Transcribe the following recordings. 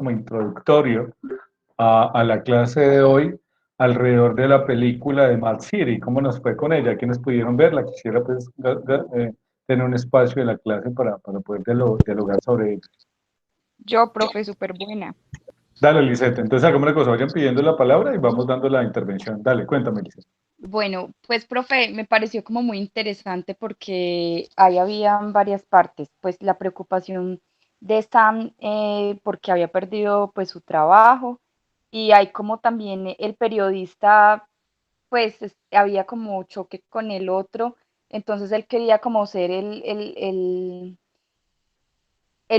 como introductorio a la clase de hoy alrededor de la película de Mad City. ¿Cómo nos fue con ella? ¿Quiénes pudieron verla? Quisiera pues tener un espacio de la clase para poder dialogar sobre ella. Yo, profe, súper buena. Dale, Lisette. Entonces hagamos una cosa, vayan pidiendo la palabra y vamos dando la intervención. Dale, cuéntame, Lisette. Bueno, pues, profe, me pareció como muy interesante porque ahí habían varias partes. Pues la preocupación de Sam porque había perdido pues su trabajo y hay como también el periodista, pues había como choque con el otro. Entonces él quería como ser el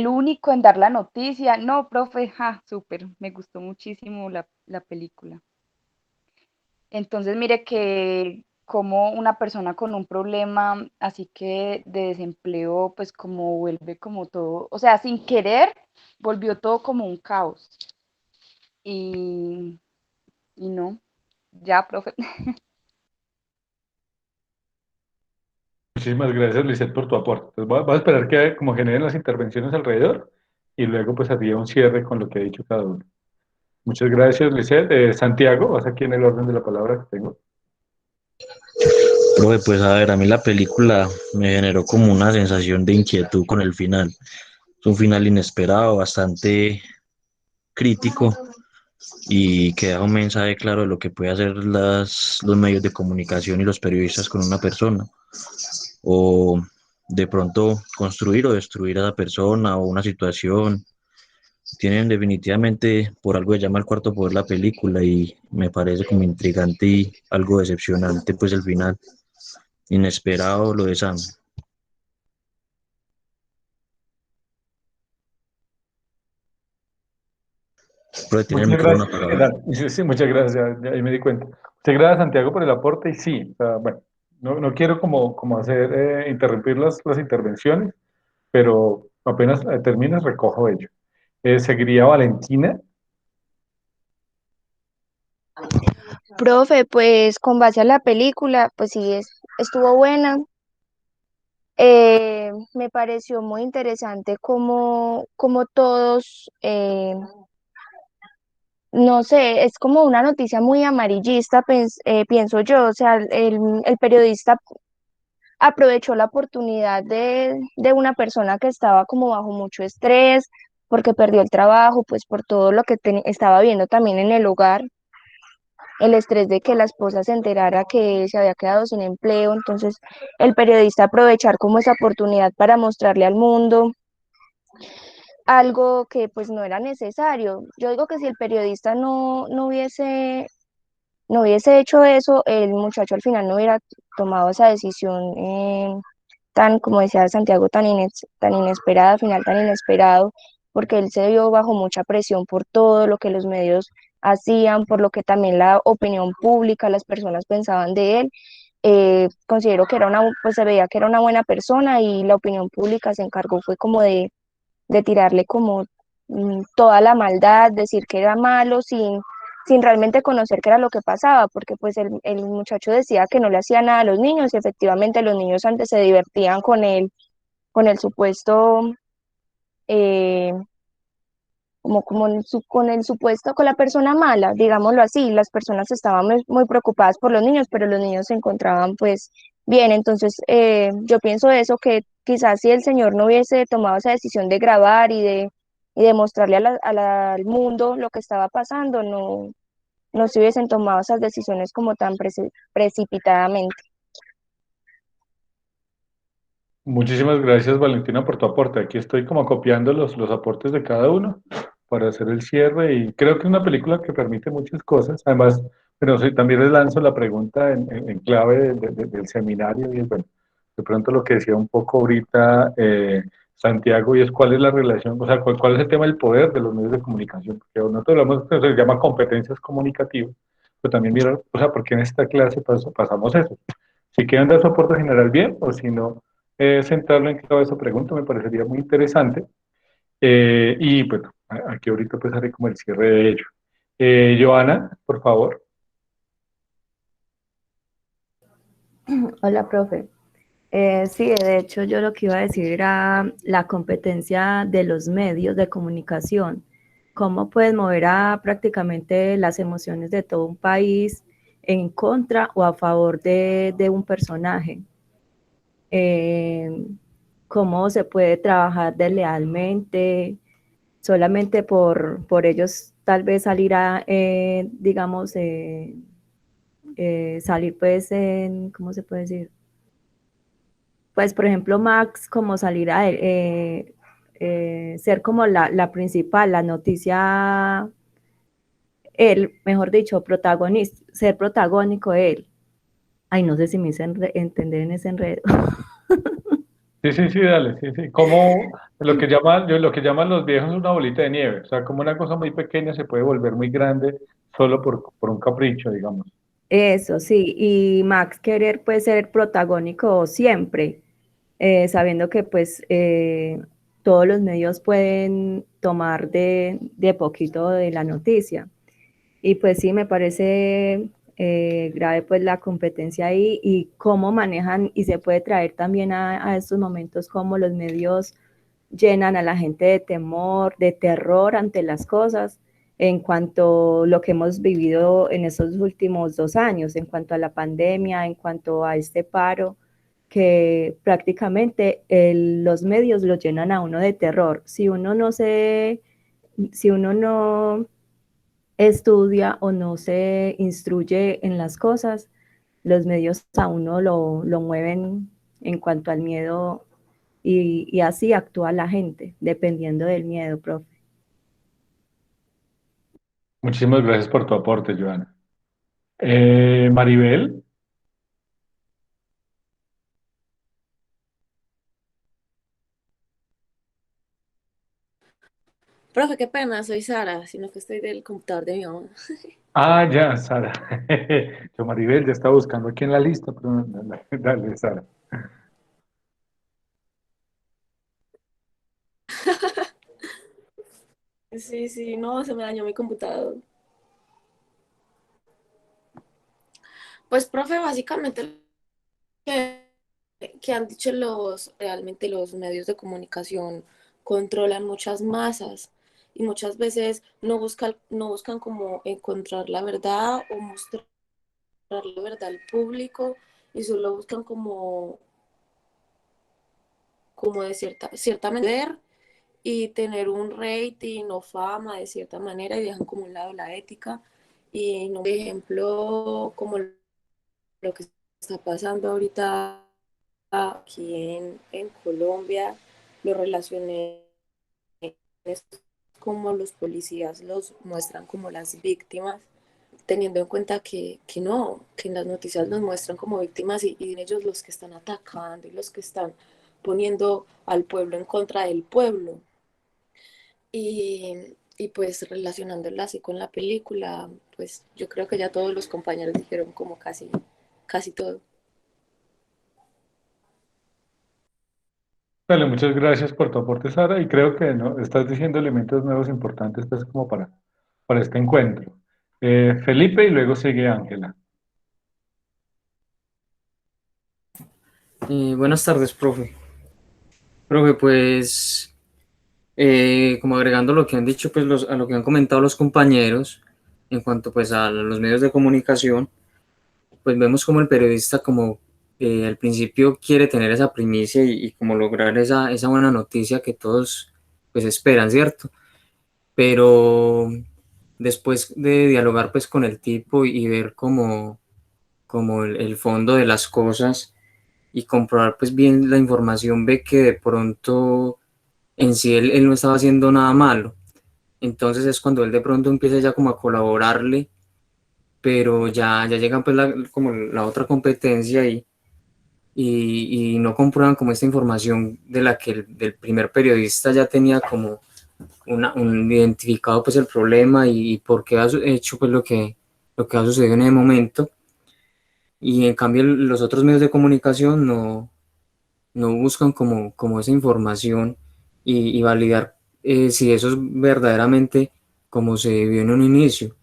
único en dar la noticia. No, profe, ja, súper, me gustó muchísimo la película. Entonces, mire que como una persona con un problema así que de desempleo, pues como vuelve como todo, o sea, sin querer, volvió todo como un caos. Y, y no, ya, profe. Muchísimas gracias, Lisette, por tu aporte. Entonces, voy a esperar que como generen las intervenciones alrededor y luego pues haría un cierre con lo que ha dicho cada uno. Muchas gracias, Lisette. Santiago, vas aquí en el orden de la palabra que tengo. Profe, pues a ver, a mí la película me generó como una sensación de inquietud con el final. Es un final inesperado, bastante crítico y que da un mensaje claro de lo que puede hacer los medios de comunicación y los periodistas con una persona. O de pronto construir o destruir a la persona o una situación. Tienen definitivamente por algo se llama el cuarto poder la película y me parece como intrigante y algo decepcionante pues el final. Inesperado lo de Sam. Pero tiene el Muchas micrófono gracias. apagado. Sí, sí, muchas gracias, ahí me di cuenta. Muchas gracias, Santiago, por el aporte y sí, o sea, bueno, no quiero como hacer, interrumpir las intervenciones, pero apenas termines recojo ello. Seguiría Valentina. Profe, pues con base a la película, pues sí, estuvo buena. Me pareció muy interesante como todos, no sé, es como una noticia muy amarillista, pienso yo. O sea, el periodista aprovechó la oportunidad de una persona que estaba como bajo mucho estrés, porque perdió el trabajo, pues por todo lo que estaba viendo también en el hogar, el estrés de que la esposa se enterara que se había quedado sin empleo. Entonces el periodista aprovechar como esa oportunidad para mostrarle al mundo algo que pues no era necesario. Yo digo que si el periodista no hubiese hecho eso, el muchacho al final no hubiera tomado esa decisión tan, como decía Santiago, tan inesperada, al final tan inesperado, porque él se vio bajo mucha presión por todo lo que los medios hacían, por lo que también la opinión pública, las personas pensaban de él. Considero que pues se veía que era una buena persona y la opinión pública se encargó fue como de tirarle como toda la maldad, decir que era malo sin realmente conocer qué era lo que pasaba, porque pues el muchacho decía que no le hacía nada a los niños y efectivamente los niños antes se divertían con el supuesto, eh, con el supuesto, con la persona mala, digámoslo así. Las personas estaban muy preocupadas por los niños, pero los niños se encontraban pues bien. Entonces yo pienso eso, que quizás si el señor no hubiese tomado esa decisión de grabar y de mostrarle al mundo lo que estaba pasando, no se hubiesen tomado esas decisiones como tan precipitadamente. Muchísimas gracias, Valentina, por tu aporte. Aquí estoy como copiando los aportes de cada uno para hacer el cierre y creo que es una película que permite muchas cosas. Además, pero sí, también les lanzo la pregunta en clave del seminario y es, bueno, de pronto lo que decía un poco ahorita Santiago y es cuál es la relación, o sea, cuál es el tema del poder de los medios de comunicación. Porque nosotros hablamos, que se llama competencias comunicativas, pero también mirar, o sea, ¿por qué en esta clase pasamos eso? Si quieren dar su aporte general bien o si no centrarlo en clave esa pregunta, me parecería muy interesante. Y bueno, aquí ahorita pues haré como el cierre de ello. Joana, por favor. Hola, profe. Sí, de hecho yo lo que iba a decir era la competencia de los medios de comunicación. cómo puedes mover a prácticamente las emociones de todo un país en contra o a favor de un personaje. Cómo se puede trabajar deslealmente, solamente por ellos tal vez salir a, digamos, salir pues en, ¿cómo se puede decir? Pues por ejemplo Max, como salir a ser como la principal, la noticia, él, mejor dicho, protagonista, ser protagónico él. Ay, no sé si me hice entender en ese enredo. Sí, sí, sí, dale, sí, sí. Como lo que llaman los viejos una bolita de nieve. O sea, como una cosa muy pequeña se puede volver muy grande solo por un capricho, digamos. Eso, sí, y Max querer pues ser protagónico siempre, sabiendo que pues todos los medios pueden tomar de poquito de la noticia. Y pues sí, me parece grave pues la competencia ahí y cómo manejan y se puede traer también a estos momentos cómo los medios llenan a la gente de temor, de terror ante las cosas en cuanto a lo que hemos vivido en estos últimos 2 años, en cuanto a la pandemia, en cuanto a este paro, que prácticamente los medios lo llenan a uno de terror. Si uno no estudia o no se instruye en las cosas, los medios a uno lo mueven en cuanto al miedo y así actúa la gente, dependiendo del miedo, profe. Muchísimas gracias por tu aporte, Joana. Maribel, Profe, qué pena, soy Sara, sino que estoy del computador de mi mamá. ya, Sara. Yo, Maribel, ya estaba buscando aquí en la lista, pero dale, dale, Sara. Sí, sí, no, se me dañó mi computador. Pues, profe, básicamente que han dicho realmente los medios de comunicación controlan muchas masas y muchas veces no buscan como encontrar la verdad o mostrar la verdad al público y solo buscan como de cierta manera y tener un rating o fama de cierta manera y dejan como un lado la ética y no, por ejemplo, como lo que está pasando ahorita aquí en Colombia, lo relacioné como los policías los muestran como las víctimas, teniendo en cuenta que no, que en las noticias los muestran como víctimas y ellos los que están atacando y los que están poniendo al pueblo en contra del pueblo. Y pues relacionándola así con la película, pues yo creo que ya todos los compañeros dijeron como casi todo. Dale, muchas gracias por tu aporte, Sara, y creo que no, estás diciendo elementos nuevos importantes pues, como para este encuentro. Felipe y luego sigue Ángela. Buenas tardes, profe. Profe, pues, como agregando lo que han dicho, pues, a lo que han comentado los compañeros, en cuanto, pues, a los medios de comunicación, pues vemos como el periodista, como al principio quiere tener esa primicia y como lograr esa buena noticia que todos, pues, esperan, ¿cierto? Pero después de dialogar, pues, con el tipo y ver como el fondo de las cosas y comprobar, pues, bien la información, ve que de pronto en sí él no estaba haciendo nada malo. Entonces es cuando él de pronto empieza ya como a colaborarle, pero ya llega pues como la otra competencia y no comprueban como esta información de la que del primer periodista ya tenía como un identificado pues el problema y por qué ha hecho pues lo que ha sucedido en ese momento. Y en cambio los otros medios de comunicación no buscan como esa información y validar si eso es verdaderamente como se vio en un inicio.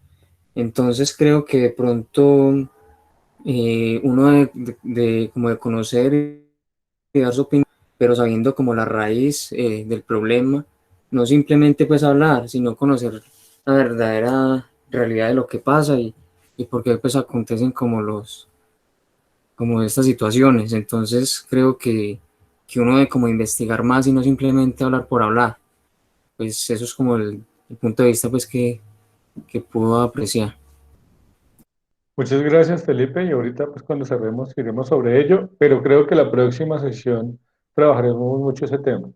Entonces creo que de pronto uno como de conocer y dar su opinión, pero sabiendo como la raíz del problema no simplemente pues hablar, sino conocer la verdadera realidad de lo que pasa y por qué pues acontecen como estas situaciones. Entonces creo que uno debe como investigar más y no simplemente hablar por hablar. Pues eso es como el punto de vista pues que puedo apreciar. Muchas gracias, Felipe, y ahorita pues cuando cerremos iremos sobre ello, pero creo que la próxima sesión trabajaremos mucho ese tema.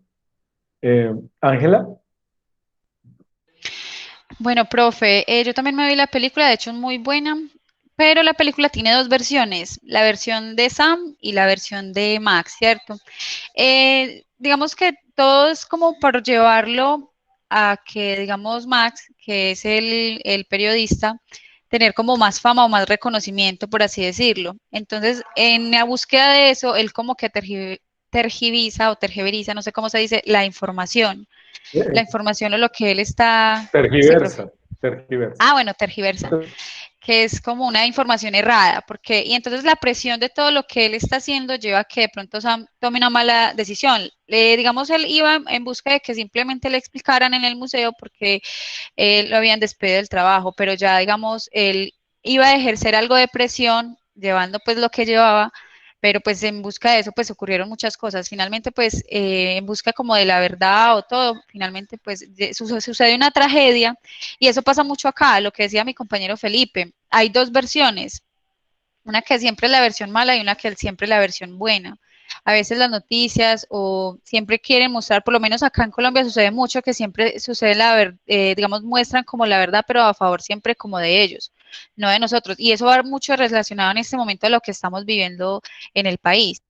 Ángela, Bueno, profe, yo también me vi la película, de hecho es muy buena, pero la película tiene dos versiones, la versión de Sam y la versión de Max, ¿cierto? Digamos que todo es como por llevarlo a que, digamos, Max, que es el periodista, tener como más fama o más reconocimiento, por así decirlo. Entonces, en la búsqueda de eso, él como que tergiversa o tergiversa, no sé cómo se dice, la eh, información o lo que él está, sí, profe. tergiversa, tergiversa. Ah, bueno, tergiversa, que es como una información errada, porque, y entonces la presión de todo lo que él está haciendo lleva a que de pronto Sam tome una mala decisión. Digamos, él iba en busca de que simplemente le explicaran en el museo porque lo habían despedido del trabajo, pero ya, digamos, él iba a ejercer algo de presión, llevando pues lo que llevaba, pero pues en busca de eso pues ocurrieron muchas cosas. Finalmente pues en busca como de la verdad o todo, finalmente pues sucede una tragedia y eso pasa mucho acá, lo que decía mi compañero Felipe. Hay dos versiones, una que siempre es la versión mala y una que siempre es la versión buena. A veces las noticias o siempre quieren mostrar, por lo menos acá en Colombia sucede mucho que siempre sucede digamos, muestran como la verdad, pero a favor siempre como de ellos, no de nosotros. Y eso va mucho relacionado en este momento a lo que estamos viviendo en el país.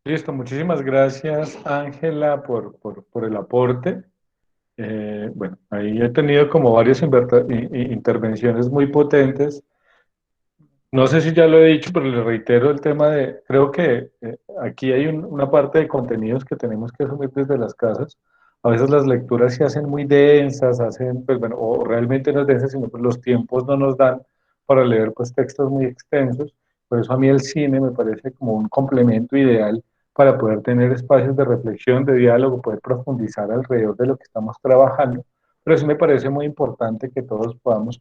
Listo, muchísimas gracias, Ángela, por el aporte. Bueno, ahí he tenido como varias intervenciones muy potentes. No sé si ya lo he dicho, pero le reitero el tema de, creo que aquí hay una parte de contenidos que tenemos que asumir desde las casas. A veces las lecturas se hacen muy densas, hacen, pues bueno, o realmente no es densas, sino pues los tiempos no nos dan para leer pues textos muy extensos. Por eso a mí el cine me parece como un complemento ideal para poder tener espacios de reflexión, de diálogo, poder profundizar alrededor de lo que estamos trabajando. Pero sí me parece muy importante que todos podamos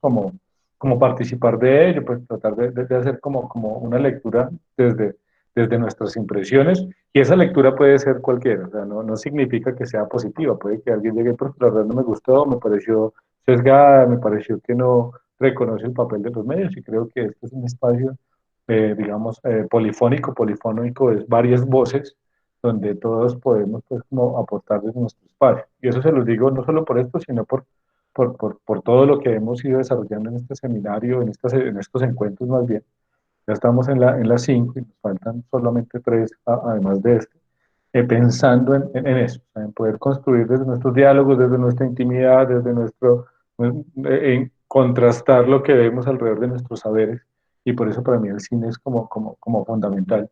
como participar de ello, pues tratar de hacer como una lectura desde nuestras impresiones, y esa lectura puede ser cualquiera, o sea, no significa que sea positiva, puede que alguien llegue, pero la verdad no me gustó, me pareció sesgada, me pareció que no reconoce el papel de los medios, y creo que este es un espacio, digamos, polifónico, es varias voces, donde todos podemos pues como aportar desde nuestro espacio, y eso se los digo no solo por esto, sino por todo lo que hemos ido desarrollando en este seminario, en estos encuentros más bien. Ya estamos en las 5 y nos faltan solamente 3 además de este, pensando en eso, o sea, en poder construir desde nuestros diálogos, desde nuestra intimidad, desde en contrastar lo que vemos alrededor de nuestros saberes, y por eso para mí el cine es como fundamental.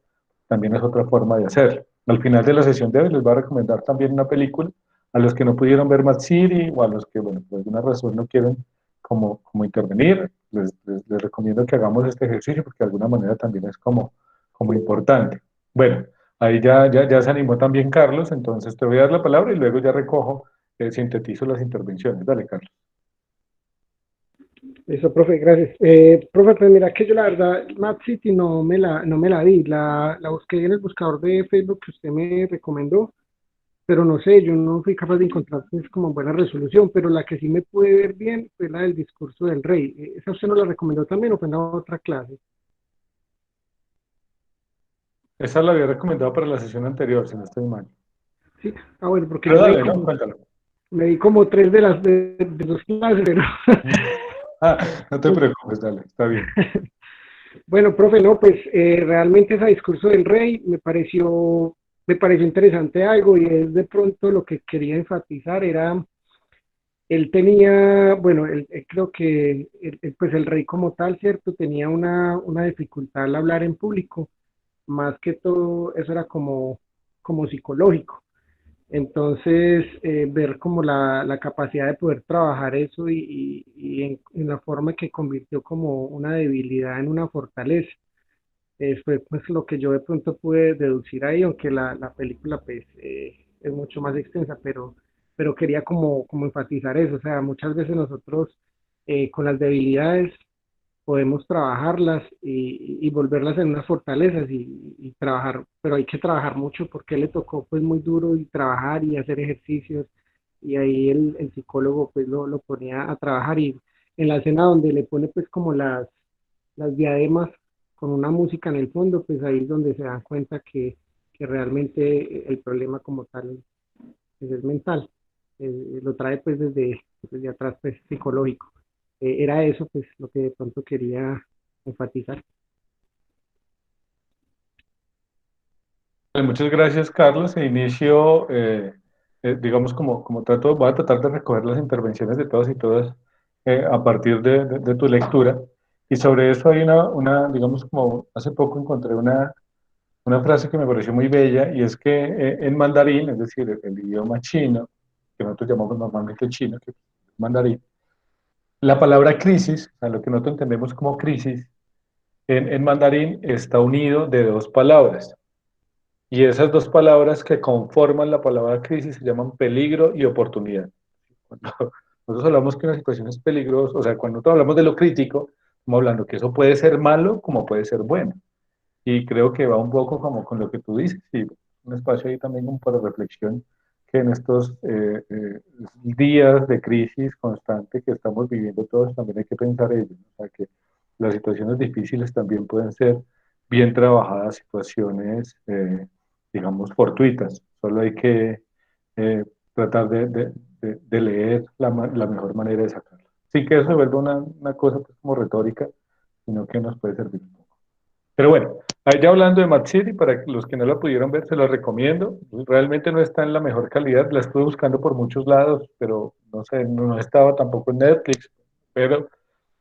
También es otra forma de hacerlo. Al final de la sesión de hoy les voy a recomendar también una película a los que no pudieron ver Mad City o a los que, bueno, por alguna razón no quieren como intervenir, les recomiendo que hagamos este ejercicio porque de alguna manera también es como importante. Bueno, ahí ya se animó también Carlos, entonces te voy a dar la palabra y luego ya recojo, sintetizo las intervenciones. Dale, Carlos. Eso, profe, gracias. Profe, pues mira que yo la verdad, Mad City no me la vi, la busqué en el buscador de Facebook que usted me recomendó, pero no sé, yo no fui capaz de encontrar pues, como buena resolución, pero la que sí me pude ver bien fue la del discurso del rey. ¿Esa usted no la recomendó también o fue en la otra clase? Esa la había recomendado para la sesión anterior, si no estoy mal. Sí, bueno, porque Pero yo dale, ¿no? Cuéntalo. me di como tres de dos clases, pero No te preocupes, dale, está bien. bueno, profe, no, pues realmente ese discurso del rey me pareció interesante algo y es de pronto lo que quería enfatizar era, él tenía, bueno, él creo que pues el rey como tal, ¿cierto? Tenía una dificultad al hablar en público, más que todo eso era como psicológico. Entonces, ver como la capacidad de poder trabajar eso y en la forma que convirtió como una debilidad en una fortaleza. Fue pues lo que yo de pronto pude deducir ahí, aunque la película pues es mucho más extensa, pero quería como enfatizar eso, o sea, muchas veces nosotros con las debilidades podemos trabajarlas y volverlas en unas fortalezas y trabajar, pero hay que trabajar mucho porque le tocó pues muy duro y trabajar y hacer ejercicios y ahí el psicólogo pues lo ponía a trabajar y en la escena donde le pone pues como las diademas con una música en el fondo, pues ahí es donde se dan cuenta que realmente el problema como tal pues, es mental. Lo trae pues desde atrás pues psicológico. Era eso pues lo que de pronto quería enfatizar. Muchas gracias, Carlos. E inicio, digamos, voy a tratar de recoger las intervenciones de todos y todas a partir de tu lectura. Y sobre eso hay digamos, como hace poco encontré una frase que me pareció muy bella, y es que en mandarín, es decir, el idioma chino, que nosotros llamamos normalmente chino, que es mandarín, la palabra crisis, a lo que nosotros entendemos como crisis, en mandarín está unido de dos palabras. Y esas dos palabras que conforman la palabra crisis se llaman peligro y oportunidad. Cuando nosotros hablamos que una situación es peligrosa, o sea, cuando nosotros hablamos de lo crítico, estamos hablando que eso puede ser malo como puede ser bueno. Y creo que va un poco como con lo que tú dices, y un espacio ahí también como para reflexión, que en estos días de crisis constante que estamos viviendo todos, también hay que pensar ello, ¿no? O sea, que las situaciones difíciles también pueden ser bien trabajadas, situaciones, digamos, fortuitas. Solo hay que tratar de leer la mejor manera de sacarla. Sin que eso se vuelva una cosa pues, como retórica, sino que nos puede servir. Pero bueno, ya hablando de Mad City, para los que no la pudieron ver, se la recomiendo. Realmente no está en la mejor calidad, la estuve buscando por muchos lados, pero no sé, no estaba tampoco en Netflix, pero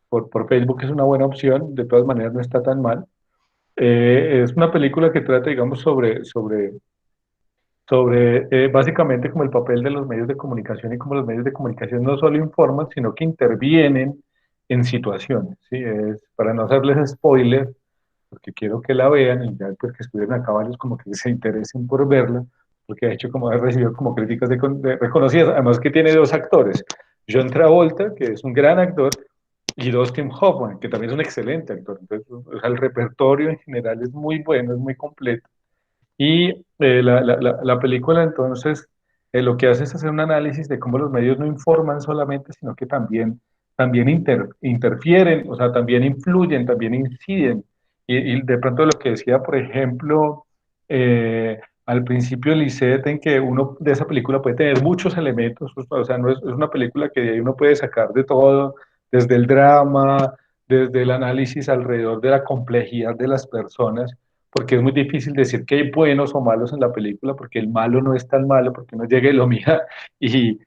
por Facebook es una buena opción, de todas maneras no está tan mal. Es una película que trata, digamos, sobre básicamente como el papel de los medios de comunicación y cómo los medios de comunicación no solo informan, sino que intervienen en situaciones, ¿sí? Para no hacerles spoiler, porque quiero que la vean y ya pues que estuvieran acá varios como que se interesen por verla, porque de hecho como ha recibido como críticas reconocidas, además que tiene dos actores, John Travolta, que es un gran actor, y Dustin Hoffman, que también es un excelente actor, entonces o sea, el repertorio en general es muy bueno, es muy completo, y la película entonces lo que hace es hacer un análisis de cómo los medios no informan solamente, sino que también interfieren, o sea, también influyen, también inciden. Y de pronto lo que decía, por ejemplo, al principio Lisette, en que uno de esa película puede tener muchos elementos, o sea, no es una película que de ahí uno puede sacar de todo, desde el drama, desde el análisis alrededor de la complejidad de las personas, porque es muy difícil decir que hay buenos o malos en la película, porque el malo no es tan malo, porque uno llega y lo mira, y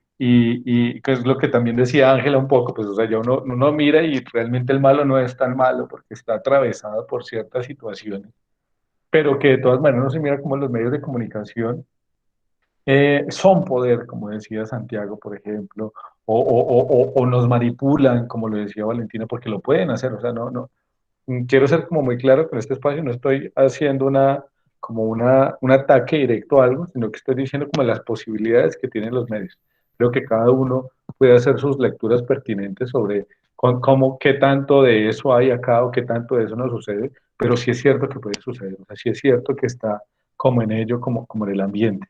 que es lo que también decía Ángela un poco, pues o sea, ya uno mira y realmente el malo no es tan malo, porque está atravesado por ciertas situaciones, pero que de todas maneras no se mira como los medios de comunicación son poder, como decía Santiago, por ejemplo, o nos manipulan, como lo decía Valentina, porque lo pueden hacer, o sea, no, quiero ser como muy claro que en este espacio no estoy haciendo un ataque directo a algo, sino que estoy diciendo como las posibilidades que tienen los medios. Creo que cada uno puede hacer sus lecturas pertinentes sobre cómo, qué tanto de eso hay acá o qué tanto de eso no sucede, pero sí es cierto que puede suceder, o sea, sí es cierto que está como en ello, como en el ambiente.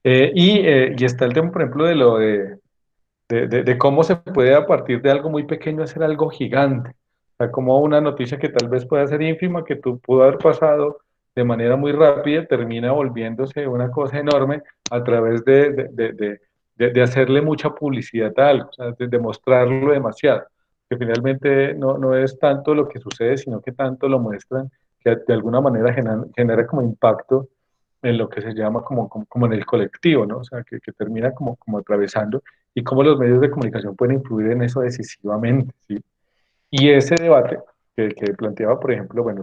Y está el tema, por ejemplo, de cómo se puede a partir de algo muy pequeño hacer algo gigante. O sea, como una noticia que tal vez pueda ser ínfima, que tú pudo haber pasado de manera muy rápida, termina volviéndose una cosa enorme a través de hacerle mucha publicidad a algo, o sea, de mostrarlo demasiado. Que finalmente no es tanto lo que sucede, sino que tanto lo muestran, que de alguna manera genera como impacto en lo que se llama como en el colectivo, ¿no? O sea, que termina como atravesando y cómo los medios de comunicación pueden influir en eso decisivamente, ¿sí? Y ese debate que planteaba, por ejemplo, bueno,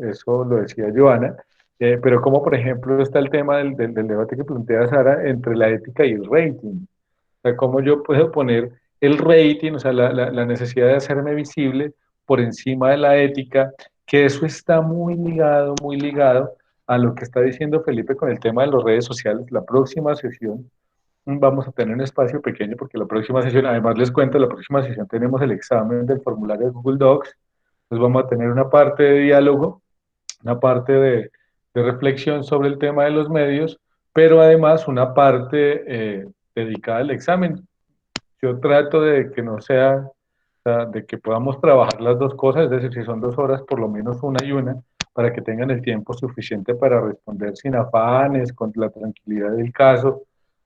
eso lo decía Joana, pero como, por ejemplo, está el tema del debate que plantea Sara entre la ética y el rating. O sea, cómo yo puedo poner el rating, o sea, la necesidad de hacerme visible por encima de la ética, que eso está muy ligado a lo que está diciendo Felipe con el tema de las redes sociales. La próxima sesión vamos a tener un espacio pequeño porque la próxima sesión, además les cuento, la próxima sesión tenemos el examen del formulario de Google Docs, entonces vamos a tener una parte de diálogo, una parte de reflexión sobre el tema de los medios, pero además una parte dedicada al examen. Yo trato de que no sea, o sea, de que podamos trabajar las dos cosas, es decir, si son 2 horas, por lo menos una y una, para que tengan el tiempo suficiente para responder sin afanes, con la tranquilidad del caso,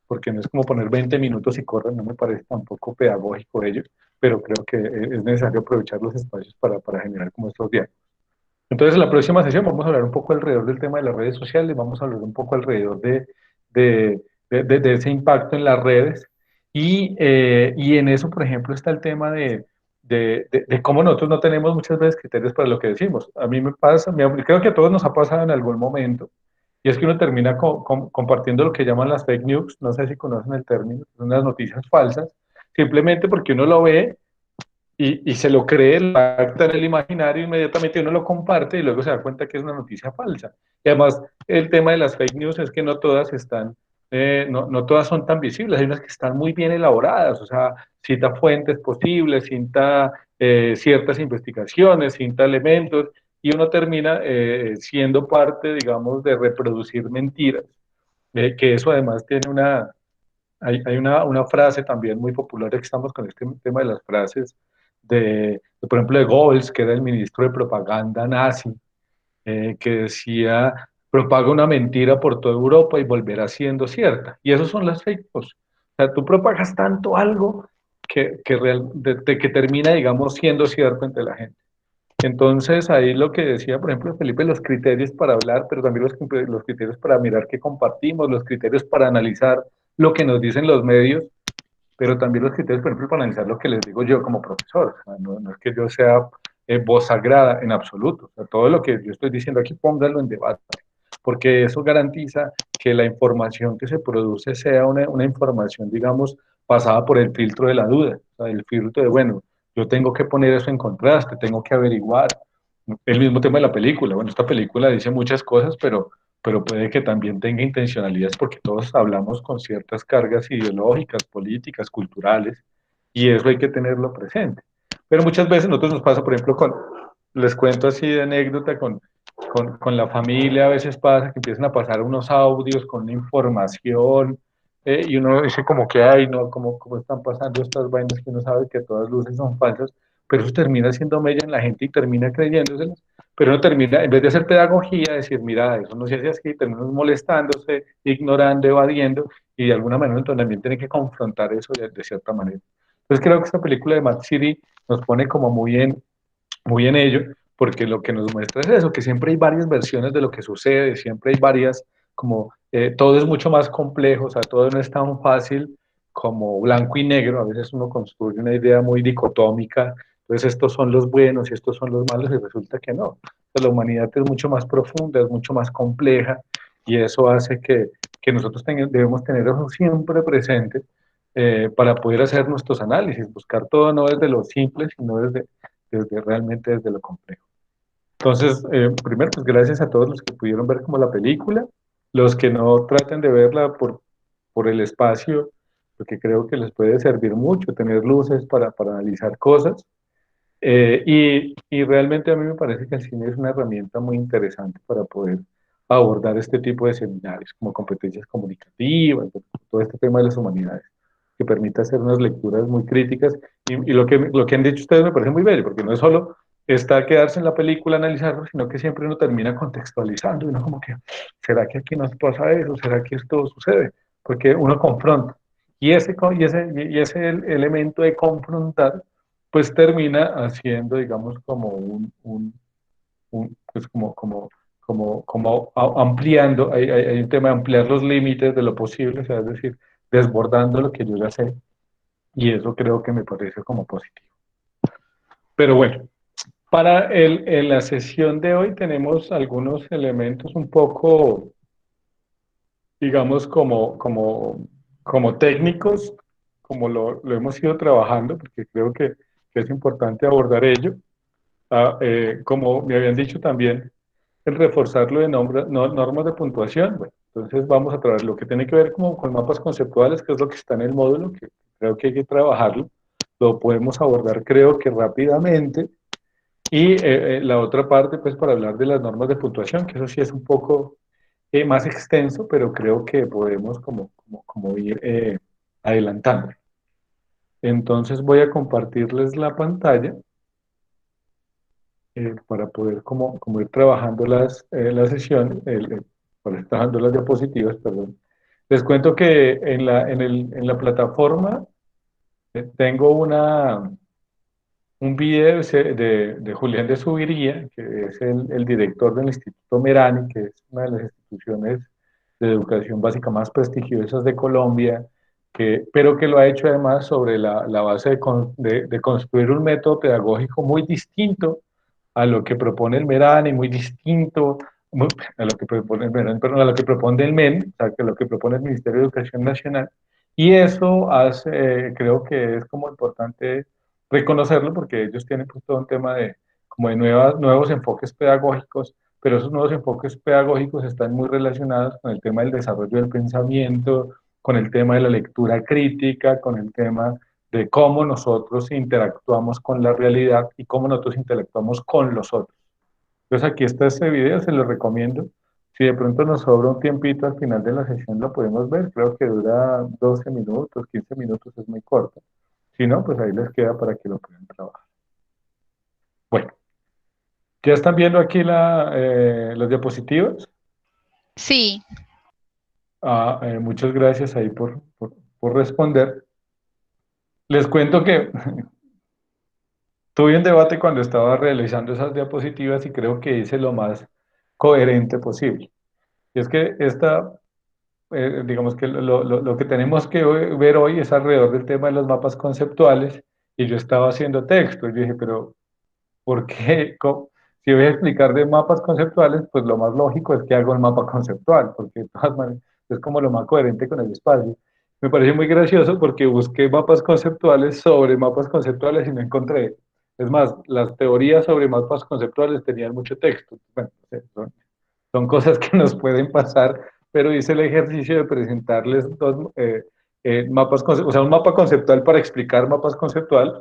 porque no es como poner 20 minutos y correr, no me parece tampoco pedagógico ello, pero creo que es necesario aprovechar los espacios para generar como estos diálogos. Entonces, en la próxima sesión vamos a hablar un poco alrededor del tema de las redes sociales, vamos a hablar un poco alrededor de, de ese impacto en las redes y en eso, por ejemplo, está el tema de cómo nosotros no tenemos muchas veces criterios para lo que decimos. A mí me pasa, creo que a todos nos ha pasado en algún momento, y es que uno termina compartiendo lo que llaman las fake news, no sé si conocen el término, son unas noticias falsas, simplemente porque uno lo ve y se lo cree, lo acta en el imaginario, inmediatamente uno lo comparte y luego se da cuenta que es una noticia falsa. Y además, el tema de las fake news es que no todas están, no todas son tan visibles, hay unas que están muy bien elaboradas, o sea, cita fuentes posibles, cita ciertas investigaciones, cita elementos, y uno termina siendo parte, digamos, de reproducir mentiras, que eso además tiene hay una frase también muy popular, que estamos con este tema de las frases, por ejemplo, de Goebbels, que era el ministro de propaganda nazi, que decía, propaga una mentira por toda Europa y volverá siendo cierta. Y esos son las fake news. O sea, tú propagas tanto algo que termina, digamos, siendo cierto entre la gente. Entonces, ahí lo que decía, por ejemplo, Felipe, los criterios para hablar, pero también los criterios para mirar qué compartimos, los criterios para analizar lo que nos dicen los medios, pero también los criterios, por ejemplo, para analizar lo que les digo yo como profesor. O sea, no es que yo sea voz sagrada en absoluto. O sea, todo lo que yo estoy diciendo aquí, póngalo en debate, porque eso garantiza que la información que se produce sea una información, digamos, pasada por el filtro de la duda, o sea, el filtro de, bueno, yo tengo que poner eso en contraste, tengo que averiguar. El mismo tema de la película. Bueno, esta película dice muchas cosas, pero puede que también tenga intencionalidades porque todos hablamos con ciertas cargas ideológicas, políticas, culturales, y eso hay que tenerlo presente. Pero muchas veces nosotros nos pasa, por ejemplo, les cuento así de anécdota, con la familia a veces pasa que empiezan a pasar unos audios con una información y uno dice como que, ay, no, cómo están pasando estas vainas que uno sabe que todas luces son falsas, pero eso termina siendo mella en la gente y termina creyéndoselas, pero uno termina, en vez de hacer pedagogía, decir, mira, eso no se hace así, termina molestándose, ignorando, evadiendo, y de alguna manera entonces también tiene que confrontar eso de cierta manera. Entonces creo que esta película de Mad City nos pone como muy en ello, porque lo que nos muestra es eso, que siempre hay varias versiones de lo que sucede, siempre hay varias, como todo es mucho más complejo, o sea, todo no es tan fácil como blanco y negro, a veces uno construye una idea muy dicotómica, entonces estos son los buenos y estos son los malos, y resulta que no. Entonces, la humanidad es mucho más profunda, es mucho más compleja, y eso hace que nosotros debemos tener eso siempre presente para poder hacer nuestros análisis, buscar todo no desde lo simple, sino realmente desde lo complejo. Entonces, primero, pues gracias a todos los que pudieron ver como la película, los que no traten de verla por el espacio, porque creo que les puede servir mucho tener luces para analizar cosas. Y realmente a mí me parece que el cine es una herramienta muy interesante para poder abordar este tipo de seminarios, como competencias comunicativas, todo este tema de las humanidades, que permite hacer unas lecturas muy críticas. Y lo que han dicho ustedes me parece muy bello, porque no es solo está quedarse en la película, analizarlo, sino que siempre uno termina contextualizando, y uno como que, ¿será que aquí nos pasa eso? ¿Será que esto sucede? Porque uno confronta. Y ese elemento de confrontar pues termina haciendo, digamos, como pues como ampliando, hay un tema de ampliar los límites de lo posible, o sea, es decir, desbordando lo que yo ya sé, y eso creo que me parece como positivo. Pero bueno, en la sesión de hoy tenemos algunos elementos un poco, digamos, como técnicos, como lo hemos ido trabajando, porque creo que es importante abordar ello. como me habían dicho también, el reforzarlo de normas de puntuación. Bueno, entonces vamos a trabajar lo que tiene que ver como con mapas conceptuales, que es lo que está en el módulo, que creo que hay que trabajarlo. Lo podemos abordar creo que rápidamente. Y la otra parte, pues para hablar de las normas de puntuación, que eso sí es un poco más extenso, pero creo que podemos como ir adelantando. Entonces voy a compartirles la pantalla para poder como ir trabajando las sesiones, para ir trabajando las diapositivas, perdón. Les cuento que en la plataforma tengo un video de Julián de Subiría, que es el director del Instituto Merani, que es una de las instituciones de educación básica más prestigiosas de Colombia, pero que lo ha hecho además sobre la base de construir un método pedagógico muy distinto a lo que propone el Merani, muy distinto a lo que propone el Merani, perdón, a lo que propone el MEN, o sea, que lo que propone el Ministerio de Educación Nacional. Y eso creo que es como importante reconocerlo porque ellos tienen pues, todo un tema como de nuevos enfoques pedagógicos, pero esos nuevos enfoques pedagógicos están muy relacionados con el tema del desarrollo del pensamiento, con el tema de la lectura crítica, con el tema de cómo nosotros interactuamos con la realidad y cómo nosotros interactuamos con los otros. Entonces aquí está este video, se lo recomiendo. Si de pronto nos sobra un tiempito al final de la sesión lo podemos ver, creo que dura 12 minutos, 15 minutos, es muy corto. Si no, pues ahí les queda para que lo puedan trabajar. Bueno, ¿ya están viendo aquí las diapositivas? Sí. Muchas gracias ahí por responder. Les cuento que tuve un debate cuando estaba realizando esas diapositivas y creo que hice lo más coherente posible. Y es que digamos que lo que tenemos que ver hoy es alrededor del tema de los mapas conceptuales y yo estaba haciendo texto. Y yo dije, pero ¿por qué? Si voy a explicar de mapas conceptuales, pues lo más lógico es que haga un mapa conceptual, porque de todas maneras es como lo más coherente con el espacio. Me pareció muy gracioso porque busqué mapas conceptuales sobre mapas conceptuales y no encontré. Es más, las teorías sobre mapas conceptuales tenían mucho texto. Bueno, no sé, son cosas que nos pueden pasar, pero hice el ejercicio de presentarles mapas, o sea, un mapa conceptual para explicar mapas conceptual,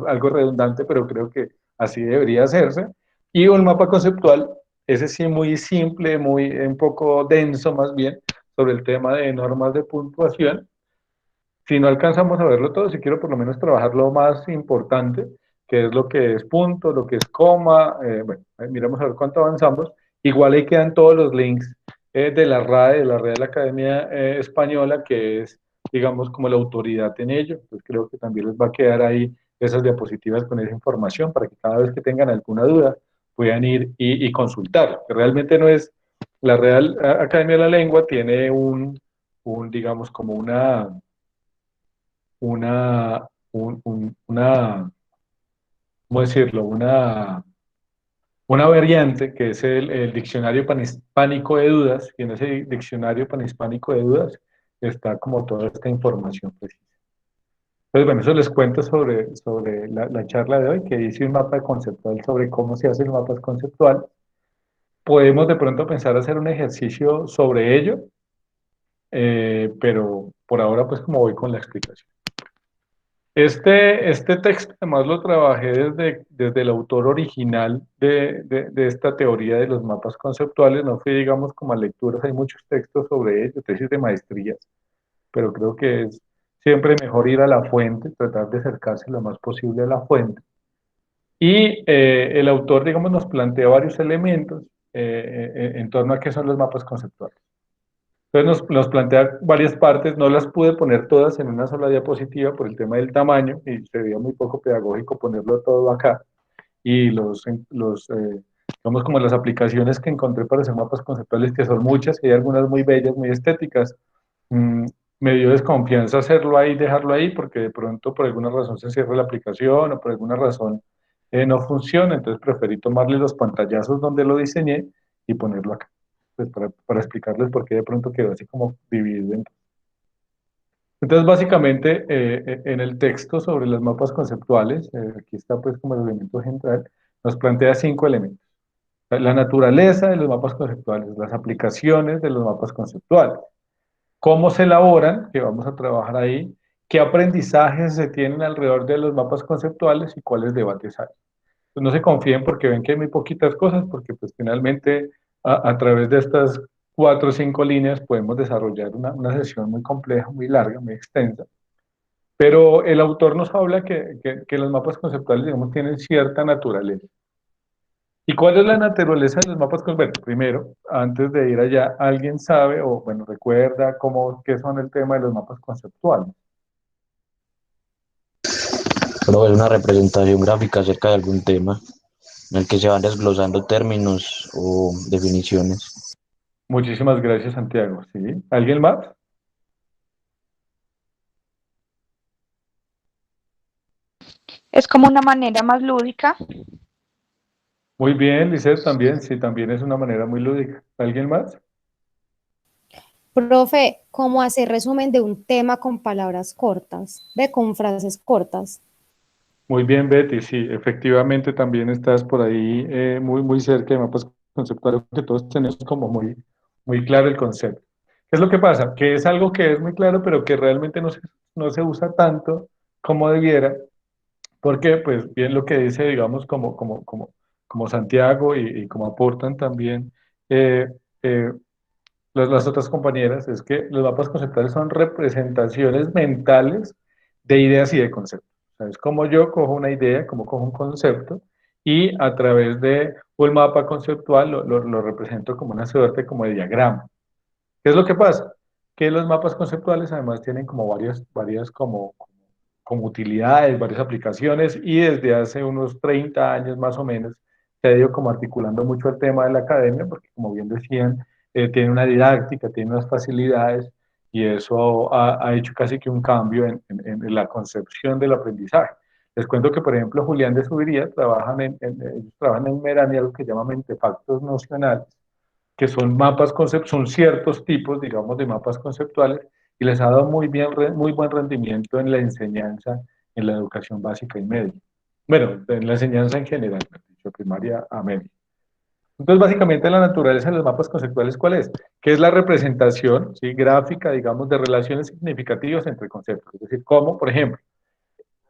algo redundante, pero creo que así debería hacerse, y un mapa conceptual, ese sí muy simple, un poco denso más bien, sobre el tema de normas de puntuación. Si no alcanzamos a verlo todo, si quiero por lo menos trabajar lo más importante, que es lo que es punto, lo que es coma, bueno, miramos a ver cuánto avanzamos. Igual ahí quedan todos los links de la Real Academia Española, que es, digamos, como la autoridad en ello. Entonces creo que también les va a quedar ahí esas diapositivas con esa información para que cada vez que tengan alguna duda puedan ir y consultar. Que realmente no es, la Real Academia de la Lengua tiene digamos, como una, ¿cómo decirlo? Una variante que es el diccionario panhispánico de dudas, y en ese diccionario panhispánico de dudas está como toda esta información precisa. Entonces, bueno, eso les cuento sobre la charla de hoy, que hice un mapa conceptual sobre cómo se hace el mapa conceptual. Podemos de pronto pensar hacer un ejercicio sobre ello, pero por ahora pues como voy con la explicación. Este texto además lo trabajé desde el autor original de esta teoría de los mapas conceptuales, no fui, digamos, como a lecturas, hay muchos textos sobre ello, tesis de maestrías, pero creo que es siempre mejor ir a la fuente, tratar de acercarse lo más posible a la fuente. Y el autor, digamos, nos plantea varios elementos en torno a qué son los mapas conceptuales. Entonces nos plantea varias partes, no las pude poner todas en una sola diapositiva por el tema del tamaño y sería muy poco pedagógico ponerlo todo acá. Y digamos como las aplicaciones que encontré para hacer mapas conceptuales, que son muchas, y hay algunas muy bellas, muy estéticas, mm, me dio desconfianza hacerlo ahí, dejarlo ahí, porque de pronto por alguna razón se cierra la aplicación o por alguna razón no funciona, entonces preferí tomarle los pantallazos donde lo diseñé y ponerlo acá pues para explicarles por qué de pronto quedó así como dividido. Entonces, básicamente, en el texto sobre los mapas conceptuales, aquí está pues como el elemento central, nos plantea 5 elementos. La naturaleza de los mapas conceptuales, las aplicaciones de los mapas conceptuales, cómo se elaboran, que vamos a trabajar ahí, qué aprendizajes se tienen alrededor de los mapas conceptuales y cuáles debates hay. Pues no se confíen porque ven que hay muy poquitas cosas, porque pues finalmente a través de estas 4 o 5 líneas podemos desarrollar una sesión muy compleja, muy larga, muy extensa. Pero el autor nos habla que los mapas conceptuales, digamos, tienen cierta naturaleza. ¿Y cuál es la naturaleza de los mapas conceptuales? Bueno, primero, antes de ir allá, ¿alguien sabe o, bueno, recuerda qué son el tema de los mapas conceptuales? Pero es una representación gráfica acerca de algún tema en el que se van desglosando términos o definiciones. Muchísimas gracias, Santiago. ¿Sí? ¿Alguien más? Es como una manera más lúdica. Muy bien, Lisette, también, sí, también es una manera muy lúdica. ¿Alguien más? Profe, ¿cómo hacer resumen de un tema con palabras cortas? Ve, con frases cortas. Muy bien, Betty, sí, efectivamente también estás por ahí muy cerca de mapas conceptuales, que todos tenemos como muy claro el concepto. ¿Qué es lo que pasa? Que es algo que es muy claro, pero que realmente no se usa tanto como debiera, porque, pues, bien lo que dice, digamos, como Santiago y como aportan también eh, eh, las otras compañeras, es que los mapas conceptuales son representaciones mentales de ideas y de conceptos. O sea, es como yo cojo una idea, como cojo un concepto, y a través de un mapa conceptual lo represento como una suerte como de diagrama. ¿Qué es lo que pasa? Que los mapas conceptuales además tienen como varias como utilidades, varias aplicaciones, y desde hace unos 30 años más o menos se ha ido como articulando mucho el tema de la academia, porque como bien decían, tiene una didáctica, tiene unas facilidades, y eso ha hecho casi que un cambio en la concepción del aprendizaje. Les cuento que, por ejemplo, Julián de Subiría ellos trabajan en Merani algo que llaman mentefactos nocionales, que son son ciertos tipos, digamos, de mapas conceptuales, y les ha dado muy buen rendimiento en la enseñanza, en la educación básica y media. Bueno, en la enseñanza en general, de primaria a media. Entonces, básicamente, la naturaleza de los mapas conceptuales, ¿cuál es? Que es la representación, ¿sí?, gráfica, digamos, de relaciones significativas entre conceptos. Es decir, como, por ejemplo,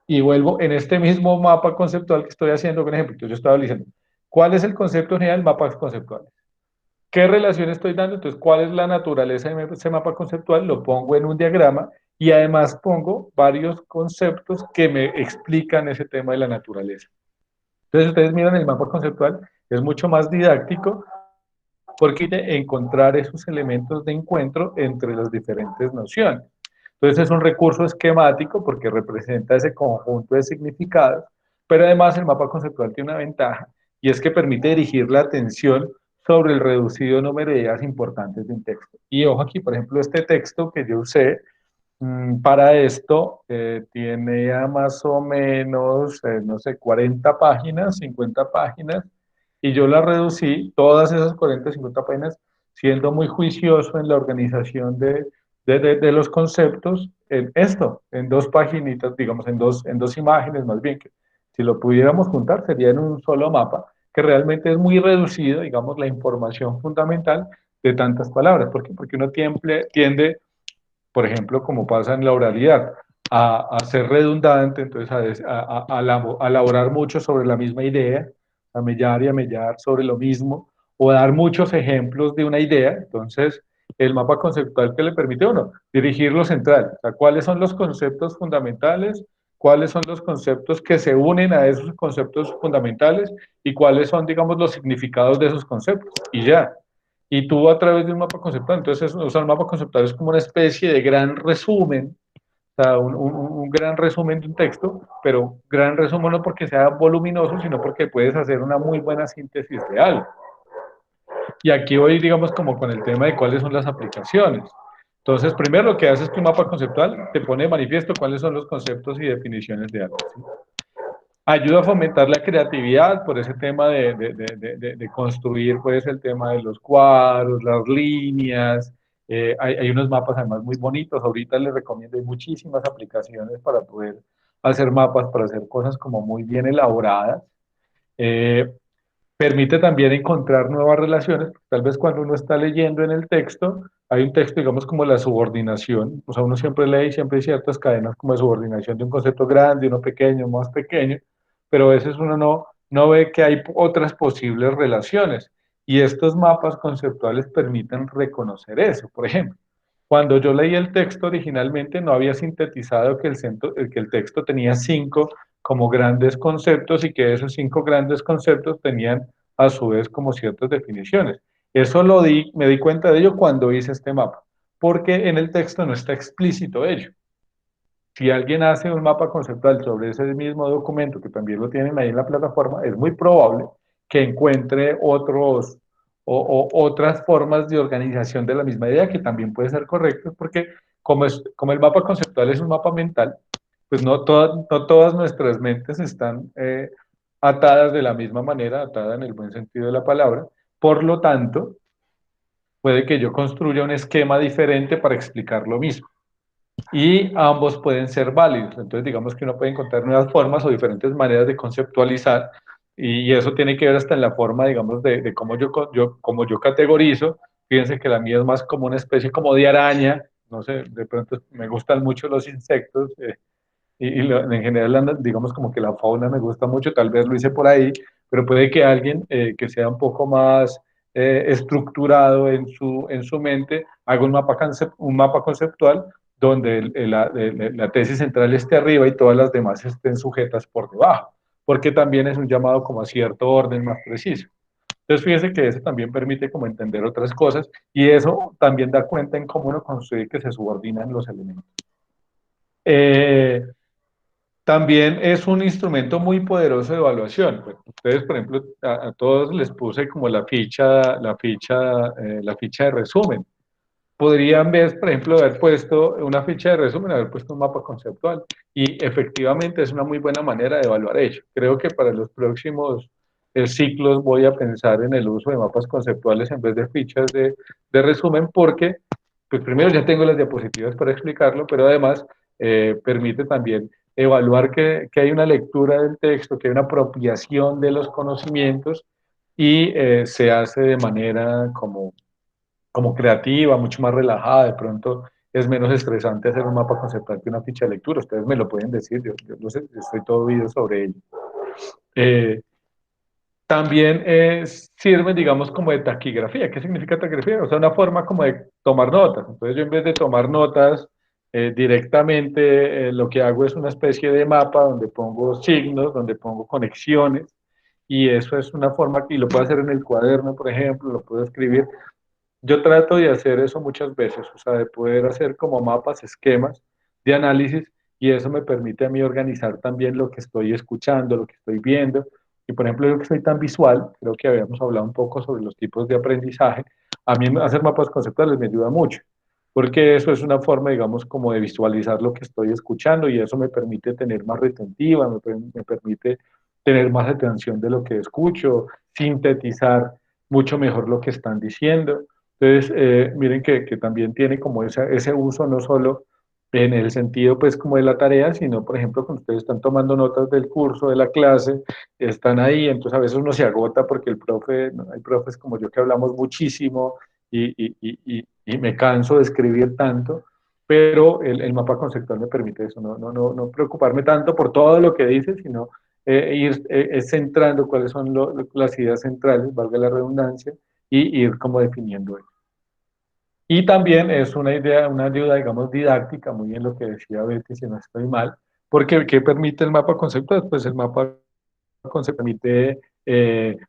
y vuelvo en este mismo mapa conceptual que estoy haciendo, por ejemplo, yo estaba diciendo, ¿cuál es el concepto general de mapas conceptuales? ¿Qué relación estoy dando? Entonces, ¿cuál es la naturaleza de ese mapa conceptual? Lo pongo en un diagrama y además pongo varios conceptos que me explican ese tema de la naturaleza. Entonces, ustedes miran el mapa conceptual, es mucho más didáctico porque encontrar esos elementos de encuentro entre las diferentes nociones. Entonces, es un recurso esquemático porque representa ese conjunto de significados, pero además el mapa conceptual tiene una ventaja y es que permite dirigir la atención sobre el reducido número de ideas importantes de un texto. Y ojo aquí, por ejemplo, este texto que yo usé para esto tiene ya más o menos, no sé, 40 páginas, 50 páginas, y yo la reducí, todas esas 40, 50 páginas, siendo muy juicioso en la organización de los conceptos, en esto, en 2 paginitas, digamos, en dos imágenes más bien, que si lo pudiéramos juntar sería en un solo mapa, que realmente es muy reducido, digamos, la información fundamental de tantas palabras. ¿Por qué? Porque uno tiende, por ejemplo, como pasa en la oralidad, a ser redundante, entonces a elaborar mucho sobre la misma idea, a mellar sobre lo mismo, o dar muchos ejemplos de una idea. Entonces, el mapa conceptual que le permite a uno dirigir lo central, o sea, cuáles son los conceptos fundamentales, cuáles son los conceptos que se unen a esos conceptos fundamentales y cuáles son, digamos, los significados de esos conceptos. Y ya, y tú a través de un mapa conceptual. Entonces, o sea, el mapa conceptual es como una especie de gran resumen, o sea, un gran resumen de un texto, pero gran resumen no porque sea voluminoso, sino porque puedes hacer una muy buena síntesis de algo. Y aquí voy, digamos, como con el tema de cuáles son las aplicaciones. Entonces, primero lo que hace es que un mapa conceptual te pone de manifiesto cuáles son los conceptos y definiciones de algo, ¿sí? Ayuda a fomentar la creatividad por ese tema de construir, pues, el tema de los cuadros, las líneas. Hay unos mapas además muy bonitos. Ahorita les recomiendo, hay muchísimas aplicaciones para poder hacer mapas, para hacer cosas como muy bien elaboradas. Eh, Permite también encontrar nuevas relaciones. Tal vez cuando uno está leyendo en el texto, hay un texto, digamos, como la subordinación. O sea, uno siempre lee y siempre hay ciertas cadenas como de subordinación de un concepto grande, uno pequeño, más pequeño, pero a veces uno no ve que hay otras posibles relaciones. Y estos mapas conceptuales permiten reconocer eso. Por ejemplo, cuando yo leí el texto originalmente, no había sintetizado que el texto tenía cinco como grandes conceptos y que esos cinco grandes conceptos tenían a su vez como ciertas definiciones. Eso me di cuenta de ello cuando hice este mapa, porque en el texto no está explícito ello. Si alguien hace un mapa conceptual sobre ese mismo documento, que también lo tienen ahí en la plataforma, es muy probable que encuentre otras formas de organización de la misma idea que también puede ser correcto, porque como el mapa conceptual es un mapa mental, pues no todas nuestras mentes están atadas de la misma manera, atadas en el buen sentido de la palabra. Por lo tanto, puede que yo construya un esquema diferente para explicar lo mismo. Y ambos pueden ser válidos. Entonces, digamos que uno puede encontrar nuevas formas o diferentes maneras de conceptualizar, y eso tiene que ver hasta en la forma, digamos, de cómo cómo yo categorizo. Fíjense que la mía es más como una especie como de araña, no sé, de pronto me gustan mucho los insectos, en general, digamos como que la fauna me gusta mucho, tal vez lo hice por ahí, pero puede que alguien que sea un poco más estructurado en su mente haga un mapa conceptual donde la tesis central esté arriba y todas las demás estén sujetas por debajo, porque también es un llamado como a cierto orden más preciso. Entonces, fíjese que eso también permite como entender otras cosas y eso también da cuenta en cómo uno construye que se subordinan los elementos. Eh, También es un instrumento muy poderoso de evaluación. Pues, ustedes, por ejemplo, a todos les puse como la ficha de resumen. Podrían ver, por ejemplo, haber puesto una ficha de resumen, haber puesto un mapa conceptual. Y efectivamente es una muy buena manera de evaluar ello. Creo que para los próximos ciclos voy a pensar en el uso de mapas conceptuales en vez de fichas de resumen, porque, pues primero ya tengo las diapositivas para explicarlo, pero además permite también evaluar que hay una lectura del texto, que hay una apropiación de los conocimientos y se hace de manera como creativa, mucho más relajada, de pronto es menos estresante hacer un mapa conceptual que una ficha de lectura, ustedes me lo pueden decir, yo no sé, estoy todo video sobre ello. También sirven, digamos, como de taquigrafía. ¿Qué significa taquigrafía? O sea, una forma como de tomar notas. Entonces yo en vez de tomar notas directamente, lo que hago es una especie de mapa donde pongo signos, donde pongo conexiones, y eso es una forma, y lo puedo hacer en el cuaderno, por ejemplo, lo puedo escribir. Yo trato de hacer eso muchas veces, o sea, de poder hacer como mapas, esquemas de análisis, y eso me permite a mí organizar también lo que estoy escuchando, lo que estoy viendo. Y por ejemplo, yo que soy tan visual, creo que habíamos hablado un poco sobre los tipos de aprendizaje, a mí hacer mapas conceptuales me ayuda mucho, porque eso es una forma, digamos, como de visualizar lo que estoy escuchando, y eso me permite tener más retentiva, me permite tener más atención de lo que escucho, sintetizar mucho mejor lo que están diciendo. Entonces, miren que también tiene como ese uso no solo en el sentido pues como de la tarea, sino por ejemplo cuando ustedes están tomando notas del curso, de la clase, están ahí, entonces a veces uno se agota porque el profe, ¿no? Hay profes como yo que hablamos muchísimo y me canso de escribir tanto, pero el mapa conceptual me permite eso, no preocuparme tanto por todo lo que dice, sino ir centrando cuáles son las ideas centrales, valga la redundancia, y ir como definiendo eso. Y también es una idea, una ayuda, digamos, didáctica, muy bien lo que decía Betty, si no estoy mal, porque ¿qué permite el mapa conceptual? Pues el mapa conceptual permite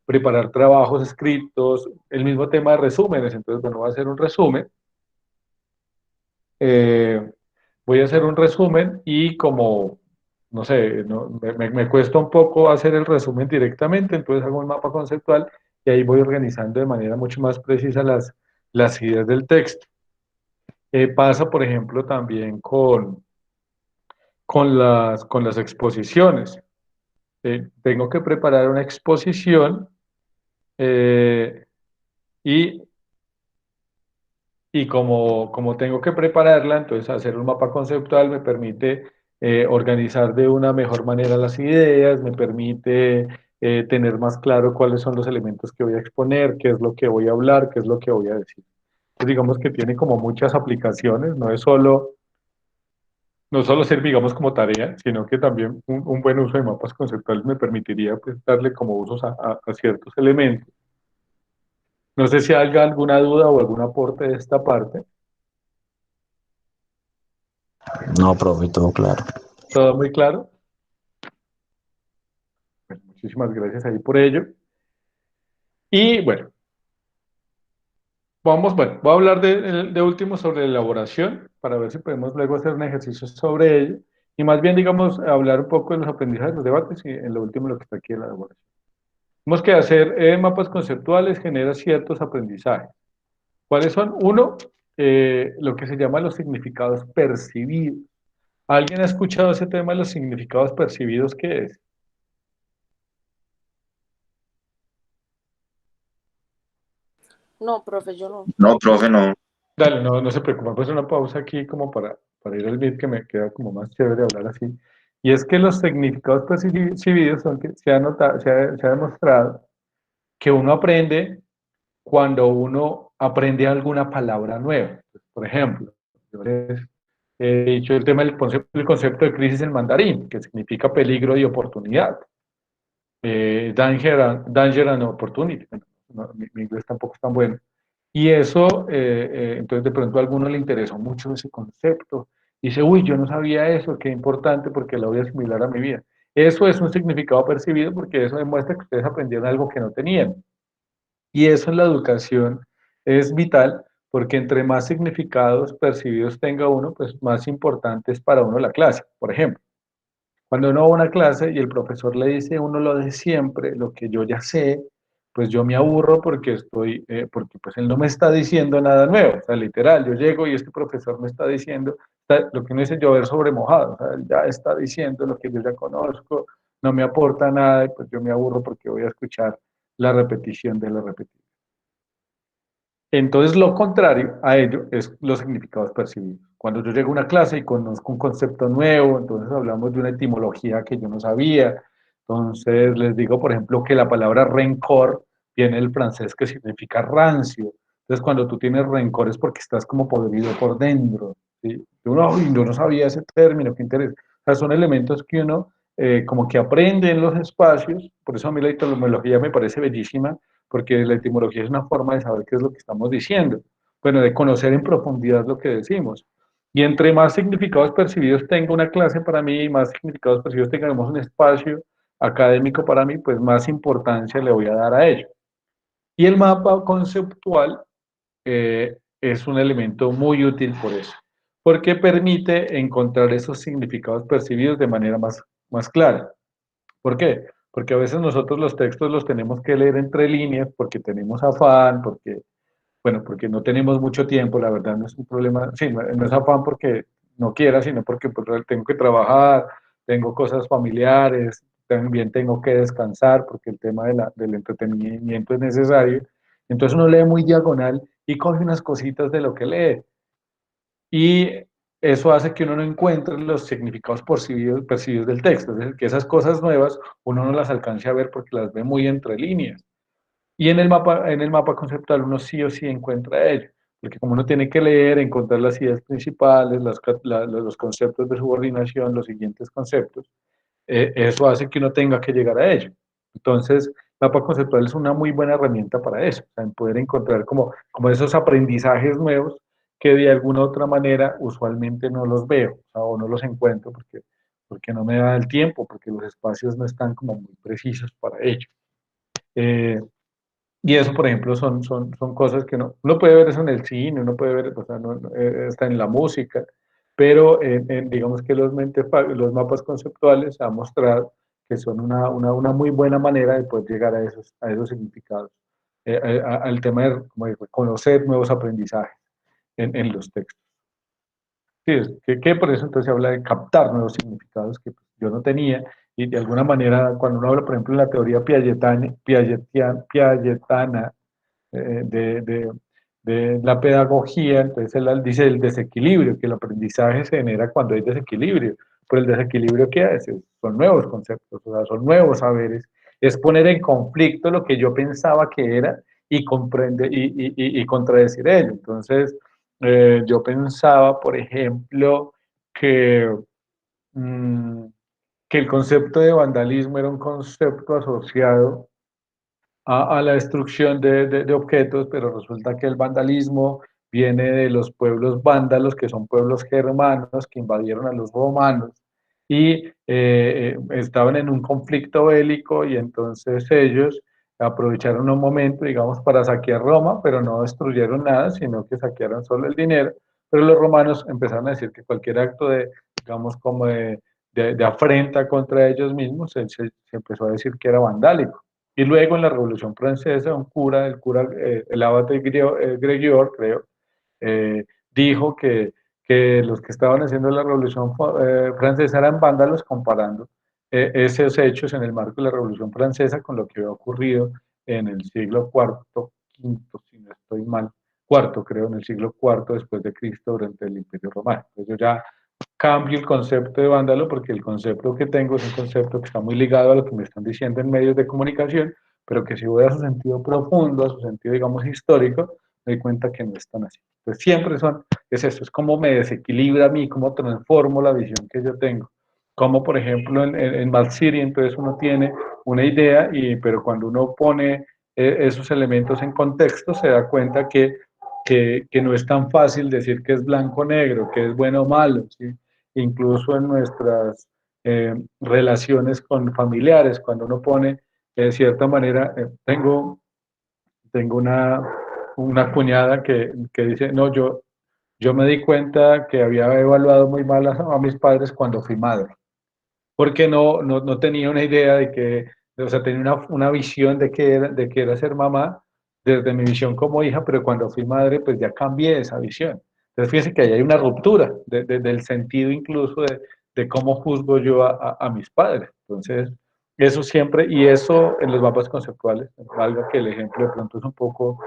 preparar trabajos escritos, el mismo tema de resúmenes, entonces, bueno, voy a hacer un resumen, eh, voy a hacer un resumen y como, no sé, me cuesta un poco hacer el resumen directamente, entonces hago un mapa conceptual y ahí voy organizando de manera mucho más precisa las ideas del texto. Pasa, por ejemplo, también con las exposiciones. Tengo que preparar una exposición eh, y, y como tengo que prepararla, entonces hacer un mapa conceptual me permite organizar de una mejor manera las ideas, me permite tener más claro cuáles son los elementos que voy a exponer, qué es lo que voy a hablar, qué es lo que voy a decir. Entonces, digamos que tiene como muchas aplicaciones, no solo ser, digamos, como tarea, sino que también un buen uso de mapas conceptuales me permitiría pues, darle como usos a ciertos elementos. No sé si haya alguna duda o algún aporte de esta parte. No, profe, todo claro. ¿Todo muy claro? Bueno, muchísimas gracias ahí por ello. Y bueno, voy a hablar de último sobre la elaboración, para ver si podemos luego hacer un ejercicio sobre ello. Y más bien, digamos, hablar un poco de los aprendizajes, los debates y en lo último lo que está aquí en la elaboración. Tenemos que hacer mapas conceptuales genera ciertos aprendizajes. ¿Cuáles son? Uno, lo que se llama los significados percibidos. ¿Alguien ha escuchado ese tema de los significados percibidos? ¿Qué es? No, profe, yo no. No, profe, no. Dale, no se preocupen, pues una pausa aquí como para ir al beat que me queda como más chévere hablar así. Y es que los significados percibidos son que se ha demostrado que uno aprende cuando uno aprende alguna palabra nueva. Por ejemplo, yo les he dicho el tema del concepto de crisis en mandarín, que significa peligro y oportunidad. Danger and opportunity. No, mi inglés tampoco es tan bueno. Y eso, entonces de pronto a alguno le interesó mucho ese concepto. Dice, uy, yo no sabía eso, qué importante porque lo voy a asimilar a mi vida. Eso es un significado percibido porque eso demuestra que ustedes aprendieron algo que no tenían. Y eso en la educación es vital porque entre más significados percibidos tenga uno, pues más importante es para uno la clase. Por ejemplo, cuando uno va a una clase y el profesor le dice a uno lo de siempre, lo que yo ya sé, pues yo me aburro porque porque pues él no me está diciendo nada nuevo. O sea, literal, yo llego y este profesor me está diciendo lo que uno dice llover sobre mojado. O sea, él ya está diciendo lo que yo ya conozco, no me aporta nada y pues yo me aburro porque voy a escuchar la repetición de la repetición. Entonces, lo contrario a ello es los significados percibidos. Cuando yo llego a una clase y conozco un concepto nuevo, entonces hablamos de una etimología que yo no sabía. Entonces, les digo, por ejemplo, que la palabra rencor viene del francés que significa rancio. Entonces, cuando tú tienes rencor es porque estás como podrido por dentro. ¿Sí? Yo no sabía ese término, qué interés. O sea, son elementos que uno como que aprende en los espacios. Por eso a mí la etimología me parece bellísima porque la etimología es una forma de saber qué es lo que estamos diciendo, bueno, de conocer en profundidad lo que decimos. Y entre más significados percibidos tenga una clase para mí, más significados percibidos tengamos un espacio académico para mí, pues más importancia le voy a dar a ello. Y el mapa conceptual es un elemento muy útil por eso, porque permite encontrar esos significados percibidos de manera más clara. ¿Por qué? Porque a veces nosotros los textos los tenemos que leer entre líneas porque tenemos afán, porque no tenemos mucho tiempo, la verdad no es un problema, sí, no es afán porque no quiera, sino porque pues, tengo que trabajar, tengo cosas familiares, también tengo que descansar porque el tema del entretenimiento es necesario. Entonces uno lee muy diagonal y coge unas cositas de lo que lee. Y eso hace que uno no encuentre los significados percibidos del texto, es decir, que esas cosas nuevas uno no las alcance a ver porque las ve muy entre líneas. Y en el mapa conceptual uno sí o sí encuentra ello, porque como uno tiene que leer, encontrar las ideas principales, los conceptos de subordinación, los siguientes conceptos, eso hace que uno tenga que llegar a ello. Entonces, el mapa conceptual es una muy buena herramienta para eso, o sea, en poder encontrar como esos aprendizajes nuevos que de alguna u otra manera usualmente no los veo, o sea, o no los encuentro porque no me da el tiempo, porque los espacios no están como muy precisos para ello. Y eso, por ejemplo, son cosas que uno puede ver eso en el cine, uno puede ver, o sea, está en la música, pero digamos que los mapas conceptuales han mostrado que son una muy buena manera de poder llegar a esos significados, al tema como de reconocer nuevos aprendizajes en los textos. Sí, que por eso entonces se habla de captar nuevos significados que pues, yo no tenía, y de alguna manera, cuando uno habla, por ejemplo, en la teoría piagetana, de la pedagogía, entonces él dice el desequilibrio, que el aprendizaje se genera cuando hay desequilibrio, pero el desequilibrio ¿qué hace? Son nuevos conceptos, o sea, son nuevos saberes es poner en conflicto lo que yo pensaba que era y comprender y contradecir ello. Entonces, yo pensaba, por ejemplo, que, mm, que el concepto de vandalismo era un concepto asociado a la destrucción de objetos, pero resulta que el vandalismo viene de los pueblos vándalos, que son pueblos germanos que invadieron a los romanos y estaban en un conflicto bélico y entonces ellos aprovecharon un momento, digamos, para saquear Roma, pero no destruyeron nada, sino que saquearon solo el dinero, pero los romanos empezaron a decir que cualquier acto de, digamos, como de afrenta contra ellos mismos, se empezó a decir que era vandálico. Y luego en la Revolución Francesa, un cura, el abate Gregor, creo, dijo que los que estaban haciendo la Revolución Francesa eran vándalos, comparando esos hechos en el marco de la Revolución Francesa con lo que había ocurrido en el siglo IV, quinto, si no estoy mal, cuarto, creo, en el siglo IV después de Cristo durante el Imperio Romano. Entonces yo ya cambio el concepto de vándalo porque el concepto que tengo es un concepto que está muy ligado a lo que me están diciendo en medios de comunicación, pero que si voy a su sentido profundo, a su sentido, digamos, histórico, me doy cuenta que no es tan así. Entonces siempre es eso, es como me desequilibra a mí, cómo transformo la visión que yo tengo. Como por ejemplo en Mad City, entonces uno tiene una idea, pero cuando uno pone esos elementos en contexto, se da cuenta que no es tan fácil decir que es blanco o negro, que es bueno o malo, ¿sí? Incluso en nuestras relaciones con familiares, cuando uno pone, de cierta manera, tengo una cuñada que dice, no, yo me di cuenta que había evaluado muy mal a mis padres cuando fui madre porque no tenía una idea de que, o sea, tenía una visión de que era ser mamá desde mi visión como hija, pero cuando fui madre, pues ya cambié esa visión. Entonces, fíjense que ahí hay una ruptura del sentido incluso de cómo juzgo yo a mis padres. Entonces, eso siempre, y eso en los mapas conceptuales, valga que el ejemplo de pronto es un poco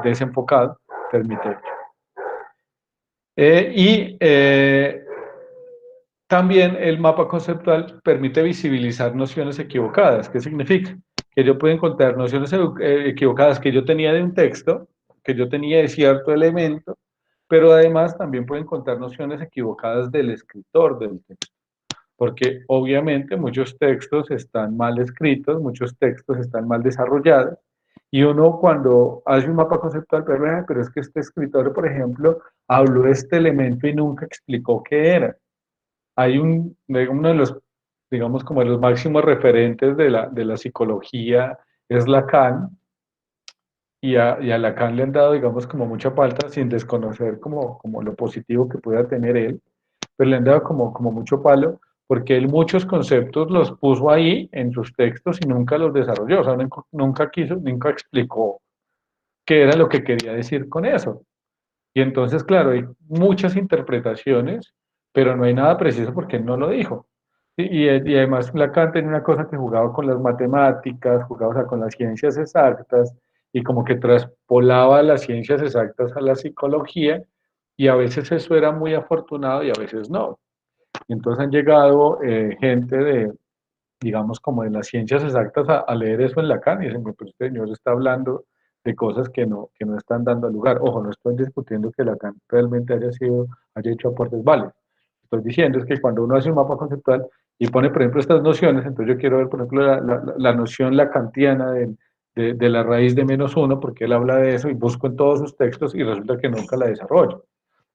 desenfocado, permite. Y también el mapa conceptual permite visibilizar nociones equivocadas. ¿Qué significa? Que yo puedo encontrar nociones equivocadas que yo tenía de un texto, que yo tenía de cierto elemento, pero además también puedo encontrar nociones equivocadas del escritor del texto. Porque obviamente muchos textos están mal escritos, muchos textos están mal desarrollados, y uno cuando hace un mapa conceptual, pero es que este escritor, por ejemplo, habló de este elemento y nunca explicó qué era. Hay uno de los, digamos, como de los máximos referentes de la psicología es Lacan, y a Lacan le han dado, digamos, como mucha palta sin desconocer como lo positivo que pueda tener él, pero le han dado como mucho palo, porque él muchos conceptos los puso ahí en sus textos y nunca los desarrolló, o sea, nunca quiso, nunca explicó qué era lo que quería decir con eso. Y entonces, claro, hay muchas interpretaciones, pero no hay nada preciso porque él no lo dijo. Y además Lacan tenía una cosa que jugaba con las matemáticas, jugaba, o sea, con las ciencias exactas, y como que traspolaba las ciencias exactas a la psicología, y a veces eso era muy afortunado y a veces no. Y entonces han llegado gente digamos, como de las ciencias exactas a leer eso en Lacan y dicen, pues este señor está hablando de cosas que no están dando lugar. Ojo, no estoy discutiendo que Lacan realmente haya hecho aportes válidos. Estoy diciendo es que cuando uno hace un mapa conceptual y pone, por ejemplo, estas nociones, entonces yo quiero ver, por ejemplo, la noción lacantiana de la raíz de menos uno, porque él habla de eso y busco en todos sus textos y resulta que nunca la desarrollo.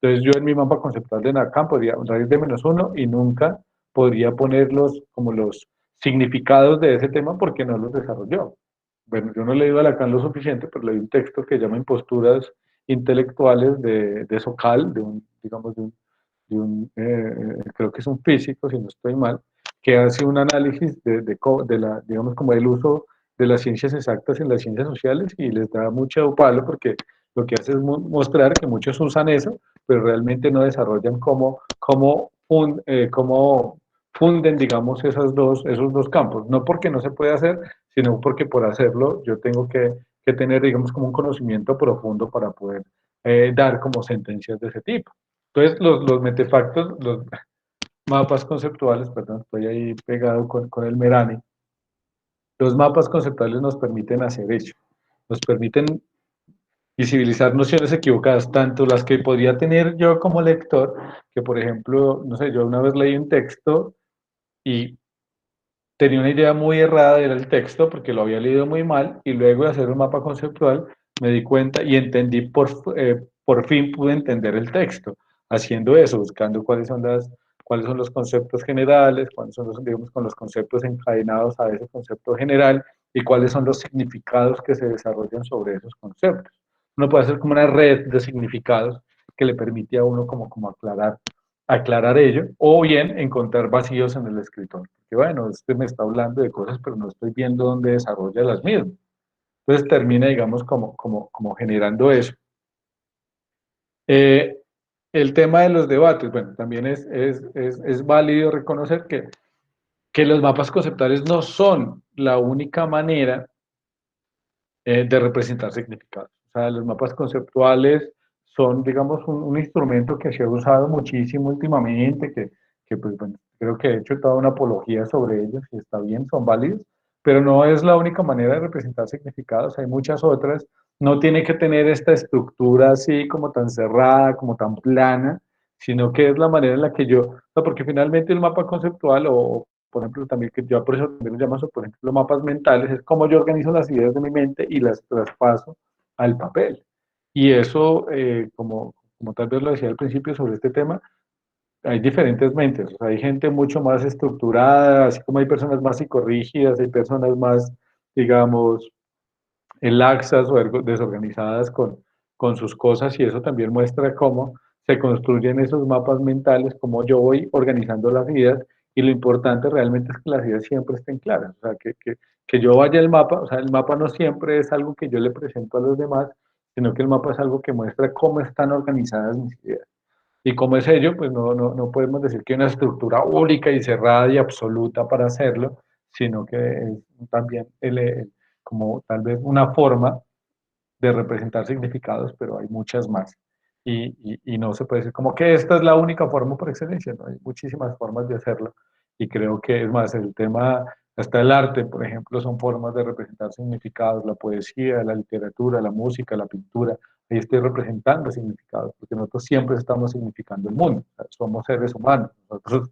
Entonces yo en mi mapa conceptual de Lacan podría raíz de menos uno y nunca podría ponerlos como los significados de ese tema porque no los desarrolló. Bueno, yo no he leído a Lacan lo suficiente, pero leí un texto que llama Imposturas intelectuales de Sokal, digamos, creo que es un físico, si no estoy mal, que hace un análisis digamos, como el uso de las ciencias exactas en las ciencias sociales y les da mucho palo porque lo que hace es mostrar que muchos usan eso, pero realmente no desarrollan cómo funden, digamos, esos dos campos. No porque no se puede hacer, sino porque por hacerlo yo tengo que tener, digamos, como un conocimiento profundo para poder dar como sentencias de ese tipo. Entonces, los metefactos, los mapas conceptuales, perdón, estoy ahí pegado con el Merani, Los mapas conceptuales nos permiten hacer eso, nos permiten visibilizar nociones equivocadas, tanto las que podría tener yo como lector, que por ejemplo, no sé, yo una vez leí un texto y tenía una idea muy errada del texto porque lo había leído muy mal y luego de hacer un mapa conceptual me di cuenta y entendí, por fin pude entender el texto, haciendo eso, buscando cuáles son los conceptos generales, cuáles son los, digamos, con los conceptos encadenados a ese concepto general y cuáles son los significados que se desarrollan sobre esos conceptos. Uno puede hacer como una red de significados que le permite a uno como aclarar ello, o bien encontrar vacíos en el escritor. Porque bueno, este me está hablando de cosas, pero no estoy viendo dónde desarrolla las mismas. Entonces termina, digamos, como generando eso. El tema de los debates, bueno, también es válido reconocer que los mapas conceptuales no son la única manera de representar significados. O sea, los mapas conceptuales son, digamos, un instrumento que se ha usado muchísimo últimamente, que pues, bueno, creo que he hecho toda una apología sobre ellos y está bien, son válidos, pero no es la única manera de representar significados, hay muchas otras. No tiene que tener esta estructura así como tan cerrada, como tan plana, sino que es la manera en la que yo, no, porque finalmente el mapa conceptual o por ejemplo, también que yo por eso también lo llamo, por ejemplo, mapas mentales, es cómo yo organizo las ideas de mi mente y las traspaso al papel. Y eso, como tal vez lo decía al principio sobre este tema, hay diferentes mentes, o sea, hay gente mucho más estructurada, así como hay personas más psicorrígidas, hay personas más, digamos, laxas o desorganizadas con sus cosas y eso también muestra cómo se construyen esos mapas mentales, cómo yo voy organizando las ideas y lo importante realmente es que las ideas siempre estén claras, o sea, que yo vaya al mapa, o sea, el mapa no siempre es algo que yo le presento a los demás, sino que el mapa es algo que muestra cómo están organizadas mis ideas. Y como es ello, pues no podemos decir que hay una estructura única y cerrada y absoluta para hacerlo, sino que es también como tal vez una forma de representar significados, pero hay muchas más. Y no se puede decir como que esta es la única forma por excelencia, ¿no? Hay muchísimas formas de hacerlo. Y creo que es más, el tema, hasta el arte, por ejemplo, son formas de representar significados, la poesía, la literatura, la música, la pintura. Ahí estoy representando significados, porque nosotros siempre estamos significando el mundo. O sea, somos seres humanos. Nosotros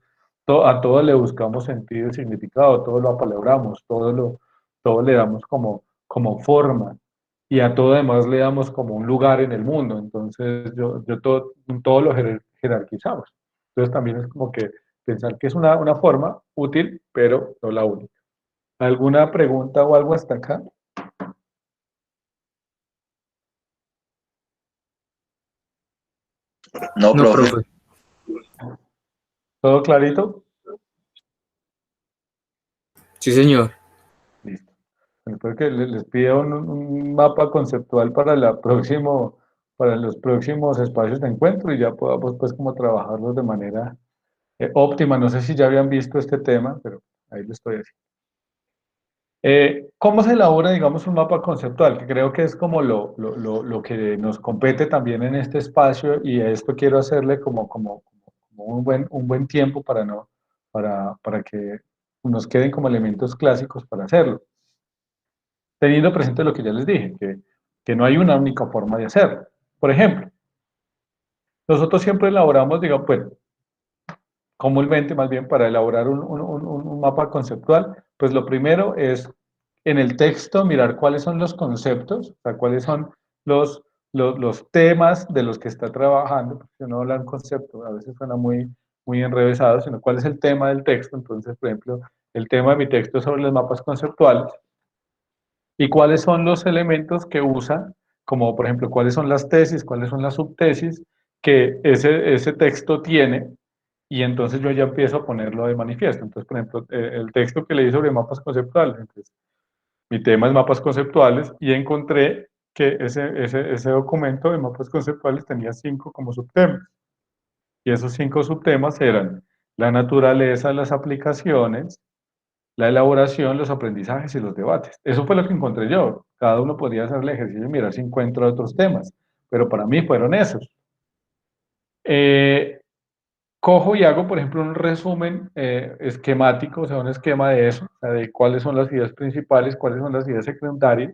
a todo le buscamos sentido y significado, todo lo apalabramos, todo le damos como forma y a todo además le damos como un lugar en el mundo, entonces yo todo lo jerarquizamos. Entonces también es como que pensar que es una forma útil, pero no la única. ¿Alguna pregunta o algo hasta acá? No, No, profe. profe. ¿Todo clarito? Sí, señor. Listo. Espero que les pida un mapa conceptual para los próximos espacios de encuentro y ya podamos pues como trabajarlos de manera óptima. No sé si ya habían visto este tema, pero ahí lo estoy haciendo. ¿Cómo se elabora, digamos, un mapa conceptual? Que creo que es como lo que nos compete también en este espacio y a esto quiero hacerle como un buen tiempo para que nos queden como elementos clásicos para hacerlo. Teniendo presente lo que ya les dije, que no hay una única forma de hacerlo. Por ejemplo, nosotros siempre elaboramos, digamos, bueno, comúnmente más bien para elaborar un mapa conceptual, pues lo primero es en el texto mirar cuáles son los conceptos, o sea, cuáles son los temas de los que está trabajando, porque uno habla en concepto, a veces suena muy enrevesado, sino cuál es el tema del texto. Entonces, por ejemplo, el tema de mi texto es sobre los mapas conceptuales y cuáles son los elementos que usa, como por ejemplo, cuáles son las tesis, cuáles son las subtesis que ese texto tiene, y entonces yo ya empiezo a ponerlo de manifiesto. Entonces, por ejemplo, el texto que leí sobre mapas conceptuales, entonces, mi tema es mapas conceptuales, y encontré que ese documento de mapas conceptuales tenía 5 como subtemas, y esos 5 subtemas eran la naturaleza, las aplicaciones, la elaboración, los aprendizajes y los debates. Eso fue lo que encontré yo. Cada uno podría hacer el ejercicio y mirar si encuentra otros temas, pero para mí fueron esos. cojo y hago, por ejemplo, un resumen esquemático, o sea, un esquema de eso, o sea, de cuáles son las ideas principales, cuáles son las ideas secundarias,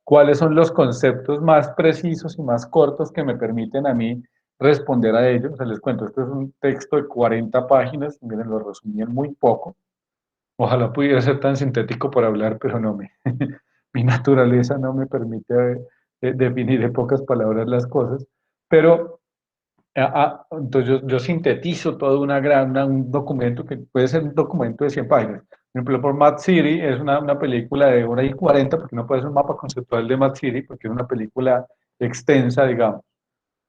cuáles son los conceptos más precisos y más cortos que me permiten a mí responder a ellos. O sea, les cuento, este es un texto de 40 páginas, miren, lo resumí en muy poco. Ojalá pudiera ser tan sintético por hablar, pero no mi naturaleza no me permite definir en pocas palabras las cosas. Pero entonces yo sintetizo todo un documento que puede ser un documento de 100 páginas. Por ejemplo, por Mad City es una película de hora y 40, porque no puede ser un mapa conceptual de Mad City, porque es una película extensa, digamos.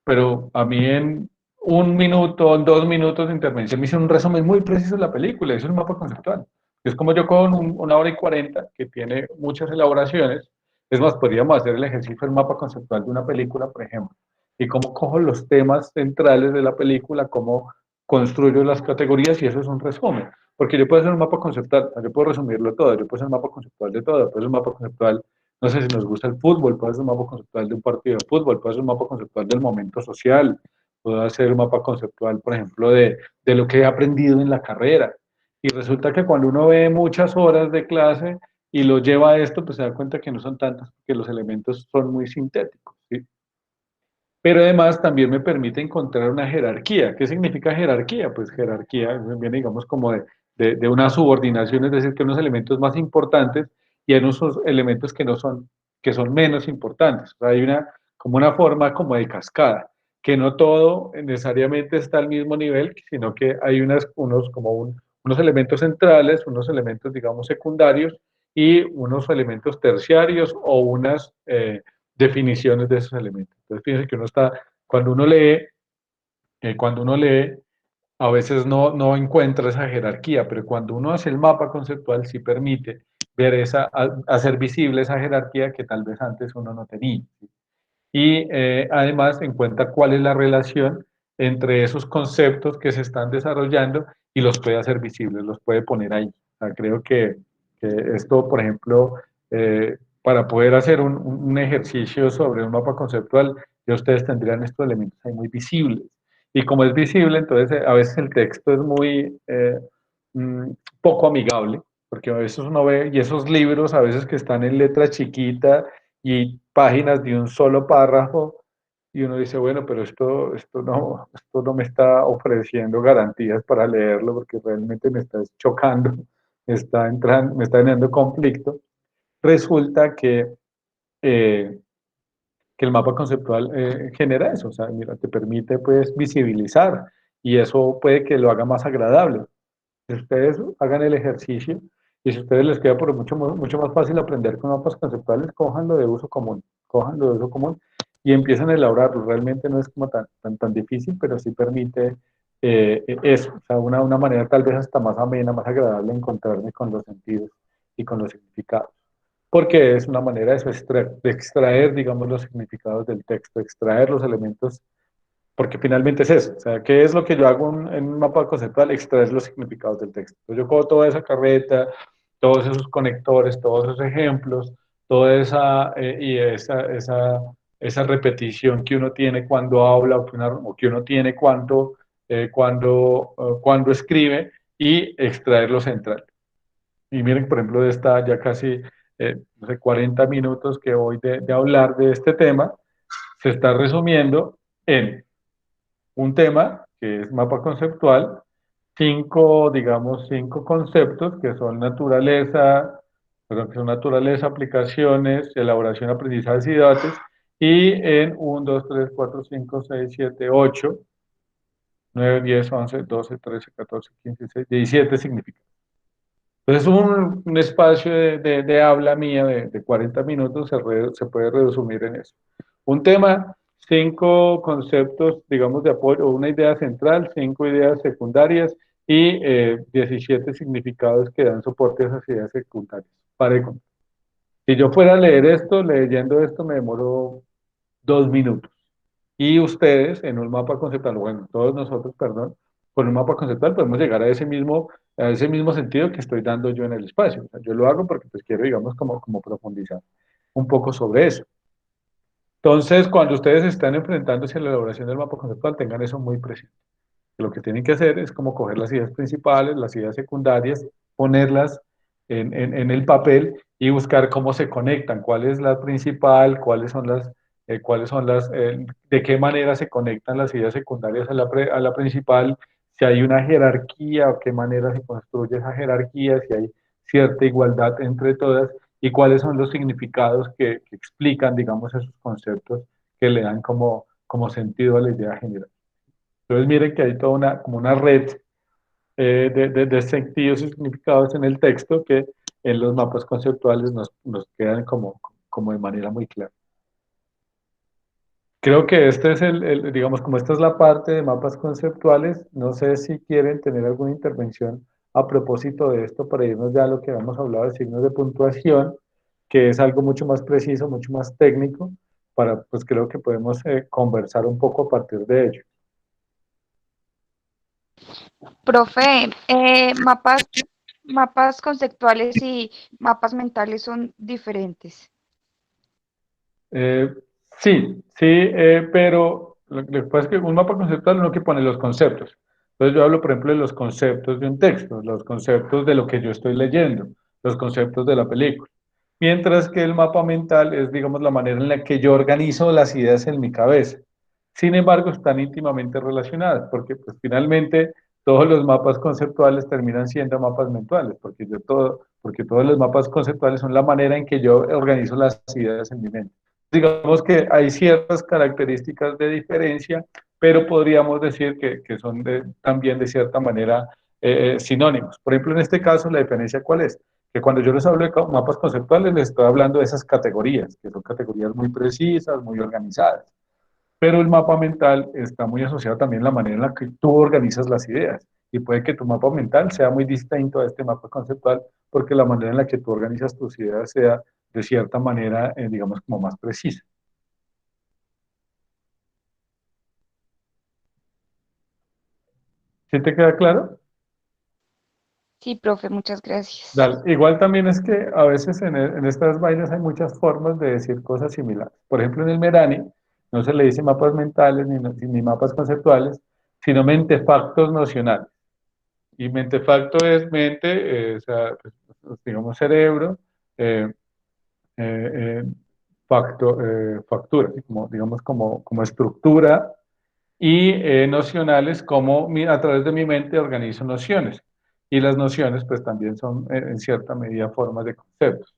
Pero a mí en 1 minuto, 2 minutos de intervención me hizo un resumen muy preciso de la película, eso es un mapa conceptual. Es como yo con 1 hora y 40, que tiene muchas elaboraciones. Es más, podríamos hacer el ejercicio del mapa conceptual de una película, por ejemplo, y cómo cojo los temas centrales de la película, cómo construyo las categorías, y eso es un resumen. Porque yo puedo hacer un mapa conceptual, yo puedo resumirlo todo, yo puedo hacer un mapa conceptual de todo, puedo hacer un mapa conceptual, no sé si nos gusta el fútbol, puedo hacer un mapa conceptual de un partido de fútbol, puedo hacer un mapa conceptual del momento social, puedo hacer un mapa conceptual, por ejemplo, de lo que he aprendido en la carrera. Y resulta que cuando uno ve muchas horas de clase y lo lleva a esto, pues se da cuenta que no son tantas, que los elementos son muy sintéticos, ¿sí? Pero además también me permite encontrar una jerarquía. ¿Qué significa jerarquía? Pues jerarquía viene, digamos, como de una subordinación, es decir, que unos elementos más importantes y hay unos elementos que no son, que son menos importantes. O sea, hay como una forma como de cascada, que no todo necesariamente está al mismo nivel, sino que hay unos elementos centrales, unos elementos, digamos, secundarios y unos elementos terciarios o unas definiciones de esos elementos. Entonces, fíjense que cuando uno lee, a veces no encuentra esa jerarquía, pero cuando uno hace el mapa conceptual sí permite ver hacer visible esa jerarquía que tal vez antes uno no tenía. Y además encuentra cuál es la relación entre esos conceptos que se están desarrollando y los puede hacer visibles, los puede poner ahí. O sea, creo que esto, por ejemplo, para poder hacer un ejercicio sobre un mapa conceptual, ya ustedes tendrían estos elementos ahí muy visibles. Y como es visible, entonces a veces el texto es muy mm, poco amigable, porque a veces uno ve, y esos libros a veces que están en letra chiquita y páginas de un solo párrafo, y uno dice, bueno, pero esto no me está ofreciendo garantías para leerlo, porque realmente me está chocando, me está generando conflicto. Resulta eh, que el mapa conceptual genera eso, o sea, mira, te permite pues visibilizar, y eso puede que lo haga más agradable. Si ustedes hagan el ejercicio y si a ustedes les queda por mucho más fácil aprender con mapas conceptuales, cójanlo de uso común, cójanlo de uso común y empiezan a elaborarlo. Realmente no es como tan difícil, pero sí permite eso, o sea, una manera tal vez hasta más amena, más agradable de encontrarme con los sentidos y con los significados. Porque es una manera de extraer, digamos, los significados del texto, extraer los elementos porque finalmente es eso, o sea, ¿qué es lo que yo hago en un mapa conceptual? Extraer los significados del texto. Entonces yo cojo toda esa carreta, todos esos conectores, todos esos ejemplos, toda esa repetición que uno tiene cuando habla o que uno tiene cuando escribe y extraer lo central. Y miren, por ejemplo, de esta ya casi, no sé, 40 minutos que voy de hablar de este tema, se está resumiendo en un tema que es mapa conceptual, digamos, 5 conceptos que son naturaleza, aplicaciones, elaboración, aprendizajes y datos, y en 1, 2, 3, 4, 5, 6, 7, 8, 9, 10, 11, 12, 13, 14, 15, 16, 17 significados. Entonces, un espacio de habla mía de 40 minutos se puede resumir en eso. Un tema, 5 conceptos, digamos, de apoyo, una idea central, 5 ideas secundarias y 17 significados que dan soporte a esas ideas secundarias. Para de contar. Si yo fuera a leer esto, leyendo esto, me demoro 2 minutos. Y ustedes, en un mapa conceptual, bueno, todos nosotros, perdón, con un mapa conceptual podemos llegar a ese mismo sentido que estoy dando yo en el espacio. O sea, yo lo hago porque pues quiero, digamos, como profundizar un poco sobre eso. Entonces, cuando ustedes están enfrentándose a la elaboración del mapa conceptual, tengan eso muy presente. que lo que tienen que hacer es como coger las ideas principales, las ideas secundarias, ponerlas en el papel y buscar cómo se conectan, cuál es la principal, de qué manera se conectan las ideas secundarias a la principal, si hay una jerarquía o qué manera se construye esa jerarquía, si hay cierta igualdad entre todas y cuáles son los significados que explican, digamos, esos conceptos que le dan como sentido a la idea general. Entonces miren que hay toda como una red de sentidos y significados en el texto que en los mapas conceptuales nos quedan como de manera muy clara. Creo que este es digamos, como esta es la parte de mapas conceptuales, no sé si quieren tener alguna intervención a propósito de esto para irnos ya a lo que habíamos hablado de signos de puntuación, que es algo mucho más preciso, mucho más técnico, pues creo que podemos conversar un poco a partir de ello. Profe, mapas conceptuales y mapas mentales son diferentes. Eh, sí, pero lo que pasa es que un mapa conceptual uno que pone los conceptos. Entonces yo hablo, por ejemplo, de los conceptos de un texto, los conceptos de lo que yo estoy leyendo, los conceptos de la película. Mientras que el mapa mental es, digamos, la manera en la que yo organizo las ideas en mi cabeza. Sin embargo, están íntimamente relacionadas, porque pues, finalmente todos los mapas conceptuales terminan siendo mapas mentales, porque todos los mapas conceptuales son la manera en que yo organizo las ideas en mi mente. Digamos que hay ciertas características de diferencia, pero podríamos decir que son también de cierta manera sinónimos. Por ejemplo, en este caso, la diferencia ¿cuál es? Que cuando yo les hablo de mapas conceptuales, les estoy hablando de esas categorías, que son categorías muy precisas, muy organizadas. Pero el mapa mental está muy asociado también a la manera en la que tú organizas las ideas. Y puede que tu mapa mental sea muy distinto a este mapa conceptual, porque la manera en la que tú organizas tus ideas sea de cierta manera, digamos, como más precisa. ¿Sí te queda claro? Sí, profe, muchas gracias. Dale. Igual también es que a veces en estas vainas hay muchas formas de decir cosas similares. Por ejemplo, en el Merani no se le dice mapas mentales ni mapas conceptuales, sino mentefactos nocionales. Y mentefacto es mente, o sea, pues, digamos cerebro, eh, eh, factura, ¿sí? Como, digamos como estructura, y nocionales como a través de mi mente organizo nociones. Y las nociones pues también son en cierta medida formas de conceptos.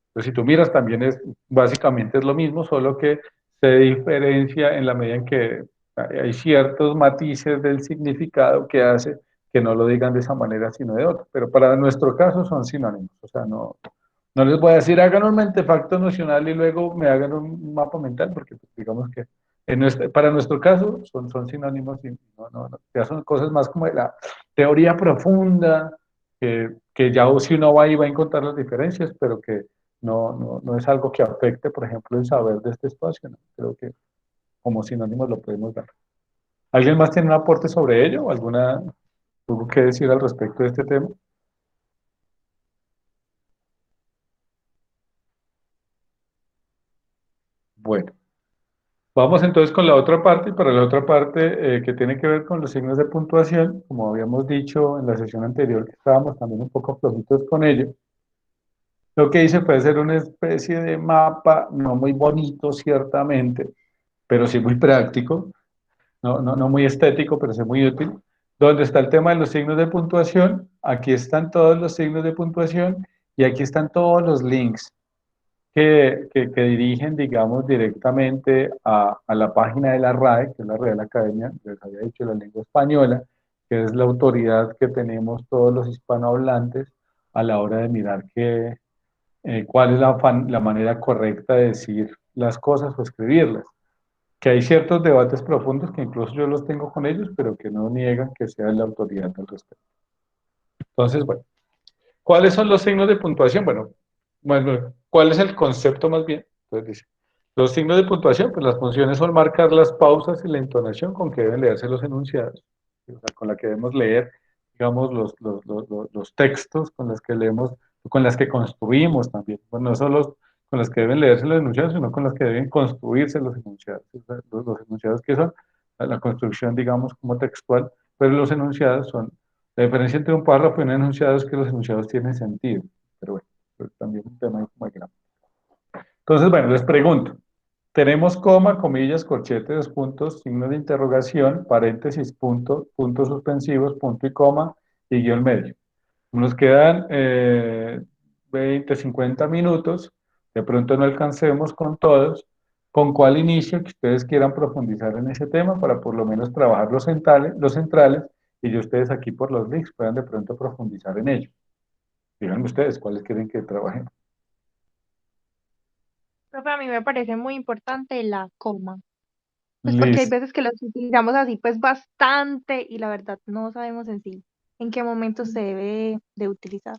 Entonces si tú miras también básicamente es lo mismo, solo que se diferencia en la medida en que hay ciertos matices del significado que hace que no lo digan de esa manera sino de otra. Pero para nuestro caso son sinónimos, o sea, no les voy a decir hagan un mentefacto nocional y luego me hagan un mapa mental, porque pues, digamos que para nuestro caso son sinónimos y ya son cosas más como de la teoría profunda, que ya si uno va y va a encontrar las diferencias, pero que no es algo que afecte, por ejemplo, el saber de este espacio, ¿no? Creo que como sinónimos lo podemos dar. ¿Alguien más tiene un aporte sobre ello o algo que decir al respecto de este tema? Bueno. Vamos entonces con la otra parte, y para la otra parte que tiene que ver con los signos de puntuación, como habíamos dicho en la sesión anterior que estábamos también un poco flojitos con ello, lo que hice fue hacer una especie de mapa, no muy bonito ciertamente, pero sí muy práctico, no muy estético, pero sí muy útil, donde está el tema de los signos de puntuación, aquí están todos los signos de puntuación y aquí están todos los links que dirigen, digamos, directamente a la página de la RAE, que es la Real Academia, les había dicho, la Lengua Española, que es la autoridad que tenemos todos los hispanohablantes a la hora de mirar cuál es la manera correcta de decir las cosas o escribirlas. Que hay ciertos debates profundos que incluso yo los tengo con ellos, pero que no niegan que sea la autoridad al respecto. Entonces, bueno. ¿Cuáles son los signos de puntuación? Bueno, ¿cuál es el concepto más bien? Entonces dice, los signos de puntuación, pues las funciones son marcar las pausas y la entonación con que deben leerse los enunciados, o sea, con la que debemos leer, digamos, los textos con los que leemos, con las que construimos también. Bueno, no solo con las que deben leerse los enunciados, sino con las que deben construirse los enunciados. O sea, los enunciados que son la construcción, digamos, como textual, pero los enunciados son, la diferencia entre un párrafo y un enunciado es que los enunciados tienen sentido, pero bueno, pues también un tema ahí como de gramática. Entonces, bueno, les pregunto, tenemos coma, comillas, corchetes, puntos, signos de interrogación, paréntesis, punto, puntos suspensivos, punto y coma, y guión medio. Nos quedan 20, 50 minutos, de pronto no alcancemos con todos. ¿Con cuál inicio que ustedes quieran profundizar en ese tema para por lo menos trabajar los centrales y yo ustedes aquí por los links puedan de pronto profundizar en ello? Díganme ustedes cuáles quieren que trabajemos. Profe, a mí me parece muy importante la coma, pues porque hay Listo. veces que los utilizamos así pues bastante y la verdad no sabemos en sí en qué momento se debe de utilizar.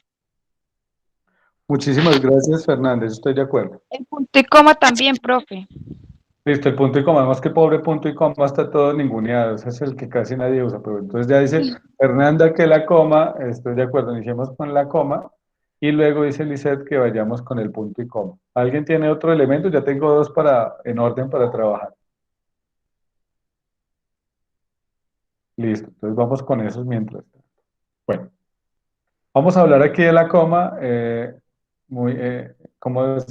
Muchísimas gracias, Fernández, estoy de acuerdo. El punto y coma también, profe. Listo, el punto y coma, además que pobre punto y coma está todo ninguneado, ese es el que casi nadie usa, pero entonces ya dice Fernanda que la coma, estoy de acuerdo, iniciemos con la coma, y luego dice Lisette que vayamos con el punto y coma. ¿Alguien tiene otro elemento? Ya tengo dos en orden para trabajar. Listo, entonces vamos con esos mientras. Bueno, vamos a hablar aquí de la coma, ¿cómo es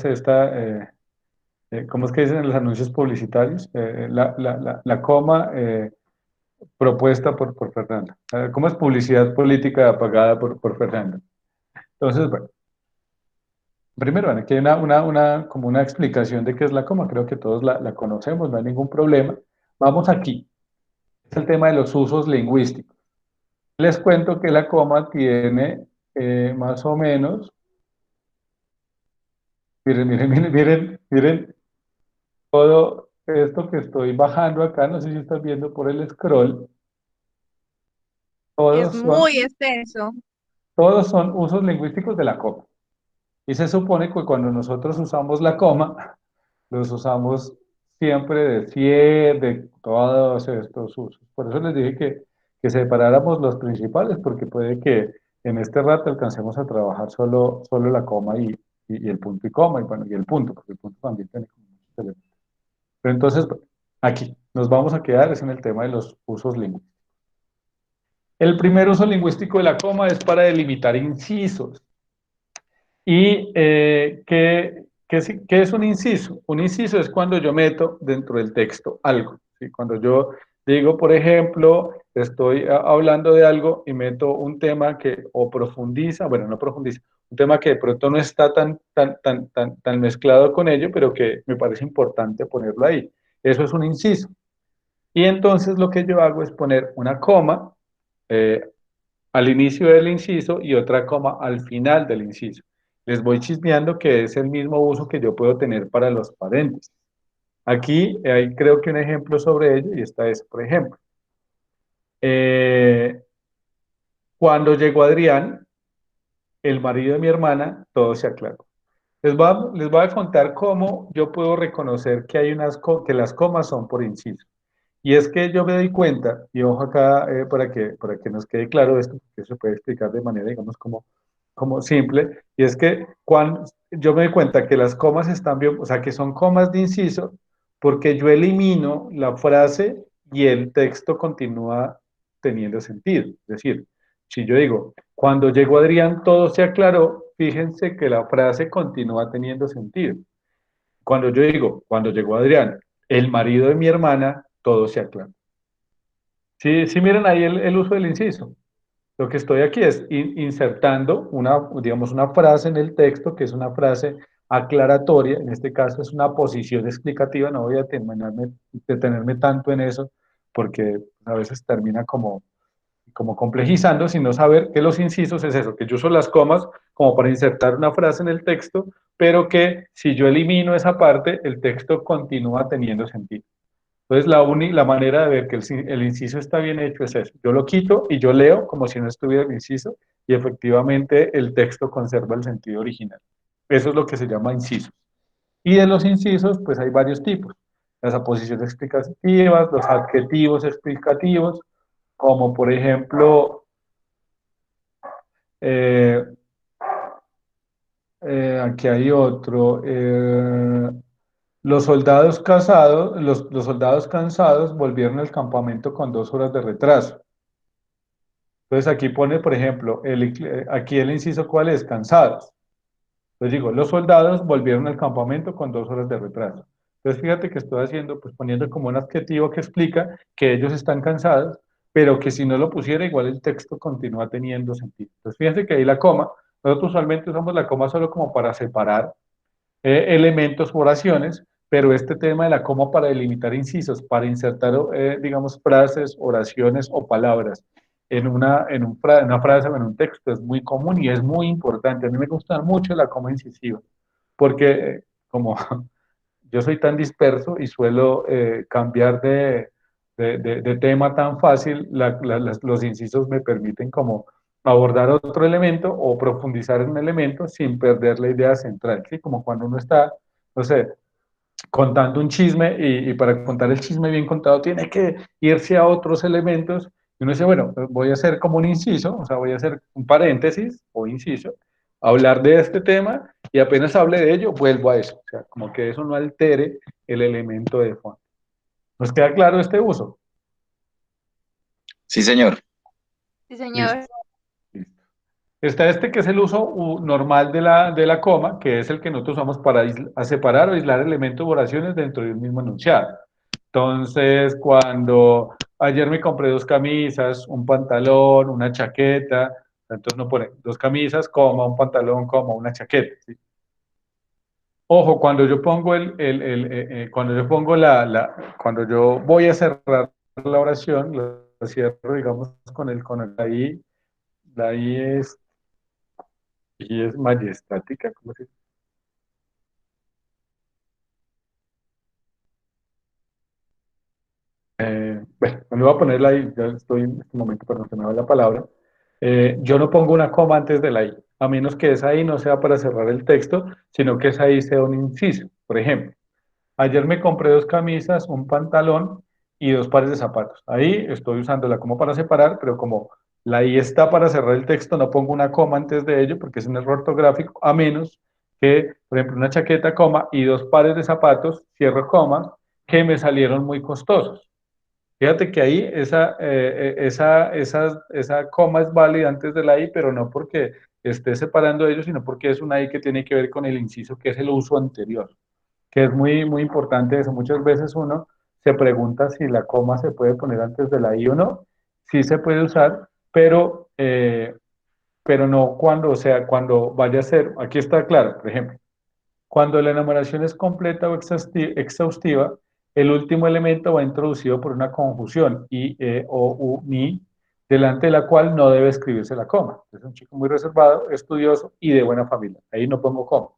cómo es que dicen en los anuncios publicitarios? La coma propuesta por Fernanda. ¿Cómo es publicidad política pagada por Fernanda? Entonces, bueno, primero, bueno, aquí hay como una explicación de qué es la coma. Creo que todos la conocemos, no hay ningún problema. Vamos aquí. Es el tema de los usos lingüísticos. Les cuento que la coma tiene más o menos, miren todo esto que estoy bajando acá, no sé si están viendo por el scroll, Es todos son, muy extenso. todos son usos lingüísticos de la coma. Y se supone que cuando nosotros usamos la coma, los usamos siempre de de todos estos usos. Por eso les dije que separáramos los principales, porque puede que en este rato alcancemos a trabajar solo la coma y el punto y coma, y bueno, y el punto, porque el punto también tiene como muchos elementos. Pero entonces, bueno, aquí nos vamos a quedar es en el tema de los usos lingüísticos. El primer uso lingüístico de la coma es para delimitar incisos. ¿Y qué es un inciso? Un inciso es cuando yo meto dentro del texto algo. ¿Sí? Cuando yo digo, por ejemplo, estoy hablando de algo y meto un tema que o profundiza, bueno, no profundiza, un tema que de pronto no está tan mezclado con ello, pero que me parece importante ponerlo ahí. Eso es un inciso. Y entonces lo que yo hago es poner una coma eh, al inicio del inciso y otra coma al final del inciso. Les voy chismeando que es el mismo uso que yo puedo tener para los paréntesis. Aquí hay creo que un ejemplo sobre ello y esta es, por ejemplo, eh, cuando llegó Adrián, el marido de mi hermana, todo se aclaró. Les voy a contar cómo yo puedo reconocer que que las comas son por inciso. Y es que yo me doy cuenta, y ojo acá para que nos quede claro esto, porque se puede explicar de manera, digamos, como simple, y es que cuando yo me doy cuenta que las comas están bien, o sea, que son comas de inciso, porque yo elimino la frase y el texto continúa teniendo sentido. Es decir, si yo digo, cuando llegó Adrián todo se aclaró, fíjense que la frase continúa teniendo sentido. Cuando yo digo, cuando llegó Adrián, el marido de mi hermana, todo se aclaró. Sí, sí, miren ahí el uso del inciso. Lo que estoy aquí es insertando digamos, una frase en el texto que es una frase aclaratoria, en este caso es una posición explicativa, no voy a detenerme tanto en eso porque a veces termina como complejizando, sino saber que los incisos es eso, que yo uso las comas como para insertar una frase en el texto, pero que si yo elimino esa parte, el texto continúa teniendo sentido. Entonces, la manera de ver que el inciso está bien hecho es eso. Yo lo quito y yo leo como si no estuviera el inciso y efectivamente el texto conserva el sentido original. Eso es lo que se llama incisos. Y de los incisos, pues hay varios tipos. Las aposiciones explicativas, los adjetivos explicativos, como por ejemplo, eh, aquí hay otro. los soldados cansados volvieron al campamento con 2 horas de retraso. Entonces aquí pone, por ejemplo, aquí el inciso ¿cuál es? Cansados. Entonces digo, los soldados volvieron al campamento con 2 horas de retraso. Entonces fíjate que estoy haciendo, pues poniendo como un adjetivo que explica que ellos están cansados, pero que si no lo pusiera, igual el texto continúa teniendo sentido. Entonces fíjense que ahí la coma, nosotros usualmente usamos la coma solo como para separar elementos o oraciones, pero este tema de la coma para delimitar incisos, para insertar, digamos, frases, oraciones o palabras en una frase o en un texto es muy común y es muy importante. A mí me gusta mucho la coma incisiva, porque como yo soy tan disperso y suelo cambiar de tema tan fácil, los incisos me permiten como abordar otro elemento o profundizar en un elemento sin perder la idea central, ¿sí? Como cuando uno está, no sé, contando un chisme y para contar el chisme bien contado tiene que irse a otros elementos y uno dice, bueno, voy a hacer como un inciso, o sea, voy a hacer un paréntesis o inciso, hablar de este tema y apenas hable de ello, vuelvo a eso, o sea, como que eso no altere el elemento de fondo. ¿Nos queda claro este uso? Sí, señor. Sí, Listo. señor. Está este que es el uso normal de la coma, que es el que nosotros usamos para separar o aislar elementos o oraciones dentro de un mismo enunciado. Entonces, cuando ayer me compré 2 camisas, un pantalón, una chaqueta, entonces no pone 2 camisas, coma, un pantalón, coma, una chaqueta. ¿Sí? Ojo, cuando yo pongo cuando yo pongo cuando yo voy a cerrar la oración, la cierro, digamos, con el la I es majestática, ¿cómo se dice? Bueno, me voy a poner la I, ya estoy en este momento, perdón, se me va la palabra. Yo no pongo una coma antes de la I, a menos que esa I no sea para cerrar el texto, sino que esa I sea un inciso. Por ejemplo, ayer me compré 2 camisas, un pantalón y 2 pares de zapatos. Ahí estoy usando la coma para separar, pero como la I está para cerrar el texto, no pongo una coma antes de ello porque es un error ortográfico, a menos que, por ejemplo, una chaqueta, coma, y 2 pares de zapatos, cierro coma, que me salieron muy costosos. Fíjate que ahí esa coma es válida antes de la I, pero no porque esté separando ellos, sino porque es una I que tiene que ver con el inciso, que es el uso anterior, que es muy, muy importante eso. Muchas veces uno se pregunta si la coma se puede poner antes de la I o no. Sí se puede usar, pero no cuando, o sea, cuando vaya a ser, aquí está claro, por ejemplo, cuando la enumeración es completa o exhaustiva, el último elemento va introducido por una conjunción i, e, o, u, ni, delante de la cual no debe escribirse la coma. Es un chico muy reservado, estudioso y de buena familia. Ahí no pongo coma.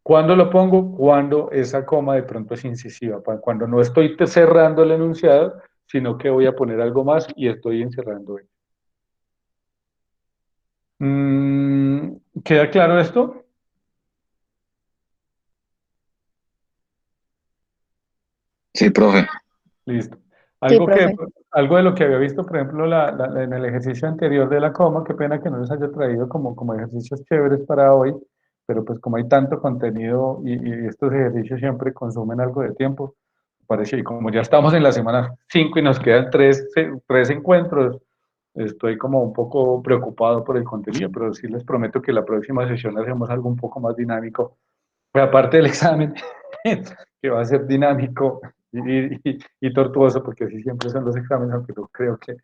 ¿Cuándo lo pongo? Cuando esa coma de pronto es incisiva, cuando no estoy cerrando el enunciado, sino que voy a poner algo más y estoy encerrando él. ¿Queda claro esto? Sí, profe. Listo. Sí, profe. Algo de lo que había visto, por ejemplo, en el ejercicio anterior de la coma, qué pena que no les haya traído como ejercicios chéveres para hoy, pero pues como hay tanto contenido y estos ejercicios siempre consumen algo de tiempo, parece, y como ya estamos en la semana 5 y nos quedan tres encuentros, estoy como un poco preocupado por el contenido, pero sí les prometo que la próxima sesión hacemos algo un poco más dinámico, pero aparte del examen, que va a ser dinámico y tortuoso, porque así siempre son los exámenes, aunque yo creo que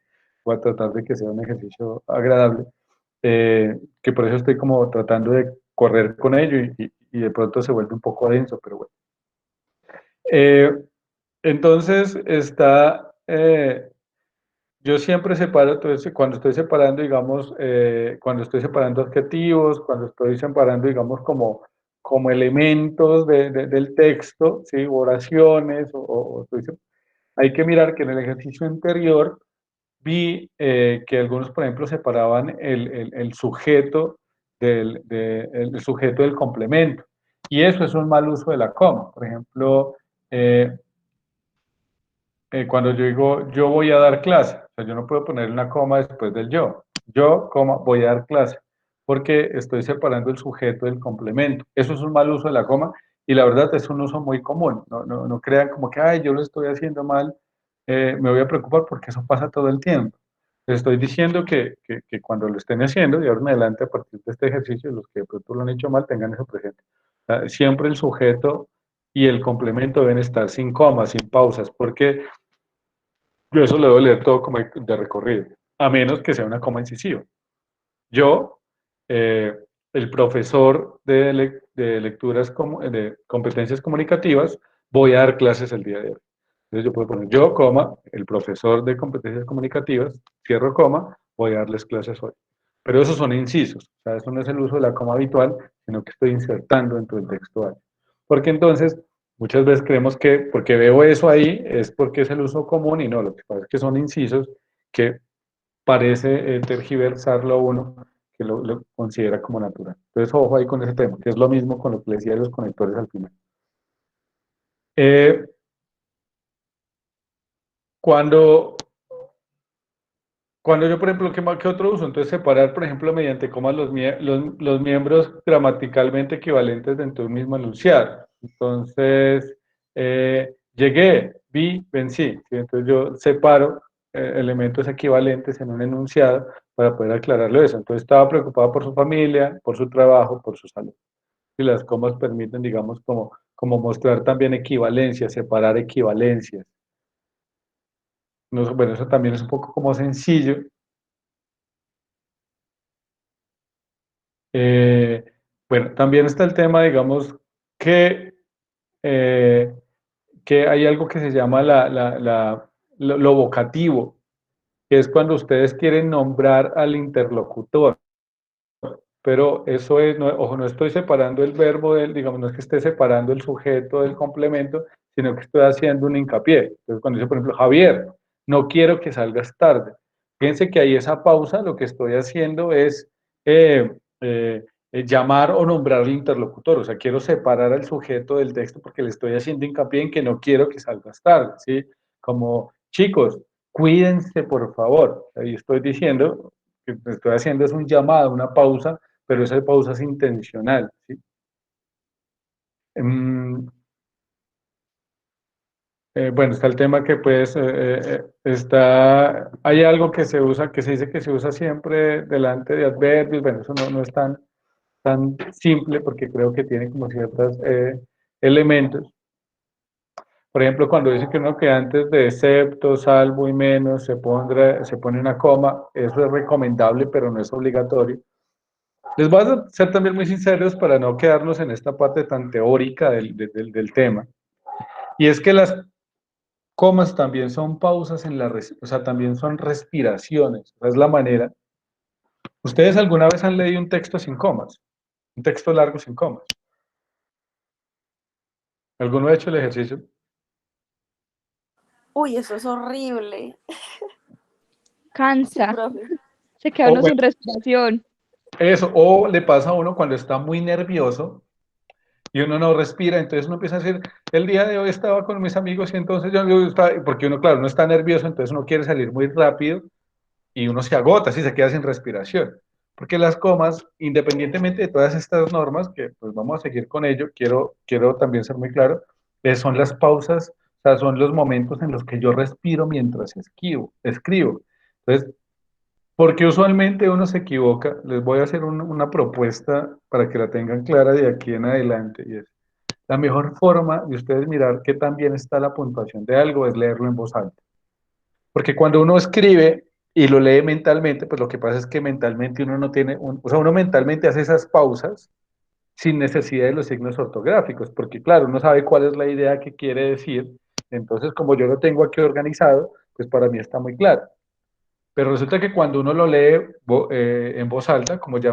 voy a tratar de que sea un ejercicio agradable, que por eso estoy como tratando de correr con ello y de pronto se vuelve un poco denso, pero bueno. Entonces yo siempre separo, entonces cuando estoy separando, digamos, cuando estoy separando adjetivos, cuando estoy separando, digamos, como elementos del texto, ¿sí? Oraciones, hay que mirar que en el ejercicio anterior vi que algunos, por ejemplo, separaban el sujeto el sujeto del complemento. Y eso es un mal uso de la coma. Por ejemplo, cuando yo digo yo voy a dar clase, o sea, yo no puedo poner una coma después del yo. Yo, coma, voy a dar clase, porque estoy separando el sujeto del complemento. Eso es un mal uso de la coma Y la verdad es un uso muy común. No crean como que, ay, yo lo estoy haciendo mal, me voy a preocupar porque eso pasa todo el tiempo. Les estoy diciendo que cuando lo estén haciendo, y ahora en adelante a partir de este ejercicio, los que de pronto lo han hecho mal, tengan eso presente. O sea, siempre el sujeto y el complemento deben estar sin comas, sin pausas, porque yo eso lo debo leer todo como de recorrido, a menos que sea una coma incisiva. Yo, eh, el profesor de lecturas, de competencias comunicativas, voy a dar clases el día de hoy. Entonces yo puedo poner yo, coma, el profesor de competencias comunicativas, cierro coma, voy a darles clases hoy. Pero esos son incisos, o sea, eso no es el uso de la coma habitual, sino que estoy insertando dentro del textual. Porque entonces, muchas veces creemos que porque veo eso ahí es porque es el uso común y no, lo que pasa es que son incisos que parece tergiversarlo uno que lo considera como natural. Entonces, ojo ahí con ese tema, que es lo mismo con lo que le decía de los conectores al final. Cuando, cuando yo, por ejemplo, ¿qué otro uso? Entonces, separar, por ejemplo, mediante comas los miembros gramaticalmente equivalentes dentro de un mismo enunciado. Entonces, llegué, vi, vencí. ¿Sí? Entonces, yo separo elementos equivalentes en un enunciado para poder aclararlo eso. Entonces, estaba preocupado por su familia, por su trabajo, por su salud. Y las comas permiten, digamos, como mostrar también equivalencias, separar equivalencias. No, bueno, eso también es un poco como sencillo. Bueno, también está el tema, digamos, que, eh, que hay algo que se llama lo vocativo, que es cuando ustedes quieren nombrar al interlocutor. Pero eso es, no, ojo, no estoy separando el verbo del, digamos, no es que esté separando el sujeto del complemento, sino que estoy haciendo un hincapié. Entonces, cuando dice, por ejemplo, Javier, no quiero que salgas tarde. Fíjense que ahí esa pausa, lo que estoy haciendo es llamar o nombrar al interlocutor. O sea, quiero separar al sujeto del texto porque le estoy haciendo hincapié en que no quiero que salgas tarde, ¿sí? Como, chicos, cuídense, por favor. Ahí estoy diciendo, que estoy haciendo es un llamado, una pausa, pero esa pausa es intencional, ¿sí? Mm, bueno, está el tema que pues hay algo que se usa, que se dice que se usa siempre delante de adverbios, bueno, eso no es tan simple porque creo que tiene como ciertos elementos. Por ejemplo, cuando dice que uno que antes de excepto, salvo y menos se pone una coma, eso es recomendable, pero no es obligatorio. Les voy a ser también muy sinceros para no quedarnos en esta parte tan teórica del tema. Y es que las comas también son pausas en o sea, también son respiraciones. Esa es la manera. ¿Ustedes alguna vez han leído un texto sin comas? Un texto largo sin comas. ¿Alguno ha hecho el ejercicio? Uy, eso es horrible. Cansa. Profe. Se queda uno sin respiración. Eso, o le pasa a uno cuando está muy nervioso y uno no respira, entonces uno empieza a decir, el día de hoy estaba con mis amigos y entonces yo estaba, porque uno, claro, no está nervioso, entonces uno quiere salir muy rápido y uno se agota, así se queda sin respiración. Porque las comas, independientemente de todas estas normas, que pues vamos a seguir con ello, quiero también ser muy claro, son las pausas, o sea, son los momentos en los que yo respiro mientras escribo. Entonces, porque usualmente uno se equivoca, les voy a hacer una propuesta para que la tengan clara de aquí en adelante, y es, la mejor forma de ustedes mirar qué tan bien está la puntuación de algo es leerlo en voz alta. Porque cuando uno escribe y lo lee mentalmente, pues lo que pasa es que mentalmente uno no tiene, o sea, uno mentalmente hace esas pausas sin necesidad de los signos ortográficos, porque claro, uno sabe cuál es la idea que quiere decir, entonces como yo lo tengo aquí organizado, pues para mí está muy claro. Pero resulta que cuando uno lo lee en voz alta, como ya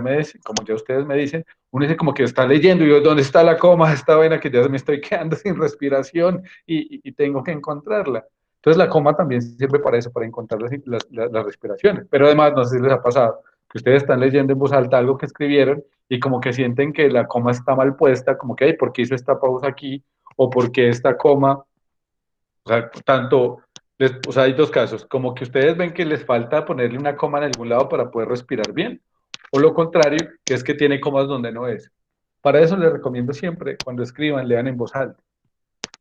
ustedes me dicen, uno dice como que está leyendo y yo, ¿dónde está la coma? Esta vaina que ya me estoy quedando sin respiración y tengo que encontrarla. Entonces la coma también sirve para eso, para encontrar las respiraciones. Pero además, no sé si les ha pasado, que ustedes están leyendo en voz alta algo que escribieron y como que sienten que la coma está mal puesta, como que, ¿por qué hizo esta pausa aquí? O ¿por qué esta coma? O sea, o sea, hay dos casos, como que ustedes ven que les falta ponerle una coma en algún lado para poder respirar bien, o lo contrario, que es que tiene comas donde no es. Para eso les recomiendo siempre, cuando escriban, lean en voz alta.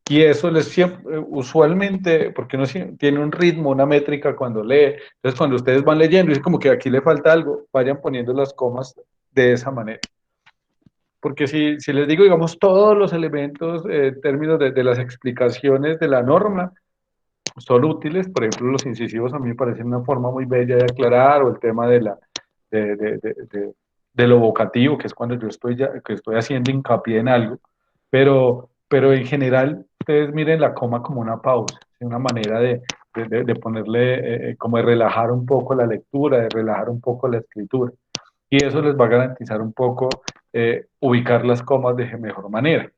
Y eso les siempre, usualmente, porque uno tiene un ritmo, una métrica cuando lee, entonces cuando ustedes van leyendo y es como que aquí le falta algo, vayan poniendo las comas de esa manera. Porque si les digo, digamos, todos los elementos, en términos de las explicaciones de la norma, son útiles. Por ejemplo, los incisivos a mí me parecen una forma muy bella de aclarar, o el tema de, de, de, de, de lo vocativo, que es cuando yo que estoy haciendo hincapié en algo, pero en general, ustedes miren la coma como una pausa, una manera de ponerle, como de relajar un poco la lectura, de relajar un poco la escritura, y eso les va a garantizar un poco ubicar las comas de mejor manera.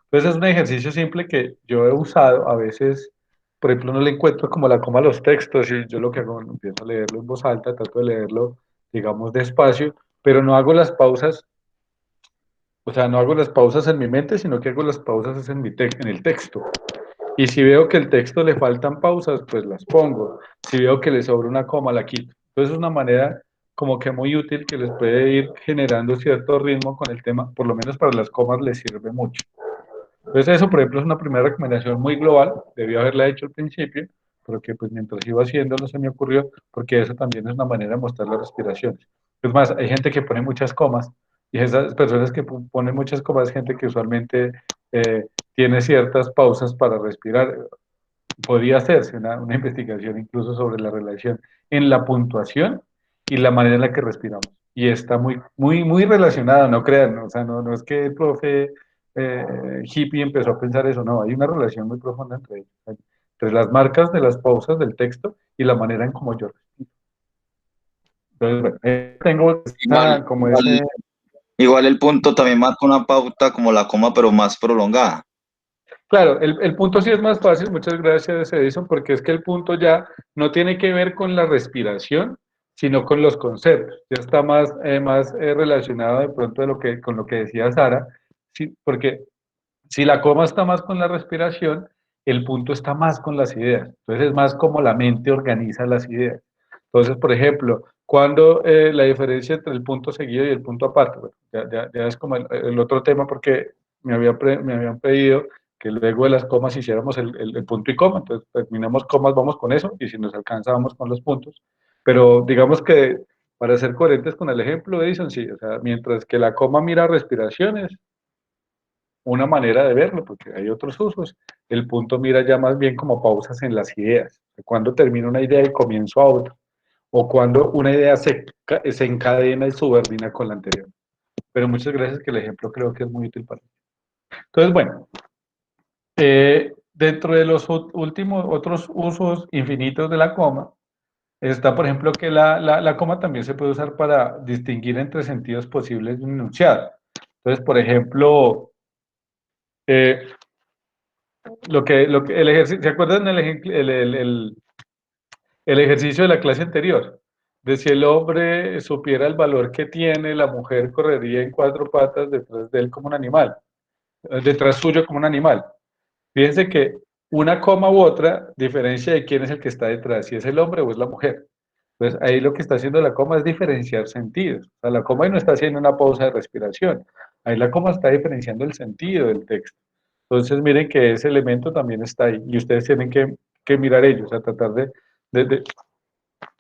Entonces es un ejercicio simple que yo he usado a veces. Por ejemplo, no le encuentro como la coma a los textos, y yo lo que hago, empiezo a leerlo en voz alta, trato de leerlo, digamos, despacio, pero no hago las pausas, o sea, no hago las pausas en mi mente, sino que hago las pausas en en el texto. Y si veo que el texto le faltan pausas, pues las pongo. Si veo que le sobra una coma, la quito. Entonces es una manera como que muy útil, que les puede ir generando cierto ritmo con el tema, por lo menos para las comas les sirve mucho. Entonces eso, por ejemplo, es una primera recomendación muy global, debí haberla hecho al principio, pero que pues mientras iba haciéndolo se me ocurrió, porque eso también es una manera de mostrar las respiraciones. Es más, hay gente que pone muchas comas, y esas personas que ponen muchas comas es gente que usualmente tiene ciertas pausas para respirar. Podría hacerse una investigación incluso sobre la relación en la puntuación y la manera en la que respiramos. Y está muy relacionada, no crean, o sea, no es que el profe hippie empezó a pensar eso, no, hay una relación muy profunda entre ellos, entre las marcas de las pausas del texto y la manera en cómo yo respiro. Entonces, bueno, tengo como ese... Igual el punto también marca una pauta como la coma, pero más prolongada. Claro, el punto sí es más fácil, muchas gracias Edison, porque es que el punto ya no tiene que ver con la respiración, sino con los conceptos. Ya está más relacionado de pronto con lo que decía Sara, sí, porque si la coma está más con la respiración, el punto está más con las ideas. Entonces es más como la mente organiza las ideas. Entonces, por ejemplo, cuando la diferencia entre el punto seguido y el punto aparte, bueno, ya es como el otro tema, porque me habían pedido que luego de las comas hiciéramos el punto y coma. Entonces terminamos comas, vamos con eso, y si nos alcanza, vamos con los puntos. Pero digamos que para ser coherentes con el ejemplo, Edison, sí, o sea, mientras que la coma mira respiraciones, una manera de verlo, porque hay otros usos. El punto mira ya más bien como pausas en las ideas, cuando termina una idea y comienzo a otra, o cuando una idea se encadena y subordina con la anterior. Pero muchas gracias, que el ejemplo creo que es muy útil para mí. Entonces, bueno, dentro de los últimos otros usos infinitos de la coma, está, por ejemplo, que la coma también se puede usar para distinguir entre sentidos posibles de un enunciado. Entonces, por ejemplo, eh, el ejercicio, ¿se acuerdan el ejercicio de la clase anterior? De si el hombre supiera el valor que tiene, la mujer correría en cuatro patas detrás de él como un animal, detrás suyo como un animal. Fíjense que una coma u otra diferencia de quién es el que está detrás, si es el hombre o es la mujer. Entonces ahí lo que está haciendo la coma es diferenciar sentidos. O sea, la coma ahí no está haciendo una pausa de respiración. Ahí la coma está diferenciando el sentido del texto. Entonces miren que ese elemento también está ahí, y ustedes tienen que mirar ellos, a tratar de, de-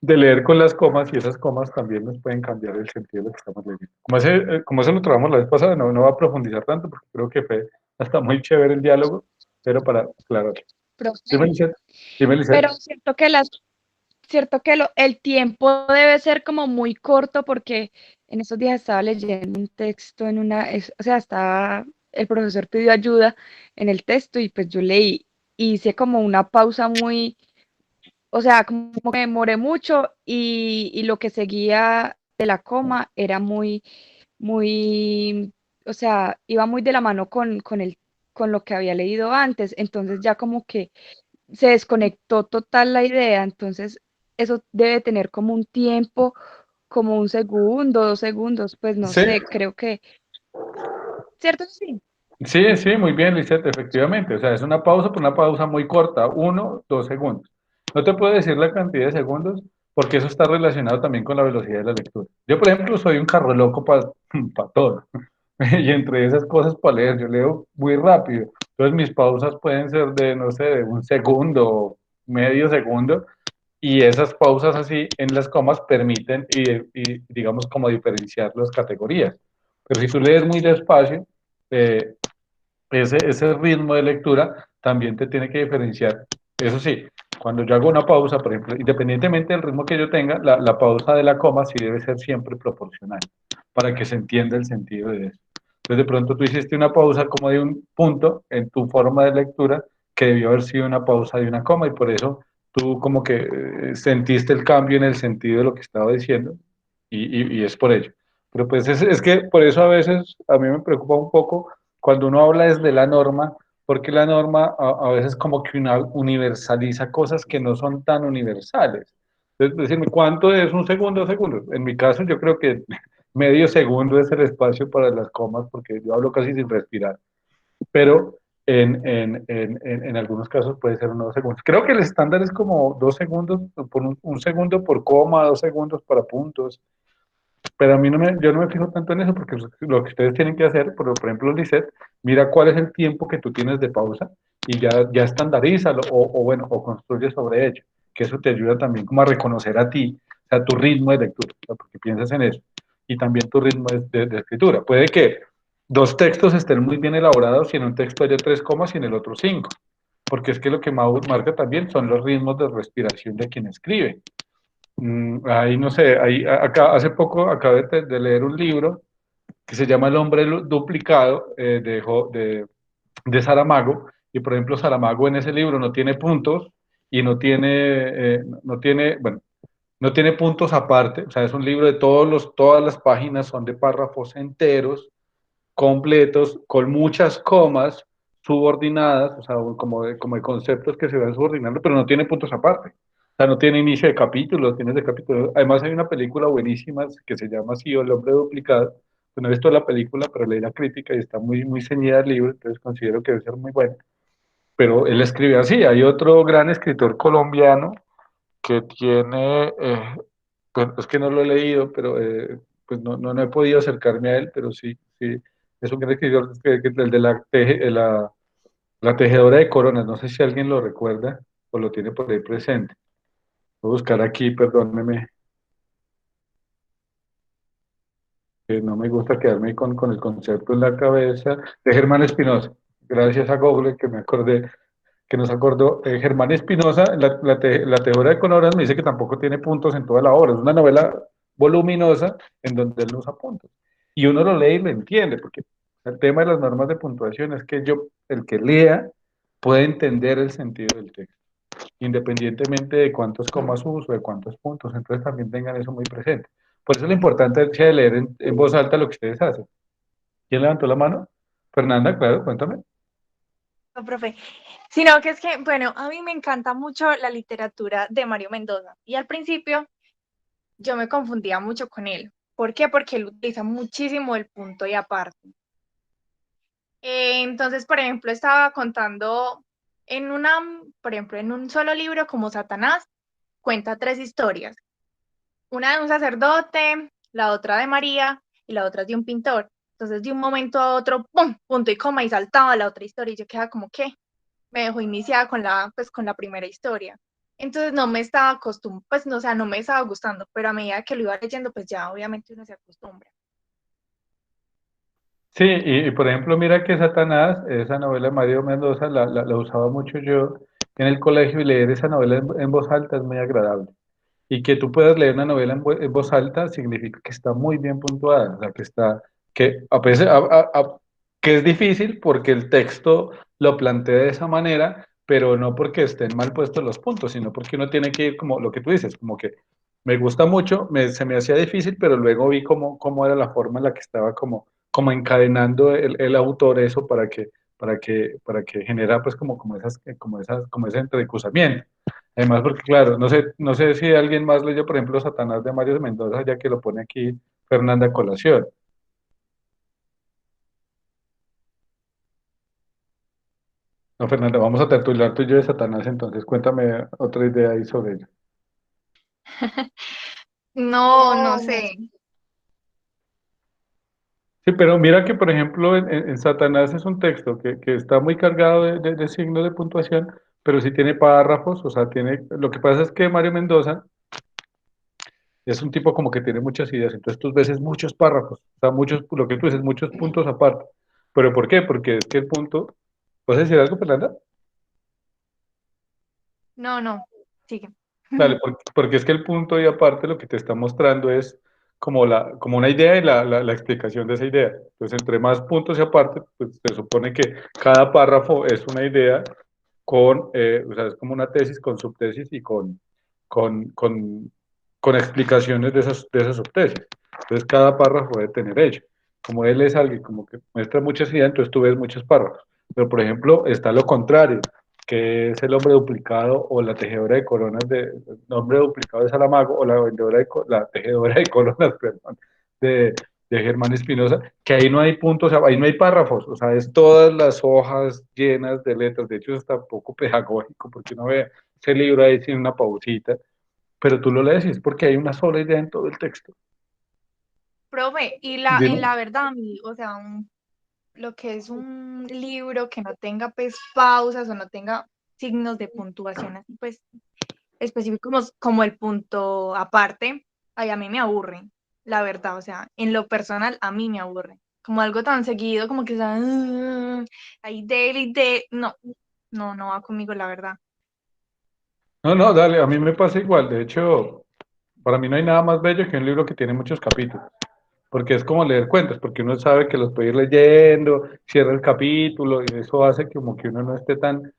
de leer con las comas, y esas comas también nos pueden cambiar el sentido de lo que estamos leyendo. Como eso lo trabajamos la vez pasada, no va a profundizar tanto, porque creo que fue hasta muy chévere el diálogo, pero para aclarar. Profe, Dime, Lisette. Dime, Lisette. pero cierto que el tiempo debe ser como muy corto, porque en esos días estaba leyendo un texto o sea, el profesor pidió ayuda en el texto y pues yo leí, y hice como una pausa muy, o sea, como que me demoré mucho, y lo que seguía de la coma era muy, o sea, iba muy de la mano con lo que había leído antes, entonces ya como que se desconectó total la idea. Entonces eso debe tener como un tiempo, como un segundo, 2 segundos, pues no Sí, sé, creo que, ¿cierto? Sí. sí, muy bien, Lisette, efectivamente. O sea, es una pausa, pero una pausa muy corta, 1, 2 segundos. No te puedo decir la cantidad de segundos, porque eso está relacionado también con la velocidad de la lectura. Yo, por ejemplo, soy un carro loco para todo. Y entre esas cosas para leer, yo leo muy rápido. Entonces mis pausas pueden ser de, no sé, de un segundo, medio segundo, y esas pausas así en las comas permiten, digamos, como diferenciar las categorías. Pero si tú lees muy despacio, eh, ese ritmo de lectura también te tiene que diferenciar. Eso sí, cuando yo hago una pausa, por ejemplo, independientemente del ritmo que yo tenga, la pausa de la coma sí debe ser siempre proporcional para que se entienda el sentido de eso. Entonces, de pronto tú hiciste una pausa como de un punto en tu forma de lectura que debió haber sido una pausa de una coma y por eso tú como que sentiste el cambio en el sentido de lo que estaba diciendo y es por ello. Pero pues es que por eso a veces a mí me preocupa un poco cuando uno habla desde la norma, porque la norma a veces como que universaliza cosas que no son tan universales. Entonces, decirme, ¿cuánto es un segundo? Segundo. En mi caso, yo creo que medio segundo es el espacio para las comas, porque yo hablo casi sin respirar. Pero en algunos casos puede ser unos segundos. Creo que el estándar es como 2 segundos, por un segundo por coma, 2 segundos para puntos. Pero a mí yo no me fijo tanto en eso porque lo que ustedes tienen que hacer, por ejemplo, Lisette, mira cuál es el tiempo que tú tienes de pausa y ya estandarízalo o bueno, o construye sobre ello, que eso te ayuda también como a reconocer a ti, o sea, tu ritmo de lectura, o sea, porque piensas en eso, y también tu ritmo de escritura. Puede que dos textos estén muy bien elaborados y en un texto haya 3 comas y en el otro 5, porque es que lo que marca también son los ritmos de respiración de quien escribe. Ahí no sé, acá hace poco acabé de leer un libro que se llama El hombre duplicado de Saramago, y por ejemplo Saramago en ese libro no tiene puntos y bueno, no tiene puntos aparte, o sea, es un libro de todas las páginas son de párrafos enteros, completos, con muchas comas subordinadas, o sea, como de conceptos que se van subordinando, pero no tiene puntos aparte. O sea, no tiene inicio de capítulos, tiene de capítulos. Además, hay una película buenísima que se llama así, El hombre duplicado. Pues no he visto la película, pero leí la crítica y está muy, muy ceñida al libro, entonces considero que debe ser muy bueno. Pero él escribe así. Hay otro gran escritor colombiano que tiene, pues es que no lo he leído, pero pues no he podido acercarme a él, pero sí, sí, es un gran escritor, el de la tejedora de coronas, no sé si alguien lo recuerda o lo tiene por ahí presente. Voy a buscar aquí, perdóneme, que no me gusta quedarme con el concepto en la cabeza, de Germán Espinosa. Gracias a Google que me acordé, que nos acordó. Germán Espinosa, la tejedora de coronas, me dice que tampoco tiene puntos en toda la obra. Es una novela voluminosa en donde él no usa puntos. Y uno lo lee y lo entiende, porque el tema de las normas de puntuación es que el que lea, puede entender el sentido del texto, independientemente de cuántos comas uso, de cuántos puntos. Entonces también tengan eso muy presente. Por eso es lo importante de leer en voz alta lo que ustedes hacen. ¿Quién levantó la mano? Fernanda, claro, cuéntame. No, profe. Sino que es que, bueno, a mí me encanta mucho la literatura de Mario Mendoza. Y al principio yo me confundía mucho con él. ¿Por qué? Porque él utiliza muchísimo el punto y aparte. Entonces, por ejemplo, estaba contando por ejemplo, en un solo libro como Satanás, cuenta 3 historias. Una de un sacerdote, la otra de María y la otra de un pintor. Entonces, de un momento a otro, ¡pum! Punto y coma y saltaba la otra historia y yo quedaba como, ¿qué? Me dejó iniciada con la primera historia. Entonces no me estaba pues no, o sea, no me estaba gustando, pero a medida que lo iba leyendo, pues ya obviamente uno se acostumbra. Sí, y por ejemplo, mira que Satanás, esa novela de Mario Mendoza, la usaba mucho yo en el colegio y leer esa novela en voz alta es muy agradable. Y que tú puedas leer una novela en voz alta significa que está muy bien puntuada, o sea, que a veces, que es difícil porque el texto lo plantea de esa manera, pero no porque estén mal puestos los puntos, sino porque uno tiene que ir como lo que tú dices, como que me gusta mucho, se me hacía difícil, pero luego vi cómo era la forma en la que estaba como encadenando el autor eso para que genera pues como ese entrecruzamiento. Además, porque claro, no sé si alguien más leyó, por ejemplo, Satanás de Mario Mendoza, ya que lo pone aquí Fernanda Colación. No, Fernanda, vamos a tertuliar tú y yo de Satanás, entonces cuéntame otra idea ahí sobre ello. No, no sé. Sí, pero mira que, por ejemplo, en Satanás es un texto que está muy cargado de signos de puntuación, pero sí tiene párrafos, o sea, tiene, lo que pasa es que Mario Mendoza es un tipo como que tiene muchas ideas, entonces tú ves muchos párrafos, o sea, muchos, lo que tú dices, muchos puntos aparte. ¿Pero por qué? Porque es que el punto, ¿puedes decir algo, Fernanda? No, no, sigue. Dale, porque es que el punto y aparte lo que te está mostrando es como una idea y la explicación de esa idea. Entonces, entre más puntos y aparte, pues se supone que cada párrafo es una idea o sea, es como una tesis con subtesis y con, con, con explicaciones de esas subtesis. Entonces, cada párrafo debe tener ello. Como él es alguien como que muestra muchas ideas, entonces tú ves muchos párrafos. Pero, por ejemplo, está lo contrario, que es el hombre duplicado o la tejedora de coronas el hombre duplicado de Salamago o la vendedora la tejedora de coronas, perdón, de, de Germán Espinosa, que ahí no hay puntos, o sea, ahí no hay párrafos, o sea, es todas las hojas llenas de letras, de hecho es hasta poco pedagógico, porque uno ve ese libro ahí sin una pausita, pero tú lo lees y es porque hay una sola idea en todo el texto. Profe, y en Dime. la verdad, o sea, lo que es un libro que no tenga pues pausas o no tenga signos de puntuación así pues específicos como el punto aparte, ay, a mí me aburre, la verdad, o sea, en lo personal a mí me aburre, como algo tan seguido como que está ahí no, no, no va conmigo, la verdad. No, no, dale, a mí me pasa igual, de hecho, para mí no hay nada más bello que un libro que tiene muchos capítulos. Porque es como leer cuentos, porque uno sabe que los puede ir leyendo, cierra el capítulo y eso hace como que uno no esté tan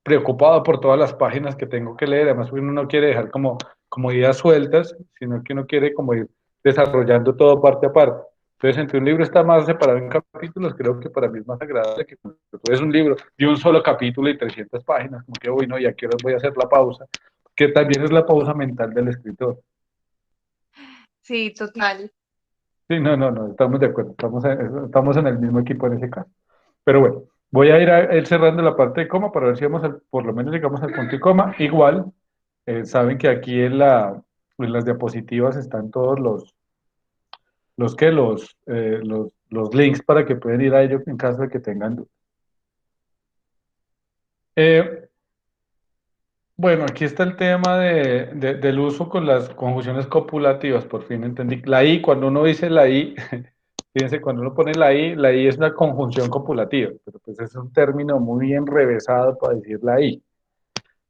preocupado por todas las páginas que tengo que leer, además uno no quiere dejar como ideas sueltas, sino que uno quiere como ir desarrollando todo parte a parte. Entonces, entre un libro está más separado en capítulos, creo que para mí es más agradable que cuando tú ves un libro de un solo capítulo y 300 páginas, como que, uy, no, ya quiero voy a hacer la pausa, que también es la pausa mental del escritor. Sí, total. Sí, no, no, no, estamos de acuerdo, estamos en el mismo equipo en ese caso. Pero bueno, voy a ir cerrando la parte de coma para ver si vamos por lo menos llegamos al punto y coma. Igual, saben que aquí en las diapositivas están todos los links para que puedan ir a ellos en caso de que tengan dudas. Eh, bueno, aquí está el tema del uso con las conjunciones copulativas, por fin entendí. La I, cuando uno dice la I, fíjense, cuando uno pone la I es una conjunción copulativa, pero pues es un término muy enrevesado para decir la I.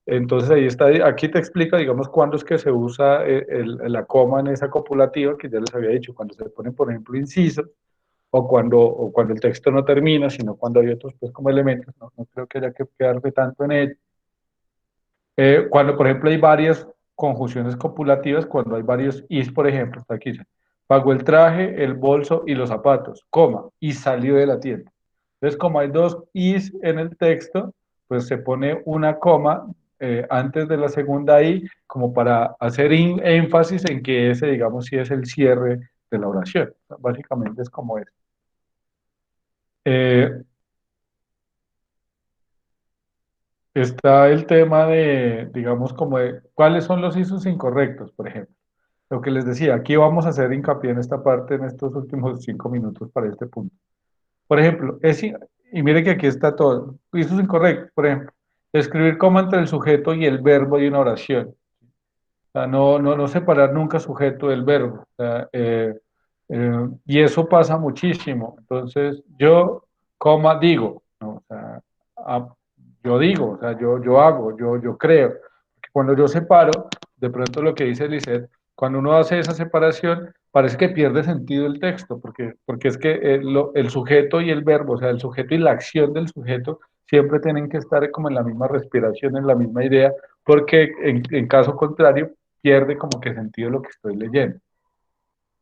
Entonces ahí está, aquí te explica, digamos, cuándo es que se usa la coma en esa copulativa, que ya les había dicho, cuando se ponen, por ejemplo, incisos, o cuando el texto no termina, sino cuando hay otros, pues, como elementos, no creo que haya que quedarse tanto en ello. Cuando, por ejemplo, hay varias conjunciones copulativas, cuando hay varios is, por ejemplo, está aquí, dice, pagó el traje, el bolso y los zapatos, coma, y salió de la tienda. Entonces, como hay dos is en el texto, pues se pone una coma antes de la segunda i, como para hacer énfasis en que ese, digamos, sí es el cierre de la oración. Básicamente es como es. Eh, Está el tema de, digamos, como de cuáles son los isos incorrectos, por ejemplo. Lo que les decía, aquí vamos a hacer hincapié en esta parte en estos últimos 5 minutos para este punto. Por ejemplo, y mire que aquí está todo. Isos incorrectos, por ejemplo, escribir coma entre el sujeto y el verbo de una oración. O sea, no separar nunca sujeto del verbo. O sea, y eso pasa muchísimo. Entonces, yo, coma, digo, ¿no? O sea, ah, yo digo, o sea, yo hago, yo creo. Porque cuando yo separo, de pronto lo que dice Lisette, cuando uno hace esa separación, parece que pierde sentido el texto, porque es que el sujeto y el verbo, o sea, el sujeto y la acción del sujeto, siempre tienen que estar como en la misma respiración, en la misma idea, porque en caso contrario, pierde como que sentido lo que estoy leyendo.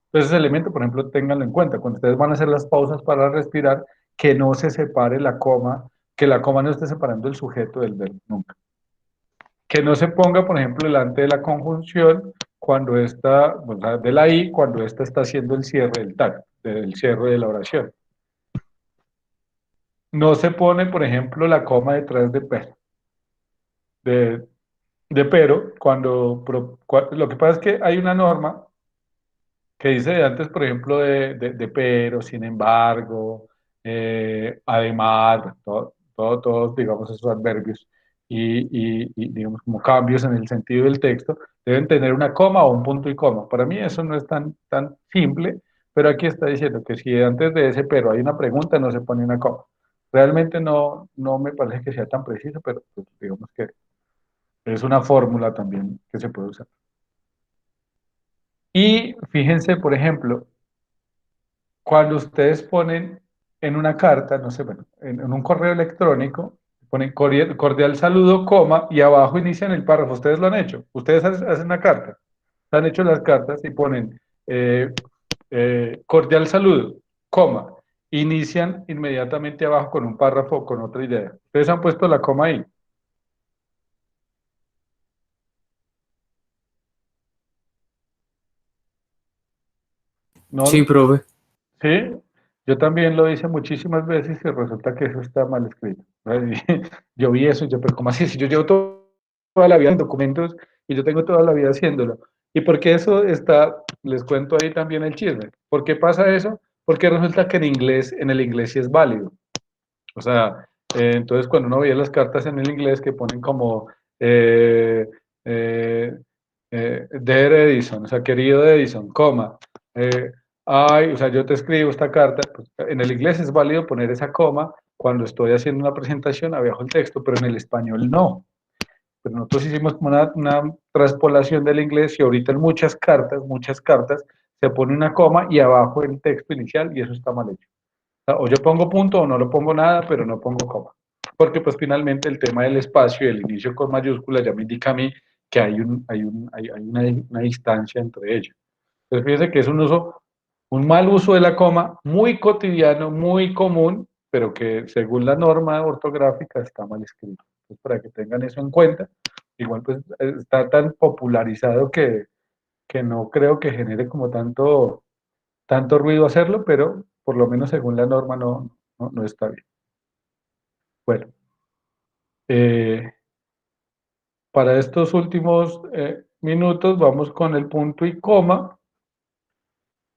Entonces, ese elemento, por ejemplo, ténganlo en cuenta. Cuando ustedes van a hacer las pausas para respirar, que no se separe la coma, que la coma no esté separando el sujeto del verbo, nunca. Que no se ponga, por ejemplo, delante de la conjunción cuando está, o sea, de la I, cuando esta está haciendo el cierre del tag, del cierre de la oración. No se pone, por ejemplo, la coma detrás de pero. De, de pero, lo que pasa es que hay una norma que dice antes, por ejemplo, de pero, sin embargo, además, todos, digamos, esos adverbios digamos, como cambios en el sentido del texto, deben tener una coma o un punto y coma. Para mí eso no es tan simple, pero aquí está diciendo que si antes de ese pero hay una pregunta, no se pone una coma. Realmente no me parece que sea tan preciso, pero pues, digamos que es una fórmula también que se puede usar. Y fíjense, por ejemplo, cuando ustedes ponen en una carta, no sé, bueno, en un correo electrónico, ponen cordial saludo, coma, y abajo inician el párrafo. Ustedes lo han hecho. Ustedes hacen una carta. Han hecho las cartas y ponen cordial saludo, coma. Inician inmediatamente abajo con un párrafo con otra idea. Ustedes han puesto la coma ahí. ¿No? Sí, profe. Sí, yo también lo hice muchísimas veces y resulta que eso está mal escrito. ¿No? Yo vi eso y yo, pero ¿cómo así? Si yo llevo toda la vida en documentos y yo tengo toda la vida haciéndolo. ¿Y por qué eso está? Les cuento ahí también el chisme. ¿Por qué pasa eso? Porque resulta que en el inglés sí es válido. O sea, entonces cuando uno veía las cartas en el inglés que ponen como eh, eh, Dear Edison, o sea, querido Edison, coma, ay, o sea, yo te escribo esta carta, pues, en el inglés es válido poner esa coma cuando estoy haciendo una presentación abajo el texto, pero en el español no. Pero nosotros hicimos como una traspolación del inglés y ahorita en muchas cartas, se pone una coma y abajo el texto inicial y eso está mal hecho. O yo pongo punto o no lo pongo nada, pero no pongo coma. Porque pues finalmente el tema del espacio y el inicio con mayúsculas ya me indica a mí que hay una distancia entre ellos. Entonces fíjense que es un mal uso de la coma, muy cotidiano, muy común, pero que según la norma ortográfica está mal escrito. Entonces para que tengan eso en cuenta, igual pues está tan popularizado que no creo que genere como tanto ruido hacerlo, pero por lo menos según la norma no está bien. Bueno, eh, para estos últimos minutos vamos con el punto y coma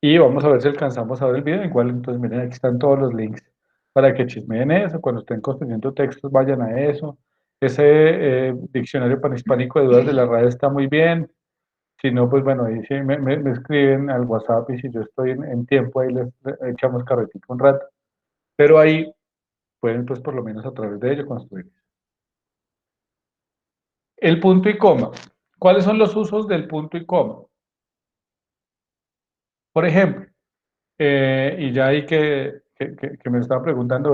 y vamos a ver si alcanzamos a ver el video. Igual, entonces miren, aquí están todos los links para que chismeen eso. Cuando estén construyendo textos, vayan a eso. Ese diccionario panhispánico de dudas de la RAE está muy bien. Si no, pues bueno, ahí sí me escriben al WhatsApp y si yo estoy en tiempo, ahí les echamos carretito un rato. Pero ahí pueden, pues por lo menos a través de ello construir. El punto y coma. ¿Cuáles son los usos del punto y coma? Por ejemplo, y ya ahí que me estaba preguntando,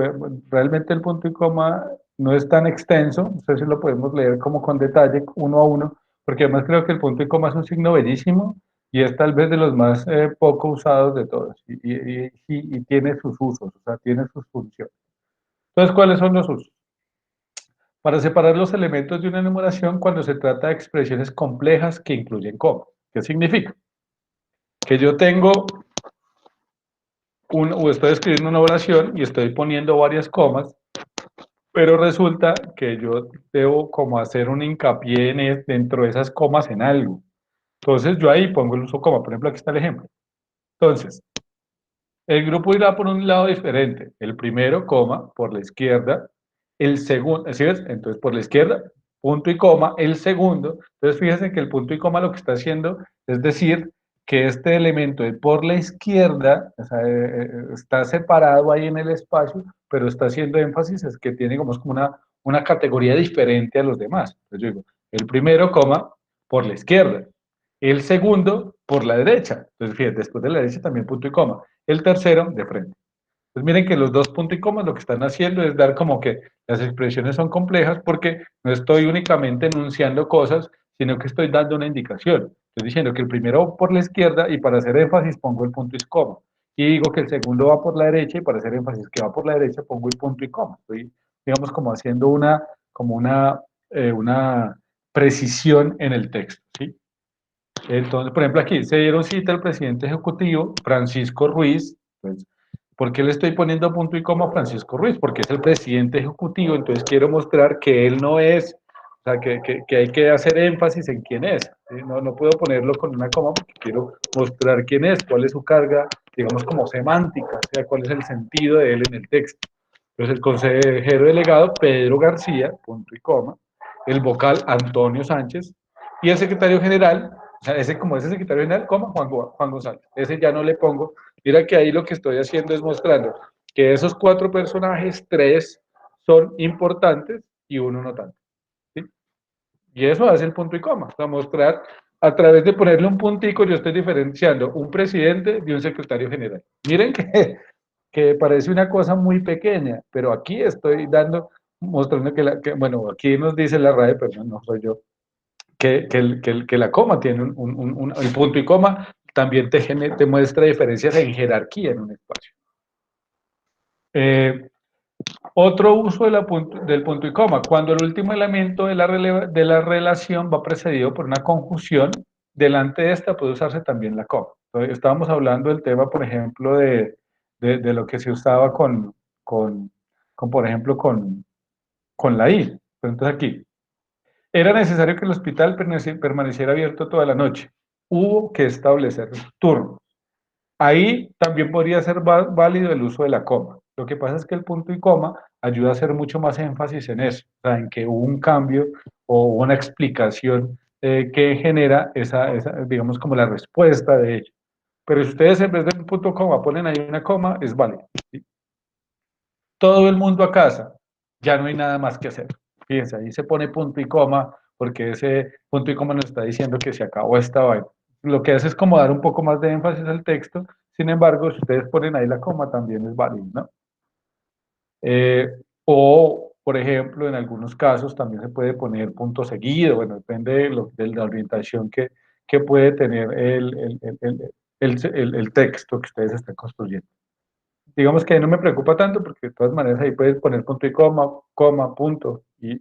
realmente el punto y coma no es tan extenso, no sé si lo podemos leer como con detalle, uno a uno, porque además creo que el punto y coma es un signo bellísimo y es tal vez de los más poco usados de todos y tiene sus usos, o sea, tiene sus funciones. Entonces, ¿cuáles son los usos? Para separar los elementos de una enumeración cuando se trata de expresiones complejas que incluyen coma. ¿Qué significa? Que yo tengo o estoy escribiendo una oración y estoy poniendo varias comas, pero resulta que yo debo como hacer un hincapié dentro de esas comas en algo. Entonces yo ahí pongo el uso coma. Por ejemplo, aquí está el ejemplo. Entonces, el grupo irá por un lado diferente. El primero, coma, por la izquierda. El segundo, ¿sí ves? Entonces, por la izquierda, punto y coma. El segundo, entonces fíjense que el punto y coma lo que está haciendo es decir que este elemento de por la izquierda, o sea, está separado ahí en el espacio, pero está haciendo énfasis, es que tiene como una categoría diferente a los demás. Entonces yo digo, el primero, coma, por la izquierda. El segundo, por la derecha. Entonces, fíjense, después de la derecha también punto y coma. El tercero, de frente. Pues miren que los dos puntos y comas lo que están haciendo es dar como que las expresiones son complejas porque no estoy únicamente enunciando cosas, sino que estoy dando una indicación. Estoy diciendo que el primero por la izquierda y para hacer énfasis pongo el punto y coma. Y digo que el segundo va por la derecha y para hacer énfasis que va por la derecha pongo el punto y coma. Estoy, digamos, como haciendo una precisión en el texto, ¿sí? Entonces, por ejemplo, aquí se dieron cita al presidente ejecutivo, Francisco Ruiz. Pues, ¿por qué le estoy poniendo punto y coma a Francisco Ruiz? Porque es el presidente ejecutivo, entonces quiero mostrar que él no es O sea, que hay que hacer énfasis en quién es. ¿Sí? No puedo ponerlo con una coma porque quiero mostrar quién es, cuál es su carga, digamos, como semántica, o sea, cuál es el sentido de él en el texto. Entonces, el consejero delegado Pedro García, punto y coma, el vocal Antonio Sánchez, y el secretario general, o sea, ese secretario general, coma, Juan González. Ese ya no le pongo. Mira que ahí lo que estoy haciendo es mostrando que de esos 4 personajes, 3 son importantes y uno no tanto. ¿Sí? Y eso hace el punto y coma. O sea, mostrar a través de ponerle un puntico, yo estoy diferenciando un presidente de un secretario general. Miren que parece una cosa muy pequeña, pero aquí estoy mostrando bueno, aquí nos dice la RAE, pero no soy yo, que la coma tiene el punto y coma también te muestra diferencias en jerarquía en un espacio. Otro uso del punto y coma, cuando el último elemento de la relación va precedido por una conjunción, delante de esta puede usarse también la coma. Entonces, estábamos hablando del tema, por ejemplo, de lo que se usaba por ejemplo, con la I. Entonces aquí, era necesario que el hospital permaneciera abierto toda la noche. Hubo que establecer turnos. Ahí también podría ser válido el uso de la coma. Lo que pasa es que el punto y coma ayuda a hacer mucho más énfasis en eso, o sea, en que hubo un cambio o una explicación que genera digamos, como la respuesta de ella. Pero si ustedes en vez de un punto coma ponen ahí una coma, es válido. ¿Sí? Todo el mundo a casa, ya no hay nada más que hacer. Fíjense, ahí se pone punto y coma, porque ese punto y coma nos está diciendo que se acabó esta vaina. Lo que hace es como dar un poco más de énfasis al texto, sin embargo, si ustedes ponen ahí la coma, también es válido, ¿no? O, por ejemplo, en algunos casos también se puede poner punto seguido, bueno, depende de la orientación que puede tener el texto que ustedes están construyendo. Digamos que ahí no me preocupa tanto porque de todas maneras ahí puedes poner punto y coma, punto, y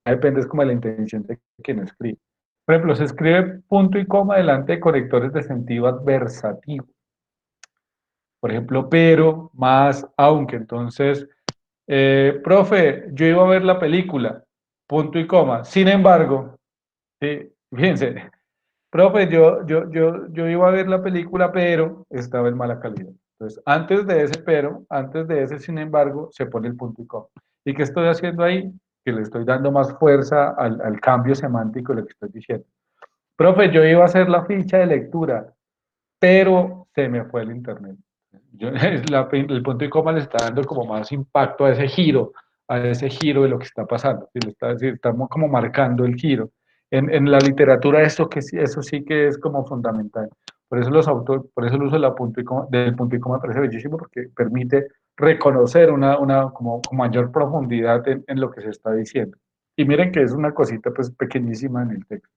depende es como de la intención de quien escribe. Por ejemplo, se escribe punto y coma delante de conectores de sentido adversativo. Por ejemplo, pero, más, aunque. Entonces, profe, yo iba a ver la película, punto y coma. Sin embargo, sí, fíjense, profe, yo iba a ver la película, pero estaba en mala calidad. Entonces, antes de ese pero, antes de ese sin embargo, se pone el punto y coma. ¿Y qué estoy haciendo ahí? Que le estoy dando más fuerza al cambio semántico de lo que estoy diciendo. Profe, yo iba a hacer la ficha de lectura, pero se me fue el internet. El punto y coma le está dando como más impacto a ese giro de lo que está pasando. Estamos como marcando el giro. En la literatura eso sí que es como fundamental. Por eso por eso el uso del punto y coma me parece bellísimo, porque permite reconocer como mayor profundidad en lo que se está diciendo. Y miren que es una cosita pues pequeñísima en el texto.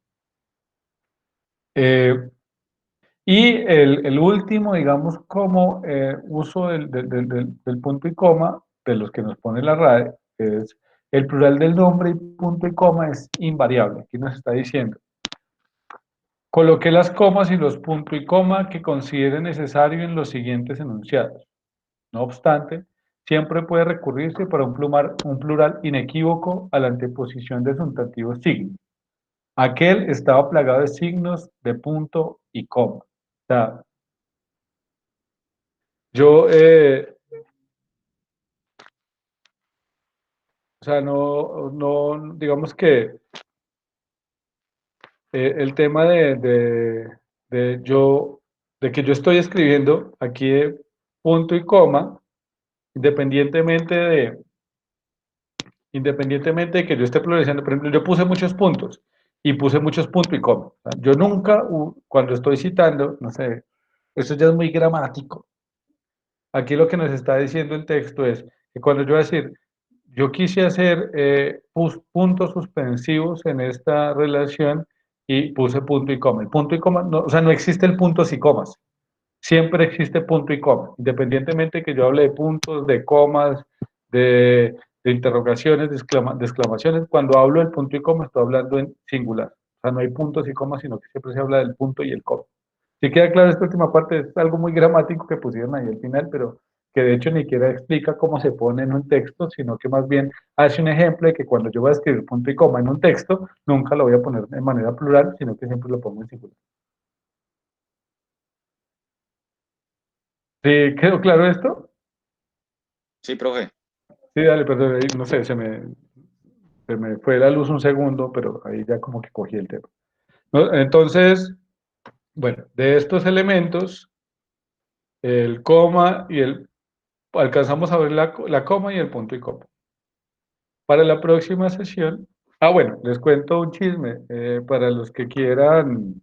Y el último, digamos, como uso del punto y coma, de los que nos pone la RAE, es el plural del nombre y punto y coma es invariable. Aquí nos está diciendo, coloque las comas y los punto y coma que considere necesario en los siguientes enunciados. No obstante, siempre puede recurrirse para un plural inequívoco a la anteposición de sustantivo signo. Aquel estaba plagado de signos de punto y coma. O sea, yo, o sea, no, digamos que el tema de que yo estoy escribiendo aquí de punto y coma, independientemente de que yo esté pluralizando, por ejemplo, yo puse muchos puntos y puse muchos puntos y coma. O sea, yo nunca, cuando estoy citando, no sé, eso ya es muy gramático. Aquí lo que nos está diciendo el texto es que cuando yo voy a decir, yo quise hacer puntos suspensivos en esta relación y puse punto y coma. El punto y coma, no, o sea, no existe el puntos y comas. Siempre existe punto y coma. Independientemente de que yo hable de puntos, de comas, de interrogaciones, de exclamaciones, cuando hablo del punto y coma estoy hablando en singular. O sea, no hay puntos y comas, sino que siempre se habla del punto y el coma. Si queda claro esta última parte, es algo muy gramático que pusieron ahí al final, pero que de hecho ni siquiera explica cómo se pone en un texto, sino que más bien hace un ejemplo de que cuando yo voy a escribir punto y coma en un texto, nunca lo voy a poner de manera plural, sino que siempre lo pongo en singular. ¿Sí quedó claro esto? Sí, profe. Sí, dale, perdón, ahí, no sé, se me fue la luz un segundo, pero ahí ya como que cogí el tema. ¿No? Entonces, bueno, de estos elementos, el coma y alcanzamos a ver la coma y el punto y coma. Para la próxima sesión, bueno, les cuento un chisme, para los que quieran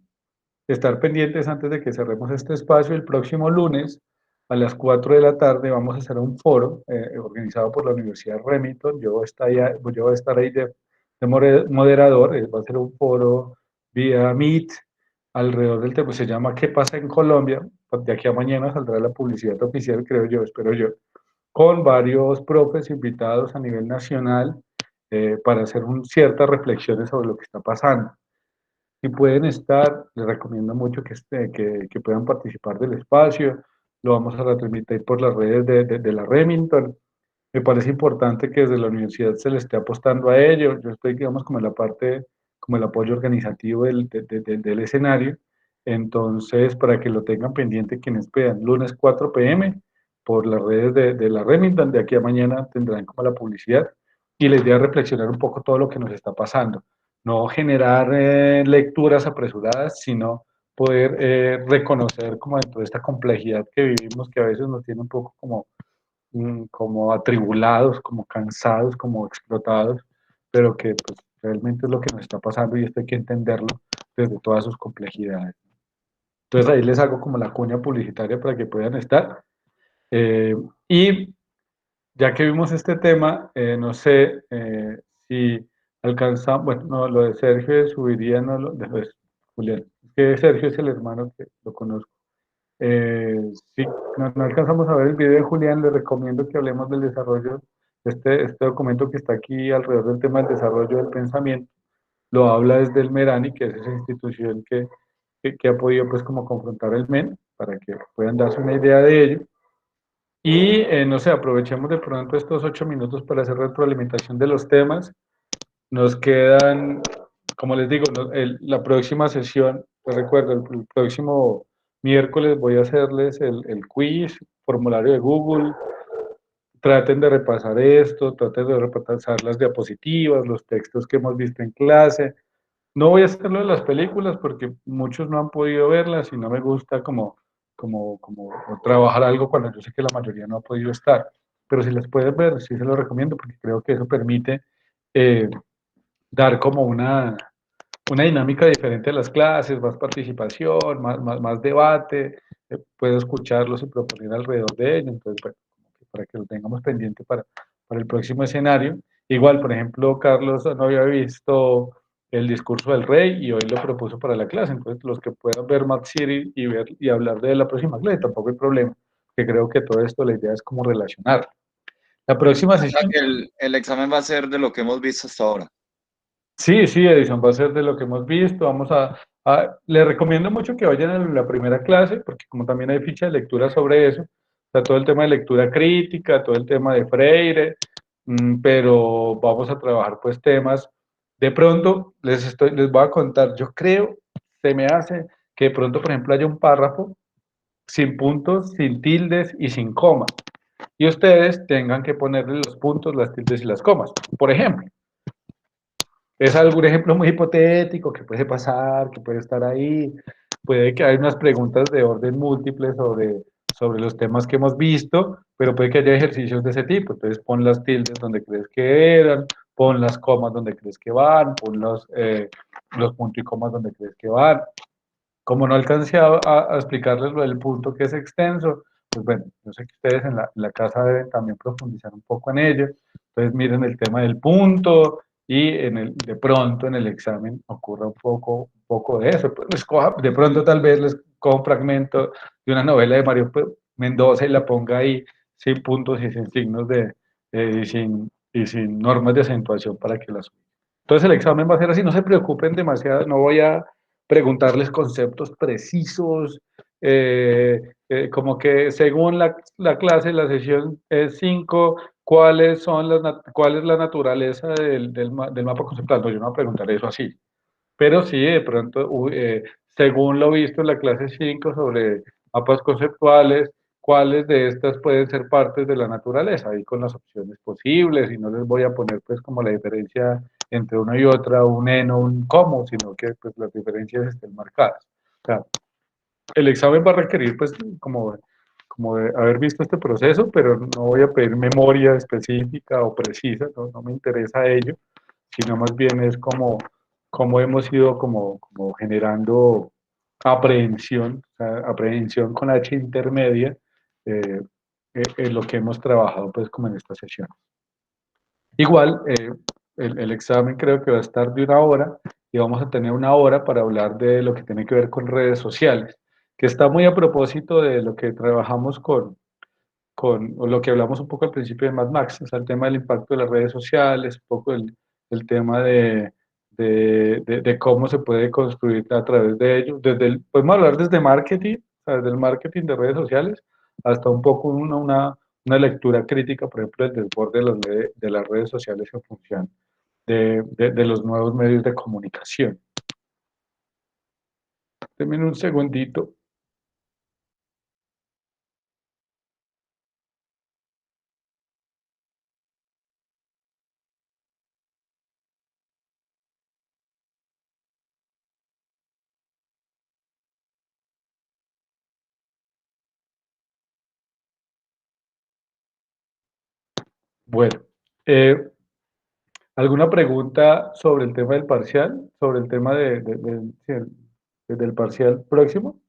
estar pendientes antes de que cerremos este espacio, el próximo lunes a las 4 de la tarde vamos a hacer un foro organizado por la Universidad Remington. Yo voy a estar ahí de moderador. Va a ser un foro vía Meet alrededor del tema. Se llama ¿Qué pasa en Colombia? De aquí a mañana saldrá la publicidad oficial, creo yo, espero yo, con varios profes invitados a nivel nacional para hacer ciertas reflexiones sobre lo que está pasando. Si pueden estar, les recomiendo mucho que puedan participar del espacio. Lo vamos a retransmitir por las redes de la Remington. Me parece importante que desde la universidad se le esté apostando a ello. Yo estoy, digamos, como en la parte, como el apoyo organizativo del escenario. Entonces, para que lo tengan pendiente quienes puedan, lunes 4 p.m. por las redes de la Remington. De aquí a mañana tendrán como la publicidad. Y la idea es reflexionar un poco todo lo que nos está pasando. No generar lecturas apresuradas, sino poder reconocer como dentro de esta complejidad que vivimos, que a veces nos tiene un poco como atribulados, como cansados, como explotados, pero que pues, realmente es lo que nos está pasando y esto hay que entenderlo desde todas sus complejidades. Entonces ahí les hago como la cuña publicitaria para que puedan estar. Y ya que vimos este tema, no sé si alcanzamos, bueno, no, lo de Sergio subiría, no lo de Julián, es que Sergio es el hermano que lo conozco. Sí, no alcanzamos a ver el video de Julián, le recomiendo que hablemos del desarrollo, este documento que está aquí alrededor del tema del desarrollo del pensamiento, lo habla desde el Merani, que es esa institución que ha podido pues como confrontar el MEN, para que puedan darse una idea de ello. Y no sé, aprovechemos de pronto estos 8 minutos para hacer retroalimentación de los temas. Nos quedan, como les digo, la próxima sesión, les recuerdo, el próximo miércoles voy a hacerles el quiz, formulario de Google. Traten de repasar esto, traten de repasar las diapositivas, los textos que hemos visto en clase. No voy a hacerlo de las películas porque muchos no han podido verlas y no me gusta como trabajar algo cuando yo sé que la mayoría no ha podido estar. Pero si las pueden ver, sí se lo recomiendo porque creo que eso permite dar como una dinámica diferente a las clases, más participación, más debate, puedo escucharlos y proponer alrededor de ello, entonces, bueno, para que lo tengamos pendiente para el próximo escenario. Igual, por ejemplo, Carlos no había visto el discurso del rey y hoy lo propuso para la clase, entonces los que puedan ver Mad City y hablar de la próxima clase, tampoco hay problema, que creo que todo esto la idea es como relacionar. La próxima sesión... El examen va a ser de lo que hemos visto hasta ahora. Sí, Edison, va a ser de lo que hemos visto. Le recomiendo mucho que vayan a la primera clase, porque como también hay ficha de lectura sobre eso, está todo el tema de lectura crítica, todo el tema de Freire, pero vamos a trabajar pues temas. De pronto les voy a contar, yo creo, se me hace que de pronto, por ejemplo, haya un párrafo sin puntos, sin tildes y sin comas. Y ustedes tengan que ponerle los puntos, las tildes y las comas. Por ejemplo, es algún ejemplo muy hipotético que puede pasar, que puede estar ahí. Puede que haya unas preguntas de orden múltiple sobre los temas que hemos visto, pero puede que haya ejercicios de ese tipo. Entonces pon las tildes donde crees que eran, pon las comas donde crees que van, pon los puntos y comas donde crees que van. Como no alcancé a explicarles lo del punto que es extenso, pues bueno, yo sé que ustedes en la casa deben también profundizar un poco en ello. Entonces miren el tema del punto y de pronto en el examen ocurra un poco de eso. Pues de pronto tal vez les coja un fragmento de una novela de Mario Mendoza y la ponga ahí sin puntos y sin signos y sin normas de acentuación para que las... Entonces el examen va a ser así, no se preocupen demasiado, no voy a preguntarles conceptos precisos, como que según la clase, la sesión es 5, ¿cuál es la naturaleza del mapa conceptual? No, yo no voy a preguntar eso así. Pero sí, de pronto, según lo visto en la clase 5 sobre mapas conceptuales, ¿cuáles de estas pueden ser partes de la naturaleza? Ahí con las opciones posibles, y no les voy a poner pues como la diferencia entre una y otra, un en o un cómo, sino que pues las diferencias estén marcadas. O sea, el examen va a requerir pues como de haber visto este proceso, pero no voy a pedir memoria específica o precisa, no me interesa ello, sino más bien es como hemos ido como generando aprehensión, o sea, aprehensión con H intermedia, eh, en lo que hemos trabajado pues como en esta sesión. Igual, el examen creo que va a estar de 1 hora y vamos a tener 1 hora para hablar de lo que tiene que ver con redes sociales, que está muy a propósito de lo que trabajamos o lo que hablamos un poco al principio de Mad Max, o sea, el tema del impacto de las redes sociales, un poco el tema de cómo se puede construir a través de ello. Podemos hablar desde marketing, o sea, desde el marketing de redes sociales, hasta un poco una lectura crítica, por ejemplo, del desborde de las redes sociales en función de los nuevos medios de comunicación. Denme un segundito. Bueno, ¿alguna pregunta sobre el tema del parcial? ¿Sobre el tema sí, del parcial próximo?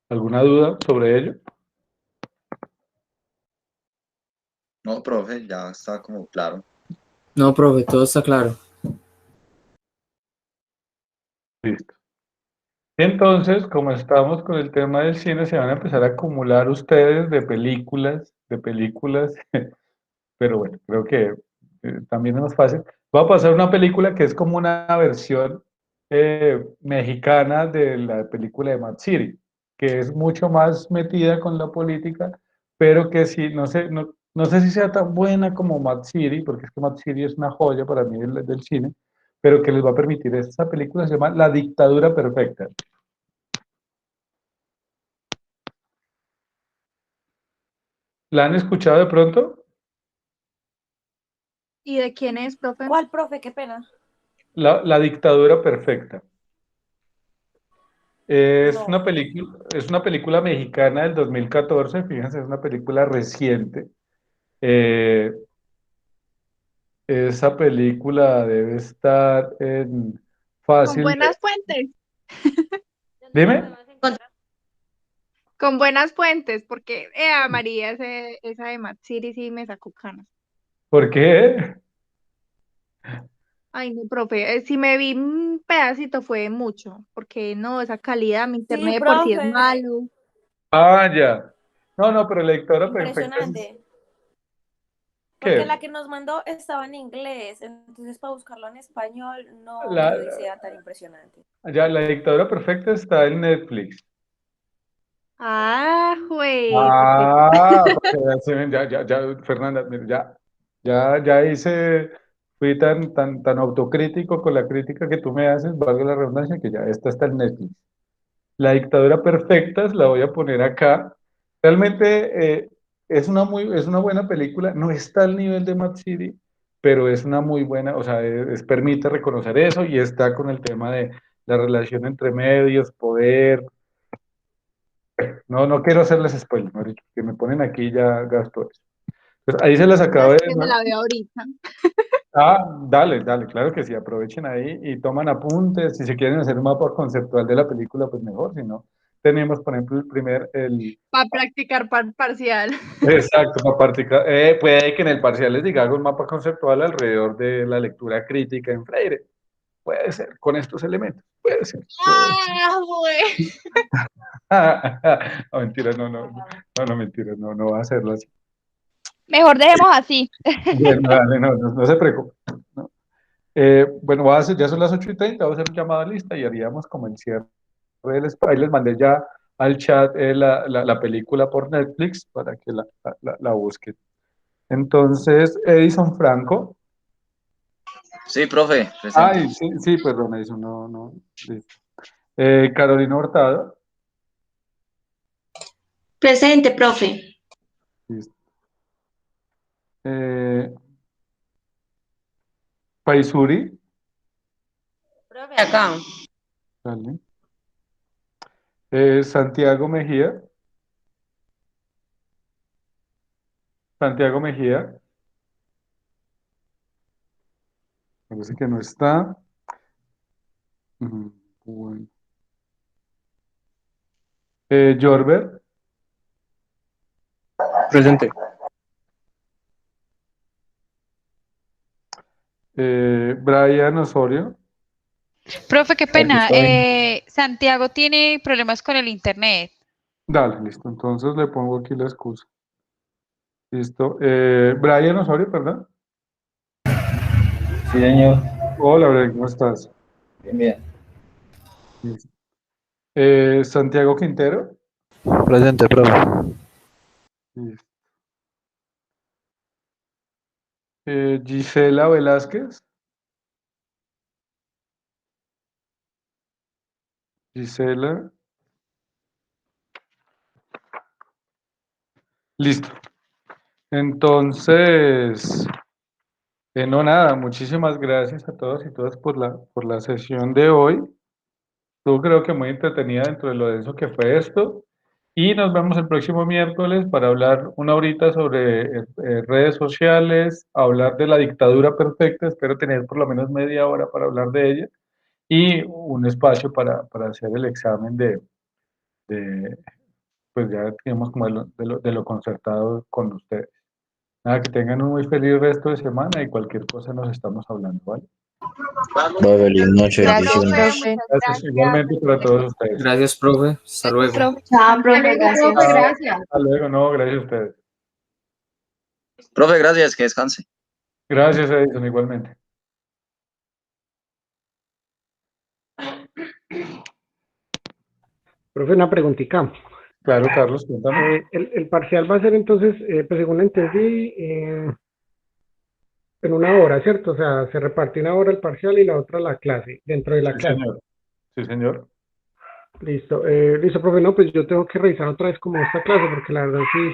¿Alguna duda sobre ello? No, profe, ya está como claro. No, profe, todo está claro. Listo. Entonces, como estamos con el tema del cine, se van a empezar a acumular ustedes de películas, pero bueno, creo que también es más fácil. Voy a pasar una película que es como una versión mexicana de la película de Mad City, que es mucho más metida con la política, pero que sí, no sé si sea tan buena como Mad City, porque es que Mad City es una joya para mí del cine, pero que les va a permitir. Esta película se llama La Dictadura Perfecta. ¿La han escuchado de pronto? ¿Y de quién es, profe? ¿Cuál, profe? Qué pena. La Dictadura Perfecta. No. Es una película mexicana del 2014, fíjense, es una película reciente. Esa película debe estar en Con fácil. buenas fuentes. Dime, Con buenas fuentes, porque María, esa de Mad City sí me sacó canas. ¿por qué? Ay, no, profe, si me vi un pedacito fue mucho, porque no, esa calidad, mi Sí, internet de por sí es profe. malo. Ah, ya. No, pero la Dictadura Perfecta es. Impresionante. Porque ¿Qué? la que nos mandó estaba en inglés, entonces para buscarlo en español, no, La, qué odisea tan impresionante. ya, La Dictadura Perfecta está en Netflix. Ah, güey, Ah, porque ya, Fernanda, mira, ya fui tan autocrítico con la crítica que tú me haces, valga la redundancia, que ya esta está en Netflix. La Dictadura Perfecta, la voy a poner acá. Realmente es una buena película, no está al nivel de Mad City, pero es una muy buena, o sea, permite reconocer eso y está con el tema de la relación entre medios, poder. No quiero hacerles spoiler, mejor dicho, que me ponen aquí ya gasto eso. Pues ahí se las acabo así de. que me la veo ahorita. Ah, dale, claro que sí, aprovechen ahí y toman apuntes. Si se quieren hacer un mapa conceptual de la película, pues mejor. Si no, tenemos, por ejemplo, Para practicar parcial. exacto, puede que en el parcial les diga hago un mapa conceptual alrededor de la lectura crítica en Freire. Puede ser, con estos elementos, puede ser. Ah, güey. No, mentira, no, mentira, no va a hacerlo así. Mejor dejemos así. Bueno, dale, no se preocupe. ¿No? Bueno, ya son las 8:30, voy a hacer un llamado a lista y haríamos como el cierre ahí les mandé ya al chat la película por Netflix para que la busquen. Entonces, Edison Franco. Sí, profe, presente. Ay, sí, perdón, Edison, no. Listo. Carolina Hurtado. Presente, profe. Listo. Paisuri. Profe, acá. Dale. Santiago Mejía. Santiago Mejía. Parece que no está. Bueno. Jorber. Presente. Brian Osorio. Profe, qué pena. Santiago tiene problemas con el internet. Dale, listo. Entonces le pongo aquí la excusa. Listo. Brian Osorio, perdón. Sí, señor. Hola, Brian, ¿cómo estás? Bien, bien. Listo. Santiago Quintero. Presente, profe. Listo. Gisela Velázquez. Gisela. Listo. Entonces, no nada, muchísimas gracias a todos y todas por la sesión de hoy. Estuvo creo que muy entretenida dentro de lo denso que fue esto. Y nos vemos el próximo miércoles para hablar una horita sobre redes sociales, hablar de la dictadura perfecta, espero tener por lo menos media hora para hablar de ella, y un espacio para hacer el examen pues ya tenemos como de lo concertado con ustedes. Nada, que tengan un muy feliz resto de semana y cualquier cosa nos estamos hablando, ¿vale? Feliz noche, Gracias, bendiciones. profe. Gracias igualmente para todos ustedes. Gracias, profe. Hasta luego. Chao, profe, gracias. Hasta luego, no, gracias a ustedes. Profe, gracias, que descanse. Gracias, Edison, igualmente. Profe, una preguntita. Claro, Carlos, cuéntame. El parcial va a ser entonces, pues según entendí, en una hora, ¿cierto? O sea, se reparte una hora el parcial y la otra la clase, dentro de la Sí, clase. señor. Sí, señor. Listo, listo, profe, no, pues yo tengo que revisar otra vez como esta clase, porque la verdad sí,